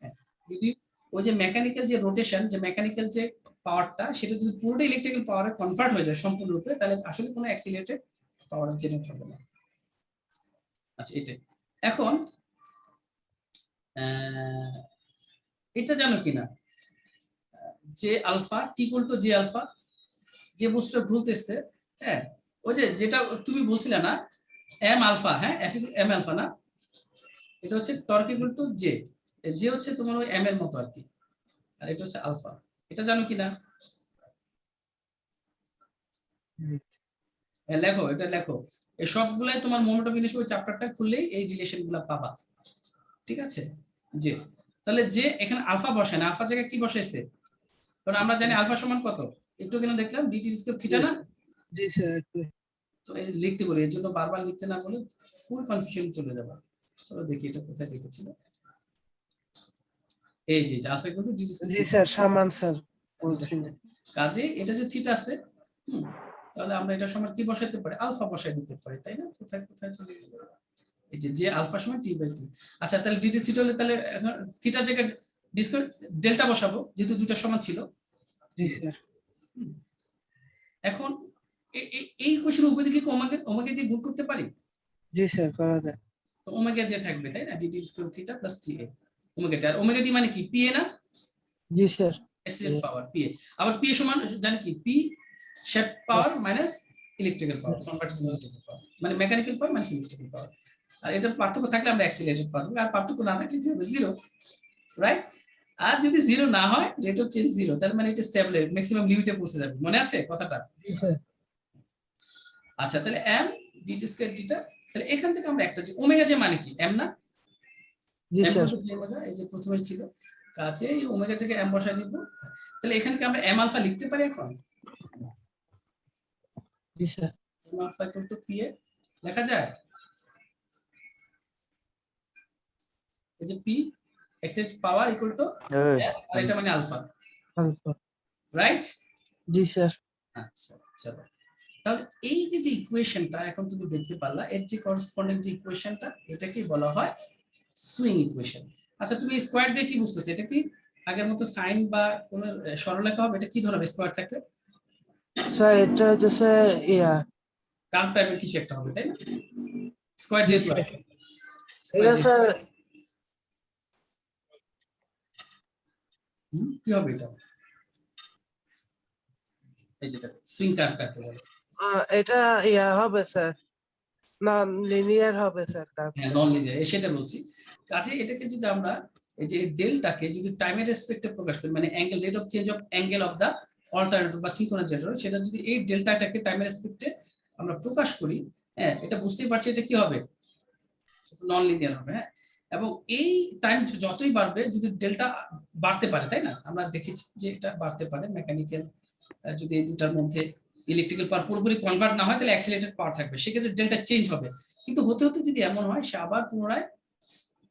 হ্যাঁ, যদি ওই যে মেকানিক্যাল যে রোটেশন, যে মেকানিক্যাল যে পাওয়ারটা, সেটা যদি পুরোটা ইলেকট্রিক্যাল পাওয়ারে কনভার্ট হয়ে যায় সম্পূর্ণরূপে, তাহলে আসলে কোনো অ্যাক্সিলারেটেড পাওয়ার জেনারেট হবে না। আচ্ছা, এটাই। এখন এটা জানো কিনা, যে alpha T equal to J alpha, যে বস্তুটা ঘুরতেছে, হ্যাঁ, ওই যে যেটা তুমি বলছিলে না, এম আলফা, হ্যাঁ, এম আলফা না, এটা হচ্ছে torque equal to J, J হচ্ছে তোমার ওই এম এর মতো আর কি, আর এটা হচ্ছে আলফা। এটা জানো কিনা? লেখো, এটা লেখো, এই সবগুলাই তোমার মোমেন্ট অফ ইনার্শিয়া ওই চ্যাপ্টারটা খুললেই এই রিলেশন গুলা পাবা। ঠিক আছে? যে তাহলে যে এখানে আলফা বসায় না, আলফা জায়গায় কি বসাইছে? কারণ আমরা জানি আলফা সমান কত, একটু কেন দেখলাম ডিটি স্কয়ার থিটা না? জি স্যার তো এই লিখতে বলি, এর জন্য বারবার লিখতে না বলে ফুল কনফিউশন চলে যাবে। চলো দেখি এটা কোথায় লিখেছিল। এই যে আলফা ইকুয়াল টু ডিটি জি স্যার সমান স্যার বলছি না। কাজে এটা যে থিটা আছে, তাহলে আমরা এটা সমান কি বসাইতে পারি? আলফা বসাই দিতে পারি, তাই না? কোথায় কোথায় চলে গেল? এই যে আলফা সমান টি বাই টি। আচ্ছা, তাহলে ডিটি থিটা হলে তাহলে থিটার জায়গায় ডিসকোয়ার ডেল্টা বসাবো, যেহেতু দুটো সমান ছিল। জি স্যার এখন এই কোশ্চেন উপরে কি ওমেগা দিয়ে গুণ করতে পারি? জি স্যার করা যায়। তো ওমেগা যে থাকবে, তাই না, DT square theta plus T A omega T. আর ওমেগা টি মানে কি? পি এ না? জি sir accelerate power P A. আবার পি এ সমান জানি কি? P shaft power minus electrical power, converted electrical power, মানে mechanical power minus electrical power. আর এটা পার্থক্য থাকলে আমরা অ্যাক্সিলারেটেড পাবো, আর পার্থক্য না থাকলে কি হবে? Zero, right? আর যদি জিরো না হয়, রেট অফ চেঞ্জ জিরো, তার মানে এটা স্টেবল, ম্যাক্সিমাম লিমিটে পৌঁছে যাবে। মনে আছে কথাটা? জি স্যার আচ্ছা, তাহলে m dt স্কয়ার থিটা, তাহলে এখান থেকে আমরা একটা যে ওমেগা যে মানে কি? m না? জি m স্যার হলো যে ওমেগা, এই যে প্রথমে ছিল, কাজে এই ওমেগা থেকে m বসাই দিব। তাহলে এখানে কি আমরা m আলফা লিখতে পারি এখন? জি sir m alpha equal to p a লেখা যায়? এই যে P excess power equal to আর এটা মানে আলফা, আলফা। রাইট? জি স্যার। আচ্ছা চলো, তাহলে এই যে যে ইকুয়েশনটা এখন তুমি দেখতে পারলা, এর যে করসপন্ডিং যে ইকুয়েশনটা, এটাকে বলা হয় সুইং ইকুয়েশন। আচ্ছা তুমি স্কয়ার দিয়ে কি বুঝতেছো? এটা কি আগের মতো সাইন বা কোন সরলরেখা হবে? এটা কি ধরনের স্কয়ার থাকলে? স্যার এটা হচ্ছে ইয়া কার্ভ টাইপের কিছু একটা হবে, তাই না? স্কয়ার জি যেহেতু স্যার। আছে। এটা স্যার কি হবে এটা? এই যেটা সুইং কার্ভ কাকে বলে? এটা ইয়া হবে স্যার, না লিনিয়ার হবে স্যার। হ্যাঁ নন লিনিয়ার, সেটা বলছি। কাজে এটাকে যদি আমরা এই যে ডেল্টাকে যদি টাইমের রেসপেক্টে প্রকাশ করি, মানে angle rate of change of angle of the alternator বা সিনক্রোনাস জেনারেটর, সেটা যদি এই ডেল্টাটাকে টাইমের রেসপেক্টে আমরা প্রকাশ করি, হ্যাঁ এটা বুঝতেই পারছি এটা কি হবে, নন লিনিয়ার হবে। হ্যাঁ, এবং এই টাইম যতই বাড়বে, যদি ডেল্টা বাড়তে পারে, তাই না? আমরা দেখেছি যে এটা বাড়তে পারে মেকানিক্যাল, যদি এই দুটার মধ্যে ইলেকট্রিক্যাল পাওয়ার পুরোপুরি কনভার্ট না হয় তাহলে অ্যাক্সিলারেটেড পাওয়ার থাকবে, সেক্ষেত্রে ডেল্টা চেঞ্জ হবে। কিন্তু হতে হতে যদি এমন হয় সে আবার পুনরায়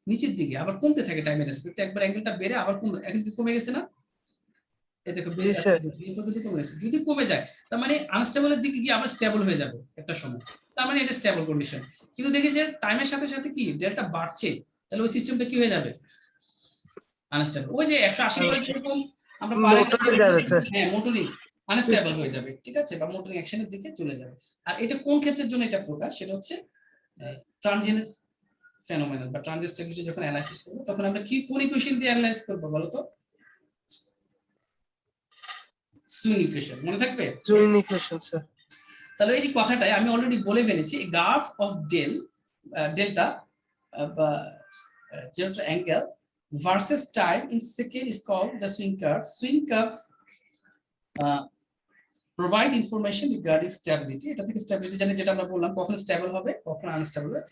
নিচের দিকে আবার কমতে থাকে টাইমের রেসপেক্টে, একবার অ্যাঙ্গেলটা বেড়ে আবার কমে, এখন কি কমে গেছে না? এই দেখো জি স্যার। কমে গেছে। যদি কমে যায় তার মানে আনস্টেবলের দিকে গিয়ে আবার স্টেবল হয়ে যাবে একটা সময়, তার মানে এটা স্টেবল কন্ডিশন। কিন্তু দেখি যে টাইমের সাথে সাথে কি ডেল্টা বাড়ছে, তাহলে ওই সিস্টেমটা কি হয়ে যাবে? আনস্টেবল। ওই যে 180 করে যেরকম আমরা পারে মোটরে যাবে স্যার। হ্যাঁ মোটরিং আনস্টেবল হয়ে যাবে, ঠিক আছে, বা মোটরিং অ্যাকশনের দিকে চলে যাবে। আর এটা কোন ক্ষেত্রের জন্য এটা প্রকাশ, সেটা হচ্ছে ট্রানজিয়েন্ট ফেনোমেনন বা ট্রানজিয়েন্ট স্টেবিলিটি যখন অ্যানালাইসিস করব, তখন আমরা কি কোন ইকুয়েশন দিয়ে অ্যানালাইজ করব বলো তো? সুইং ইকুয়েশন, মনে থাকবে? Swing equation sir. তাহলে এই যে কথাটাই আমি অলরেডি বলে ফেলেছি, গ্রাফ অফ ডেল্টা বা generator angle versus time in second is called the swing curve. Swing curves provide information regarding stability. এটা থেকে stability জানি, যেটা আমরা বললাম কখন স্টেবল হবে কখন আনস্টেবল হবে।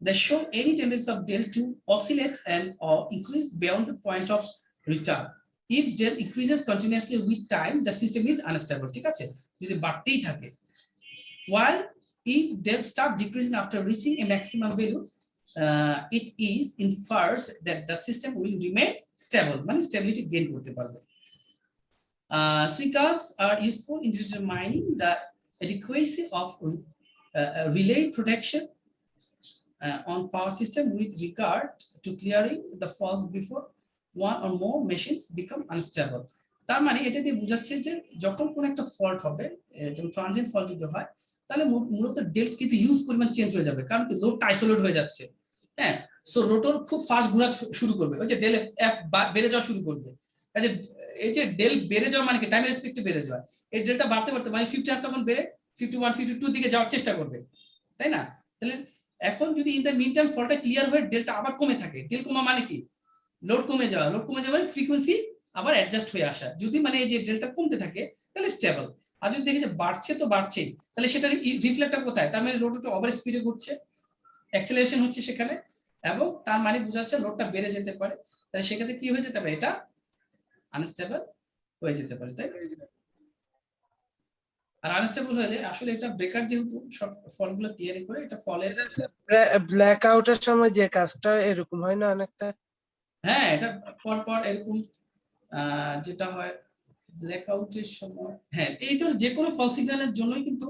They show any tendency of del to oscillate and or increase beyond the point of return. If del increases continuously with time, the system is unstable. ঠিক আছে, যদি বাড়তেই থাকে। While if del start decreasing after reaching a maximum value, it is inferred that the system will remain stable, মানে stability gain করতে পারবে। Swing curves are useful in determining the adequacy of relay protection on power system with regard to clearing the faults before one or more machines become unstable. তার মানে এটা দিয়ে বোঝাচ্ছে যে যখন কোন একটা ফল্ট হবে, যেমন ট্রানজিয়েন্ট ফল্ট যদি হয়, তাহলে মূলত ডেল্ট কিন্তু হিউজ পরিমাণ চেঞ্জ হয়ে যাবে, কারণ কি লোড আইসোলেট হয়ে যাচ্ছে। হ্যাঁ, সো রোটর খুব ফাস্ট ঘোরা শুরু করবে, ওই যে ডেল এফ বেড়ে যাওয়া শুরু করবে। এই যে ডেল বেড়ে যাওয়া মানে কি টাইম রেসপেক্টে বেড়ে যাওয়া, এই ডেলটা বাড়তে বাড়তে মানে 50 হার্জ তখন বেড়ে 51 52 দিকে যাওয়ার চেষ্টা করবে, তাই না? তাহলে এখন যদি ইন দ্য মিন টাইম ফলটা ক্লিয়ার হয়ে ডেলটা আবার কমে থাকে, ডেল কমা মানে কি লোড কমে যাওয়া, লোড কমে যাওয়া মানে ফ্রিকোয়েন্সি আবার অ্যাডজাস্ট হয়ে আসা। যদি মানে এই যে ডেলটা কমতে থাকে তাহলে স্টেবল, আর যদি দেখি যে বাড়ছে তো বাড়ছেই, তাহলে সেটা রিফ্লেক্টর কোথায়? তার মানে রোটরটা ওভার স্পিডে ঘুরছে, অ্যাক্সেলারেশন হচ্ছে সেখানে, এবং তার মানে বোঝাচ্ছে লোডটা বেড়ে যেতে পারে। তাহলে সেক্ষেত্রে কি হয়ে যেতে পারে? এটা আনস্টেবল হয়ে যেতে পারে, তাই? আর আনস্টেবল হলে আসলে এটা ব্রেকার যেহেতু সব ফলগুলো তৈরি করে, এটা ফলের ব্ল্যাক আউটের সময় যে কাজটা এরকম হয় না অনেকটা? হ্যাঁ, এটা পর পর এরকম যেটা হয় ব্ল্যাক আউটের সময়, হ্যাঁ এই তো যে কোনো ফল সিগন্যালের জন্যই কিন্তু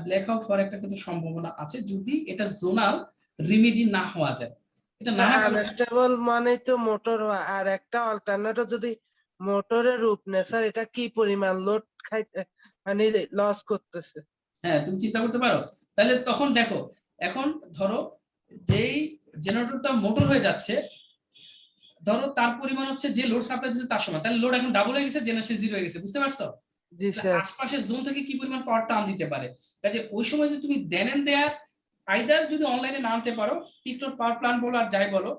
ব্ল্যাক আউট হওয়ার একটা কিন্তু সম্ভাবনা আছে, যদি এটা জোনাল রিমেডি না হওয়া যায়। এটা না আনস্টেবল মানে তো মোটর, আর একটা অল্টারনেটর যদি মোটরের রূপ নেয় স্যার, এটা কি পরিমাণ লোড খাইতে মানে লস করতেছে? হ্যাঁ তুমি চিন্তা করতে পারো। তাহলে তখন দেখো, এখন ধরো যেই জেনারেটরটা মোটর হয়ে যাচ্ছে, ধরো তার পরিমাণ হচ্ছে যে লোড সাপ্লাই দিচ্ছে তার সময়, তাহলে লোড এখন ডাবল হয়ে গেছে, জেনারেশন জিরো হয়ে গেছে, বুঝতে পারছো? জি স্যার। আশপাশের জোন থেকে কি পরিমাণ পাওয়ার টান দিতে পারে। কাজে ওই সময় যদি তুমি দেন এন্ড দেয়ার আইদার যদি অনলাইনে না আনতে পারো, পিক লোড পাওয়ার প্ল্যান্ট বলো আর যাই বলো,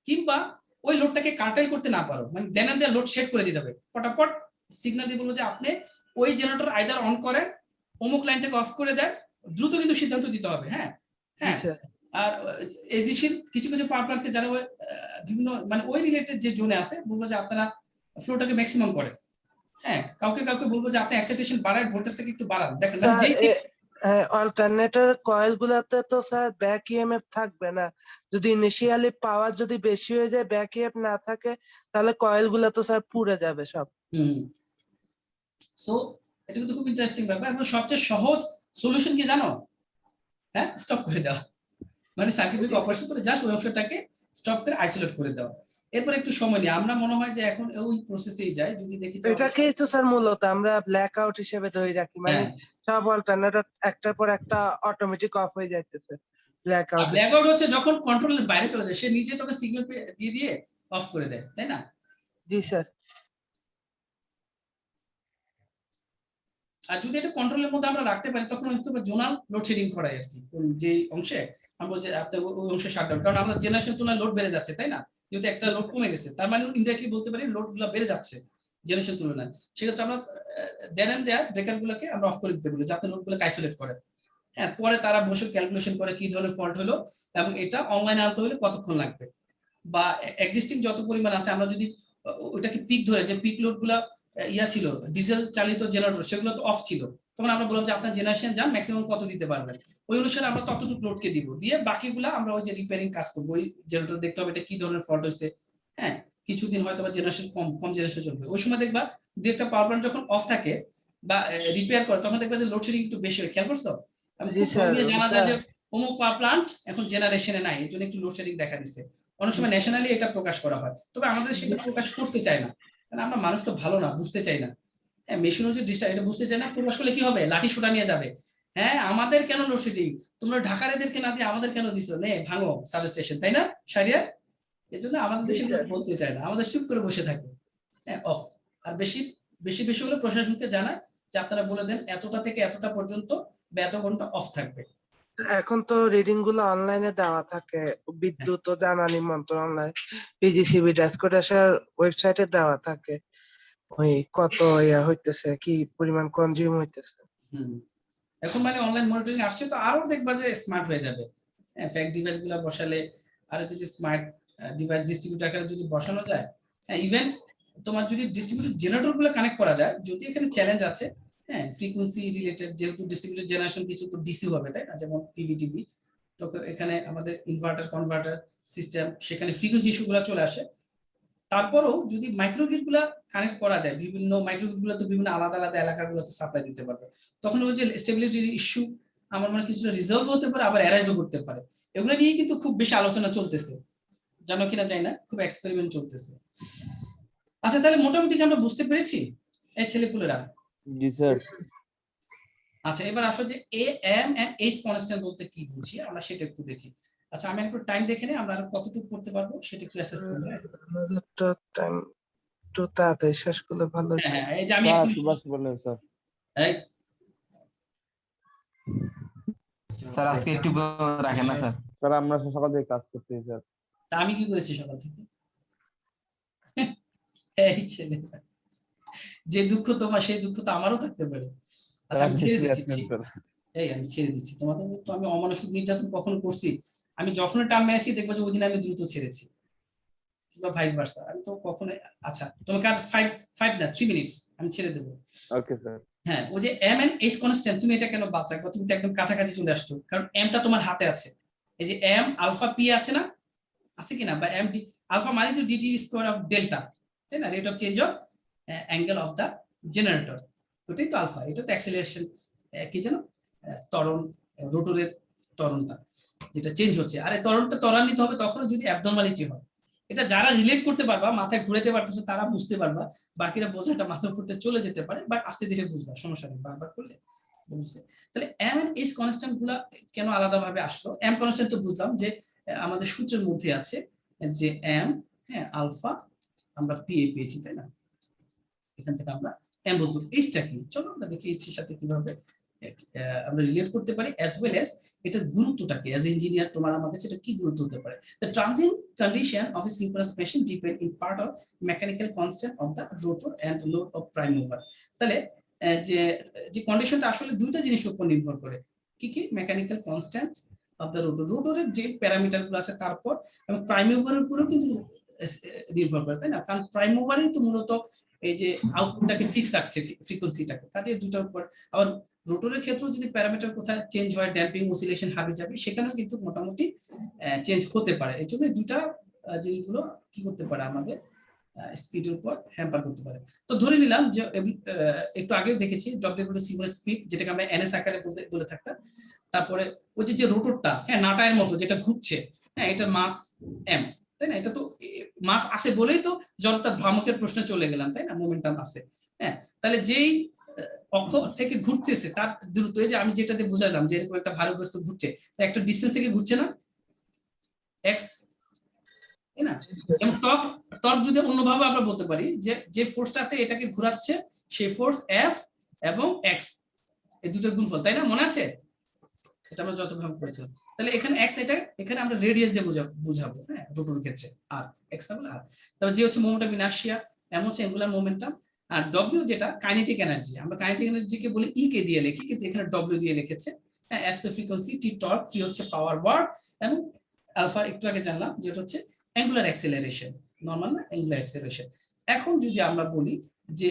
কিংবা ওই লোডটাকে কার্টেল করতে না পারো, মানে দেন এন্ড দেয়ার লোড সেট করে দিতে হবে, পটাপট সিগন্যাল দিয়ে বলবো যে আপনি ওই জেনারেটর আইদার অন করেন, অমুক লাইনটাকে অফ করে দেন, দ্রুত কিন্তু সিদ্ধান্ত দিতে হবে। হ্যাঁ হ্যাঁ, আর এজিসির কিছু কিছু পাওয়ার প্ল্যান্টকে যারা বিভিন্ন মানে ওই রিলেটেড যে জোনে আছে, বলবো যে আপনারা ফ্লোটাকে ম্যাক্সিমাম করেন। হ্যাঁ, কাউকে কাউকে বলবো যে আপনি এক্সাইটেশন বাড়ায় ভোল্টেজটাকে একটু বাড়ান, দেখেন মানে অল্টারনেটর কয়েল গুলাতে তো স্যার ব্যাক ইএমএফ থাকবে না। যদি ইনিশিয়ালি পাওয়ার যদি বেশি হয়ে যায়, ব্যাক ইএমএফ না থাকে, তাহলে কয়েল গুলা তো স্যার পুড়ে যাবে সব। সো এটা কিন্তু খুব ইন্টারেস্টিং ব্যাপার এবং সবচেয়ে সহজ সলিউশন কি জানো? হ্যাঁ, স্টপ করে দাও। মানে সার্কিট ব্রেকার অপারেশন করে জাস্ট ওই অংশটাকে স্টপ করে আইসোলেট করে দাও। এরপর একটু সময় নিয়ে আমরা মনে হয় যে এখন ওই প্রসেসেই যাই, যদি দেখি যে এটাকেই তো স্যার মূলত আমরা ব্ল্যাক আউট হিসেবে ধরে রাখি, মানে হ্যাঁ, সব অল্টারনেটর একটার পর একটা অটোমেটিক অফ হয়ে যাইতেছে ব্ল্যাক আউট। ব্ল্যাক আউট হচ্ছে যখন কন্ট্রোলের বাইরে চলে যায়, সে নিজে তোকে সিগন্যাল দিয়ে দিয়ে অফ করে দেয়, তাই না? জি স্যার। আর যদি এটা কন্ট্রোলের মধ্যে আমরা রাখতে পারি তখন হয়তো জোনাল লোডশেডিং করাই আর কি, যে অংশে আমরা যে আপনার ওই অংশে শাটডাউন, কারণ আমরা জেনারেশন তুলনায় লোড বেড়ে যাচ্ছে, তাই না? যেহেতু একটা লোড কমে গেছে, তার মানে ইনডাইরেক্টলি বলতে পারি লোড গুলো বেড়ে যাচ্ছে জেনারেশন তুলনায়। সেক্ষেত্রে আমরা দেন এন্ড দেয়ার ব্রেকার গুলোকে আমরা অফ করে দিতে বলি, যাতে লোড গুলোকে আইসোলেট করে। হ্যাঁ, পরে তারা বসে ক্যালকুলেশন করে কি ধরনের ফল্ট হলো এবং এটা অনলাইনে আনতে হলে কতক্ষণ লাগবে, বা এক্সিস্টিং যত পরিমাণ আছে আমরা যদি ওটাকে পিক ধরে, যে পিক লোড গুলা ইয়া ছিল ডিজেল চালিত জেনারেটর, সেগুলো তো অফ ছিল, তখন আমরা বললাম যে আপনার জেনারেশন যান ম্যাক্সিমাম কত দিতে পারবেন, ওই অনুসারে আমরা ততটুকু লোডকে দিব, দিয়ে বাকিগুলা আমরা ওই যে রিপেয়ারিং কাজ করবো। ওই জেনারেটর দেখতে হবে এটা কি ধরনের ফল্ট হয়েছে। হ্যাঁ, কিছুদিন হয়তো বা জেনারেশন কম জেনারেশন চলবে, ওই সময় দেখবা যে একটা পাওয়ার প্ল্যান্ট যখন অফ থাকে বা রিপেয়ার করে, তখন দেখবা যে লোডশেডিং একটু বেশি হয়। খেয়াল করছো? জানা যায় যে অমুক পাওয়ার প্ল্যান্ট এখন জেনারেশনে নাই, এর জন্য একটু লোডশেডিং দেখা দিচ্ছে। অনেক সময় ন্যাশনালি এটা প্রকাশ করা হয়, তবে আমাদের সেটা প্রকাশ করতে চায় না, কারণ আমরা মানুষ তো ভালো না, বুঝতে চাই না। হ্যাঁ, মেশিন হচ্ছে ডিস্টার্ব, এটা বুঝতে চায় না, প্রকাশ করলে কি হবে? লাঠি সোটা নিয়ে যাবে। হ্যাঁ, আমাদের কেন লোডশেডিং, তোমরা ঢাকার এদেরকে না দিয়ে আমাদের কেন দিছো, নে ভাঙো সাবস্টেশন, তাই না শাহরিয়ার? এই জন্য আমাদের দেশে বলতে চায় না, আমাদের চুপ করে বসে থাকে। হ্যাঁ, অফ। আর বেশি বেশি বেশি হলে প্রশাসনকে জানায় যে আপনারা বলে দেন এতটা থেকে এতটা পর্যন্ত বা এত ঘন্টা অফ থাকবে। এখন তো রিডিং গুলো অনলাইনে দেওয়া থাকে, বিদ্যুৎ ও জ্বালানি মন্ত্রণালয় পিজিসিবি ড্যাশবোর্ডের ওয়েবসাইটে দেওয়া থাকে ওই কত ইয়া হইতেছে, কি পরিমাণ কনজিউম হইতেছে। এখন মানে অনলাইন মনিটরিং আসছে, তো আরো দেখবা যে স্মার্ট হয়ে যাবে। হ্যাঁ, ফ্যাক্ট ডিভাইস গুলো বসালে আরো কিছু স্মার্ট ডিভাইস ডিস্ট্রিবিউটর আকারে যদি বসানো যায়। হ্যাঁ, ইভেন তোমার যদি ডিস্ট্রিবিউটর জেনারেটর গুলো কানেক্ট করা যায়, যদি এখানে চ্যালেঞ্জ আছে। হ্যাঁ, ফ্রিকোয়েন্সি রিলেটেড, যেহেতু ডিস্ট্রিবিউটর জেনারেশন কিছু তো ডিসি হবে, তাই না? যেমন পিভিটিভি, তো এখানে আমাদের ইনভার্টার কনভার্টার সিস্টেম, সেখানে ফ্রিকোয়েন্সি ইস্যুগুলো চলে আসে। তারপরেও যদি মাইক্রোগ্রিড গুলা কানেক্ট করা যায়, বিভিন্ন মাইক্রোগ্রিড গুলো তো বিভিন্ন আলাদা আলাদা এলাকাগুলোতে সাপ্লাই দিতে পারবে, তখন ওই যে স্টেবিলিটির ইস্যু আমার মনে কিছুটা রিজলভ হতে পারে, আবার অ্যারাইজও করতে পারে। এগুলো নিয়ে কিন্তু খুব বেশি আলোচনা চলতেছে, জানো কিনা জানি না, খুব এক্সপেরিমেন্ট চলতেছে। আচ্ছা, তাহলে মোটামুটি আমরা বুঝতে পেরেছি এই ছেলেপুলেরা? জি স্যার। আচ্ছা, এবার আসো যে A M and H constant বলতে কি বুঝি আমরা সেটা একটু দেখি। আচ্ছা, আমি একটু টাইম দেখে নিই, আমরা আর কতটুকু পড়তে পারবো সেটা একটু অ্যাসেস করব। আমাদের তো টাইম একটু তাড়াতাড়ি শেষ করলে ভালো হতো। হ্যাঁ, এই যে আমি স্যার একটু একটু বাস বললেন স্যার। এই স্যার আজকে একটু রাখেন না স্যার। স্যার আমরা সকাল থেকে কাজ করতেছি স্যার। তা আমি কি করেছি সকাল থেকে? এই ছেলে, যে দুঃখ তোমার সেই দুঃখ তো আমারও থাকতে পারে। আচ্ছা, আমি ছেড়ে দিচ্ছি, আমি ছেড়ে দিচ্ছি তোমাদের। তো আমি অমানসিক নির্যাতন কখনো করছি? আমি যখন টার্ম মেরেছি দেখবো যে ওই দিন আমি দ্রুত ছেড়েছি, কিংবা ভাইস ভার্সা। আমি তো কখনো, আচ্ছা তোমাকে আর 5 না 3 মিনিটস আমি ছেড়ে দেবো। Okay sir. হ্যাঁ, ওই যে এম এন্ড এইচ কনস্ট্যান্ট, তুমি এটা কেন বাদ রাখবো? তুমি তো একদম কাছাকাছি চলে আসছো, কারণ এমটা তোমার হাতে আছে। এই যে এম আলফা পি আছে না, আছে কিনা? বা এম ডি আলফা মানে তো ডিটি স্কয়ার অফ ডেল্টা, তাই না? Rate of change of angle of the generator, ওটাই তো আলফা। এটা তো অ্যাক্সেলারেশন, কি জানো, ত্বরণ, রোটরের ত্বরণটা যেটা চেঞ্জ হচ্ছে। আর এই ত্বরণটা ত্বরান্বিত হবে তখন যদি অ্যাবনর্মালিটি হয়। এটা যারা রিলেট করতে পারবা, মাথায় ঘুরাতে পারতেছে, তারা বুঝতে পারবা, বাকিরা বোঝাটা মাথার উপর চলে যেতে পারে, বাট আস্তে ধীরে বুঝবা, সমস্যা নেই, বারবার করলে বুঝতে। তাহলে এম এন্ড এইচ কনস্ট্যান্ট গুলা কেন আলাদা ভাবে আসলো? এম কনস্ট্যান্ট তো বুঝলাম যে আমাদের সূত্রের মধ্যে আছে যে এম, হ্যাঁ, আলফা আমরা পি এ পেয়েছি, তাই না? এখান থেকে আমরা এম বলতে, এইচটা কি? চলো আমরা দেখি এইচ এর সাথে কিভাবে আমরা রিলেট করতে পারি, অ্যাজ ওয়েল অ্যাজ এটার গুরুত্বটা কি। অ্যাজ ইঞ্জিনিয়ার তোমার আমার কাছে এটা কি গুরুত্ব হতে পারে? The transient condition of a synchronous machine depend in part of mechanical constant of the rotor and load of prime mover. তাহলে যে যে কন্ডিশনটা আসলে দুইটা জিনিসের উপর নির্ভর করে। কি কি? Mechanical constant of the rotor, রোটরের যে প্যারামিটারগুলো আছে তারপর, এবং প্রাইম মুভারের উপরেও কিন্তু নির্ভর করে, তাই না? কারণ প্রাইম মুভারই তো মূলত এই যে আউটপুটটাকে ফিক্স রাখছে, ফ্রিকোয়েন্সিটাকে, কাজে দুটার উপর। আবার রোটরের ক্ষেত্রেও যদি প্যারামিটার কোথায় চেঞ্জ হয়, ড্যাম্পিং, অসিলেশন, হাবি যাবি, সেখানেও কিন্তু মোটামুটি চেঞ্জ হতে পারে। এই জন্য দুইটা জিনিসগুলো কি করতে পারে, আমাদের স্পিডের উপর হ্যাম্পার করতে পারে। তো ধরে নিলাম যে একটু আগে দেখেছি ডব্লিউ সিঙ্গুলার স্পিড, যেটাকে আমরা এনএস আকারে বলে থাকতাম। তারপরে ওই যে রোটরটা, হ্যাঁ, নাটায়ের মতো যেটা ঘুরছে, হ্যাঁ, এটার মাস এম, তাই না? এটা তো মাস আছে বলেই তো জড়তার ভ্রামকের প্রশ্নে চলে গেলাম, তাই না? মোমেন্টাম আছে, হ্যাঁ। তাহলে যেই অক্ষ থেকে ঘুরতেছে তার দ্রুত, এই যে আমি যেটাতে বুঝালাম যে এরকম একটা ভারী বস্তু ঘুরছে, একটা ডিস্টেন্স থেকে ঘুরছে না, এক্স, তাই না? এবং টর্ক যদি অন্যভাবে আমরা বলতে পারি যে ফোর্সটাতে এটাকে ঘোরাচ্ছে সেই ফোর্স এফ এবং এক্স, এই দুটোর গুণফল, তাই না? মনে আছে? এটা আমরা যতভাবে পড়েছিলাম। তাহলে এখানে এক্স, এটা এখানে আমরা রেডিয়াস দিয়ে বুঝাবো, হ্যাঁ, রোটরের ক্ষেত্রে আর এক্স না বলে আর। তবে যে হচ্ছে মোমেন্টাম ইনার্শিয়া, এম হচ্ছে অ্যাঙ্গুলার মোমেন্টাম, আর ডব্লিউ যেটা কাইনেটিক এনার্জি, আমরা কাইনেটিক এনার্জিকে বলি ই কে দিয়ে লিখি, কিন্তু এখানে ডব্লিউ দিয়ে লিখেছে। হ্যাঁ, এফ তো ফ্রিকোয়েন্সি, টি টর্ক, টি হচ্ছে পাওয়ার ওয়ার্ক, এবং আলফা একটু আগে জানলাম যেটা হচ্ছে অ্যাঙ্গুলার অ্যাক্সেলারেশন, নরমাল না, অ্যাঙ্গুলার অ্যাক্সেলারেশন। এখন যদি আমরা বলি যে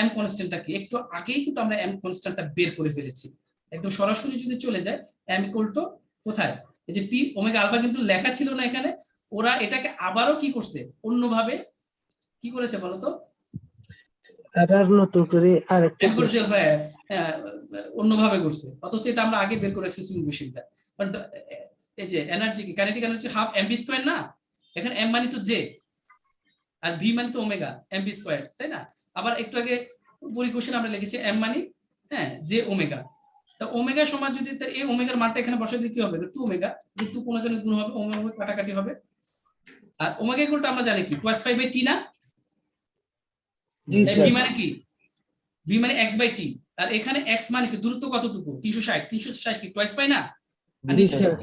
এম কনস্ট্যান্টটা কি, একটু আগেই কিন্তু আমরা এম কনস্ট্যান্টটা বের করে ফেলেছি। একদম সরাসরি যদি চলে যায়, এম ইকুয়াল টু কোথায়, এই যে পি ওমেগা আলফা কিন্তু লেখা ছিল না এখানে, ওরা এটাকে আবারও কি করছে, অন্যভাবে কি করেছে বলতো, আবার নতুন করে আরেকটা এম করেছে অন্যভাবে করছে, অথচ এটা আমরা আগে বের করে রাখছি সুইং মেশিনটা। কারণ এই যে এনার্জি কি, kinetic energy half M B square না, এখানে এম মানে তো জে আর ভি মানে তো ওমেগা, এম বি স্কয়ার, তাই না? আবার একটু আগে পরিকোষণ আমরা লিখেছি এম মানে, হ্যাঁ, জে ওমেগা। তো ওমেগা সমান যদি এই ওমেগার মানটা এখানে বসাই দিলে কি হবে, 2 ওমেগা, যে 2 কোন কোন গুণ হবে, ওমেগা কাটাকাটি হবে। আর ওমেগা ইকুয়াল আমরা জানি কি, 2/5/t না? জি এই স্যার। ভি মানে কি, ভি মানে x/t, আর এখানে x মানে কি, দূরত্ব কতটুকু, 360 কি 2/5 না? আর জি নিচে স্যার।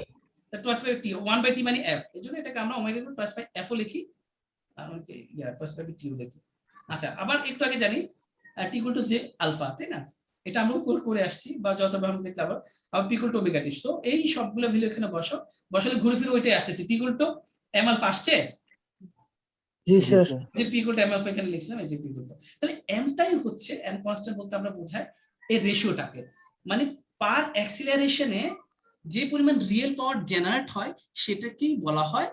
2/5t, 1/t মানে f, এজন্য এটাকে আমরা ওমেগা ইকুয়াল 2/5f ও লিখি, আর ওকে 2/5t ও লিখি। আচ্ছা, আবার একটু আগে জানি t equal to j alpha, তাই না? এটা আমরা করে আসছি বা যতবার আমরা দেখলাম, আবার p equal two omega t। So এই সবগুলো ভ্যালু এখানে বসালে ঘুরে ফিরে ওইটাই আসছে, p equal to m alpha আসছে। জি স্যার। যে p equal to m alpha এখানে লিখছিলাম, এই যে p ইকুয়াল টু, তাহলে m টাই হচ্ছে, m কনস্ট্যান্ট বলতে আমরা বোঝাই এই রেশিওটাকে, মানে পার অ্যাক্সিলারেশনে যে পরিমাণ রিয়েল পাওয়ার জেনারেট হয় সেটাকেই বলা হয়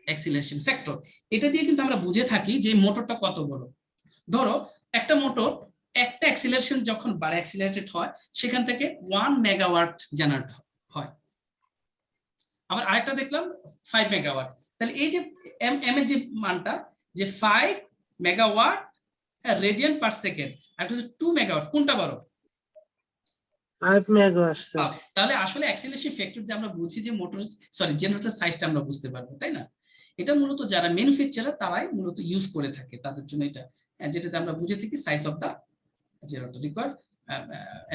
অ্যাক্সিলারেশন ফ্যাক্টর। এটা দিয়ে কিন্তু আমরা বুঝে থাকি যে মোটরটা কত বড়। ধরো একটা মোটর একটা অ্যাক্সিলারেশন যখন বাড়ে, অ্যাক্সিলারেটেড হয়, সেখান থেকে 1 মেগাওয়াট জেনারেট হয়। আবার আরেকটা দেখলাম 5 মেগাওয়াট। তাহলে এই যে এম এর যে মানটা, যে 5 মেগাওয়াট রেডিয়ান পার সেকেন্ড, আর 2 মেগাওয়াট, কোনটা বড়? 5 মেগাওয়াট স্যার। তাহলে আসলে অ্যাক্সিলারেশন ফ্যাক্টর দিয়ে আমরা বুঝি যে মোটর, সরি, জেনারেটর সাইজটা আমরা বুঝতে পারবো, তাই না? এটা মূলত যারা ম্যানুফ্যাকচারার তারাই মূলত ইউজ করে থাকে, তাদের জন্য এটা, যেটাতে আমরা বুঝে থাকি size of the generator required,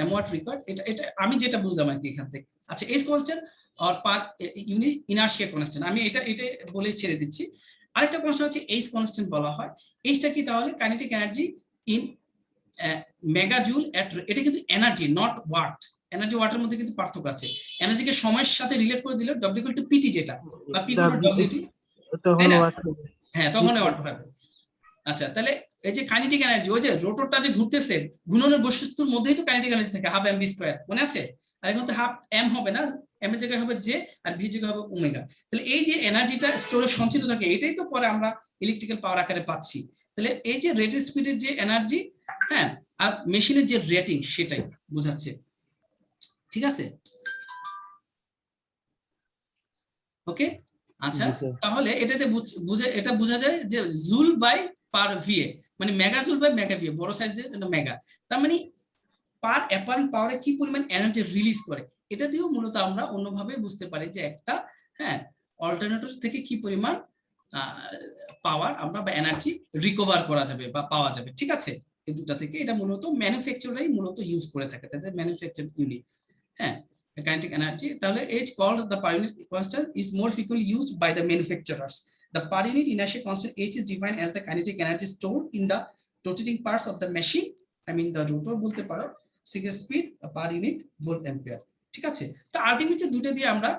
M watt required. এটা আমি যেটা বুঝলাম আর কি এখান থেকে। আচ্ছা, এইচ কনস্ট্যান্ট আর পার ইউনিট ইনার্শিয়া কনস্ট্যান্ট, আমি এটা বলে ছেড়ে দিচ্ছি। আরেকটা কনস্ট্যান্ট আছে এইচ কনস্ট্যান্ট বলা হয়। এইচটা কি তাহলে, কাইনেটিক এনার্জি ইন মেগাজুল এট, এটা কিন্তু এনার্জি নট ওয়াট, এনার্জি ওয়াটের মধ্যে কিন্তু পার্থক্য আছে। এনার্জিকে সময়ের সাথে রিলেট করে দিলে W ইকুয়াল টু PT যেটা, বা P ইকুয়াল টু WT, তখন ওয়াট। হ্যাঁ, তখন ওয়াট হবে। আচ্ছা, তাহলে এই যে কাইনেটিক এনার্জি, ওই যে রোটরটা যে ঘুরতেছে, ঘূর্ণনের বৈশিষ্ট্যের মধ্যেই তো কাইনেটিক এনার্জি থাকে, হাফ এম বি স্কয়ার, মনে আছে? আর এখন তো হাফ এম হবে না, এম এর জায়গায় হবে জে, আর ভি জায়গায় হবে ওমেগা। তাহলে এই যে এনার্জিটা স্টোরে সঞ্চিত থাকে, এটাই তো পরে আমরা ইলেকট্রিক্যাল পাওয়ার আকারে পাচ্ছি। তাহলে এই যে রেটেড স্পিডের যে এনার্জি, হ্যাঁ, আর মেশিনের যে রেটিং, সেটাই বোঝাচ্ছে। ঠিক আছে, ওকে। আচ্ছা, তাহলে এটাতে এটা বোঝা যায় যে জুল বাই পার ভিএ, মানে mega joule by mega VA, বড় সাইজের মেগা, তার মানে পার অ্যাপারেন্ট পাওয়ারে কি পরিমাণ এনার্জি রিলিজ করে। এটা দিয়েও মূলত আমরা অন্যভাবে বুঝতে পারি যে একটা, হ্যাঁ, অল্টারনেটর থেকে কি পরিমাণ পাওয়ার আমরা বা এনার্জি রিকভার করা যাবে বা পাওয়া যাবে। ঠিক আছে, এই দুটা থেকে এটা মূলত ম্যানুফ্যাকচারারই মূলত ইউজ করে থাকে, তাদের ম্যানুফ্যাকচার ইউনিট, হ্যাঁ, kinetic energy. তাহলে H called the per unit constant is more frequently used by the manufacturers. The per unit inertia constant H is defined as the kinetic energy stored in the rotating parts of the machine. I mean the rotor বলতে পারো, single speed per unit volt ampere. ঠিক আছে, তো ultimately দুটো দিয়ে আমরা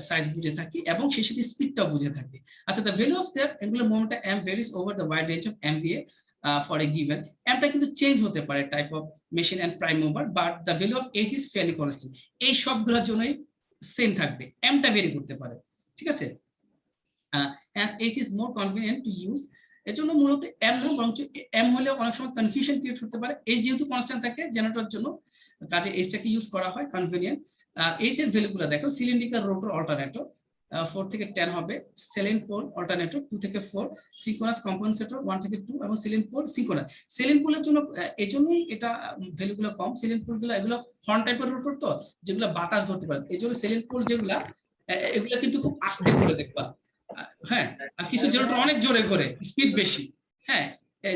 size বুঝে থাকি এবং সেই সাথে স্পিডটাও বুঝে থাকি। আচ্ছা, the value of their angular momentum m varies over the wide range of MVA. For a given, এমটা কিন্তু চেঞ্জ হতে পারে type of machine and prime mover, but the value of H is fairly constant. এই সবগুলোর জন্যই same থাকবে, এমটা very করতে পারে, ঠিক আছে। as h is more convenient to use, এর জন্য মূলত এম না, বরং এম হলে অনেক সময় কনফিউশন ক্রিয়েট হতে পারে। এইচ যেহেতু কনস্ট্যান্ট থাকে জেনারেটরের জন্য, কাজে এইচটাকে ইউজ করা হয় কনভেনিয়েন্ট। এইচ এর ভ্যালুগুলো দেখো, সিলিন্ড্রিক্যাল রোটর অল্টারনেটর 4 থেকে 10 হবে, সেলেন পোল অল্টারনেটর 2 থেকে 4, সিনক্রোনাস কম্পেনসেটর 1 থেকে 2, এবং সিলেন পোল সিনক্রোনাস। সেলেন পোলের জন্য এই জন্যই এটা ভ্যালুগুলো কম। সেলেন পোলগুলো এগুলো হর্ন টাইপের রোটর তো, যেগুলো বাতাস ধরতে পারে, এই জন্য সেলেন পোল যেগুলা এগুলা কিন্তু খুব আস্তে করে দেখবা। হ্যাঁ, আর কিছু জেনারেটর অনেক জোরে করে, স্পিড বেশি। হ্যাঁ,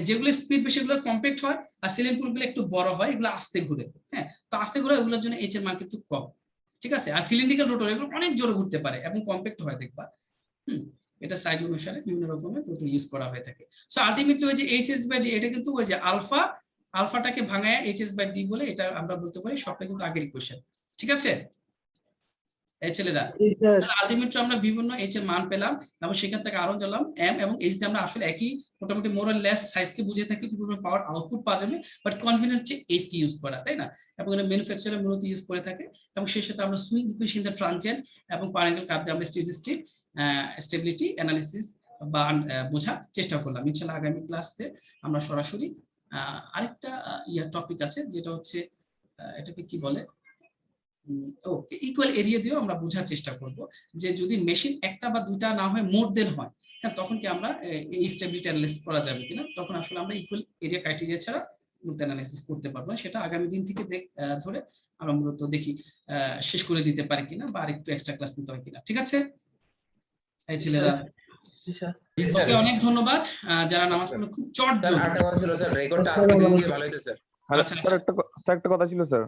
যেগুলো স্পিড বেশি এগুলো কম্প্যাক্ট হয়, আর সিলেন পোলগুলো একটু বড় হয়, এগুলো আস্তে ঘুরে। হ্যাঁ, তো আস্তে ঘুরে এগুলোর জন্য এইচ এর মান কিন্তু কম, ঠিক আছে। আর সিলিন্ড্রিক্যাল রোটর এগুলো অনেক জোরে ঘুরতে পারে এবং কম্প্যাক্ট হয় দেখবা। এটা সাইজ অনুসারে বিভিন্ন রকমের রোটর ইউজ করা হয়ে থাকে। সো আলটিমেটলি ওই যে এইচএস/ডি, এটা কিন্তু ওই যে আলফাটাকে ভাঙায় এইচএস/ডি বলে, এটা আমরা বলতে পারি। সবটা কিন্তু আগের ইকুয়েশন, ঠিক আছে এই ছেলেরা। আলটিমেটলি আমরা বিভিন্ন এইচ এর মান পেলাম, এবং সেখান থেকে আরো জানলাম এম এবং এইচ দিয়ে আমরা আসলে একই মোটামুটি মোর অর লেস সাইজকে বুঝে থাকি, কিভাবে পাওয়ার আউটপুট পাওয়া যাবে, বাট কনফিডেন্ট হচ্ছে এইচ কে ইউজ করা, তাই না। এবং এটা ম্যানুফ্যাকচারার মূলত ইউজ করে থাকে, এবং সেই সাথে আমরা সুইং ইকুয়েশন দ্য ট্রানজিয়েন্ট এবং পাওয়ার অ্যাঙ্গেল কার্ভ দিয়ে আমরা স্টেবিলিটি অ্যানালিসিস বা বোঝার চেষ্টা করলাম। ইনশাআল্লাহ আগামী ক্লাসে আমরা সরাসরি আরেকটা টপিক আছে, যেটা হচ্ছে এটাকে কি বলে, ইকুয়াল এরিয়া দিয়েও আমরা বোঝার চেষ্টা করব, যে যদি মেশিন একটা বা দুটা না হয় মোর দেন হয়, হ্যাঁ, তখন কি আমরা এই স্টেবিলিটি অ্যানালাইসিস করা যাবে কিনা, তখন আসলে আমরা ইকুয়াল এরিয়া ক্রাইটেরিয়া ছাড়া মূলত অ্যানালাইসিস করতে পারবো না। সেটা আগামী দিন থেকে ধরে আমরা মূলত দেখি শেষ করে দিতে পারি কিনা, বা আরেকটু এক্সট্রা ক্লাস নিতে হয় কিনা, ঠিক আছে এই ছেলেরা। জি স্যার। ওকে, অনেক ধন্যবাদ যারা নামাজ পড়লো খুব চট স্যার জলদি। আরেকটা কথা ছিল স্যার, রেকর্ডটা আজকে দিন দিয়ে ভালো হতো স্যার। হ্যালো আচ্ছা, স্যার, একটা কথা ছিল স্যার।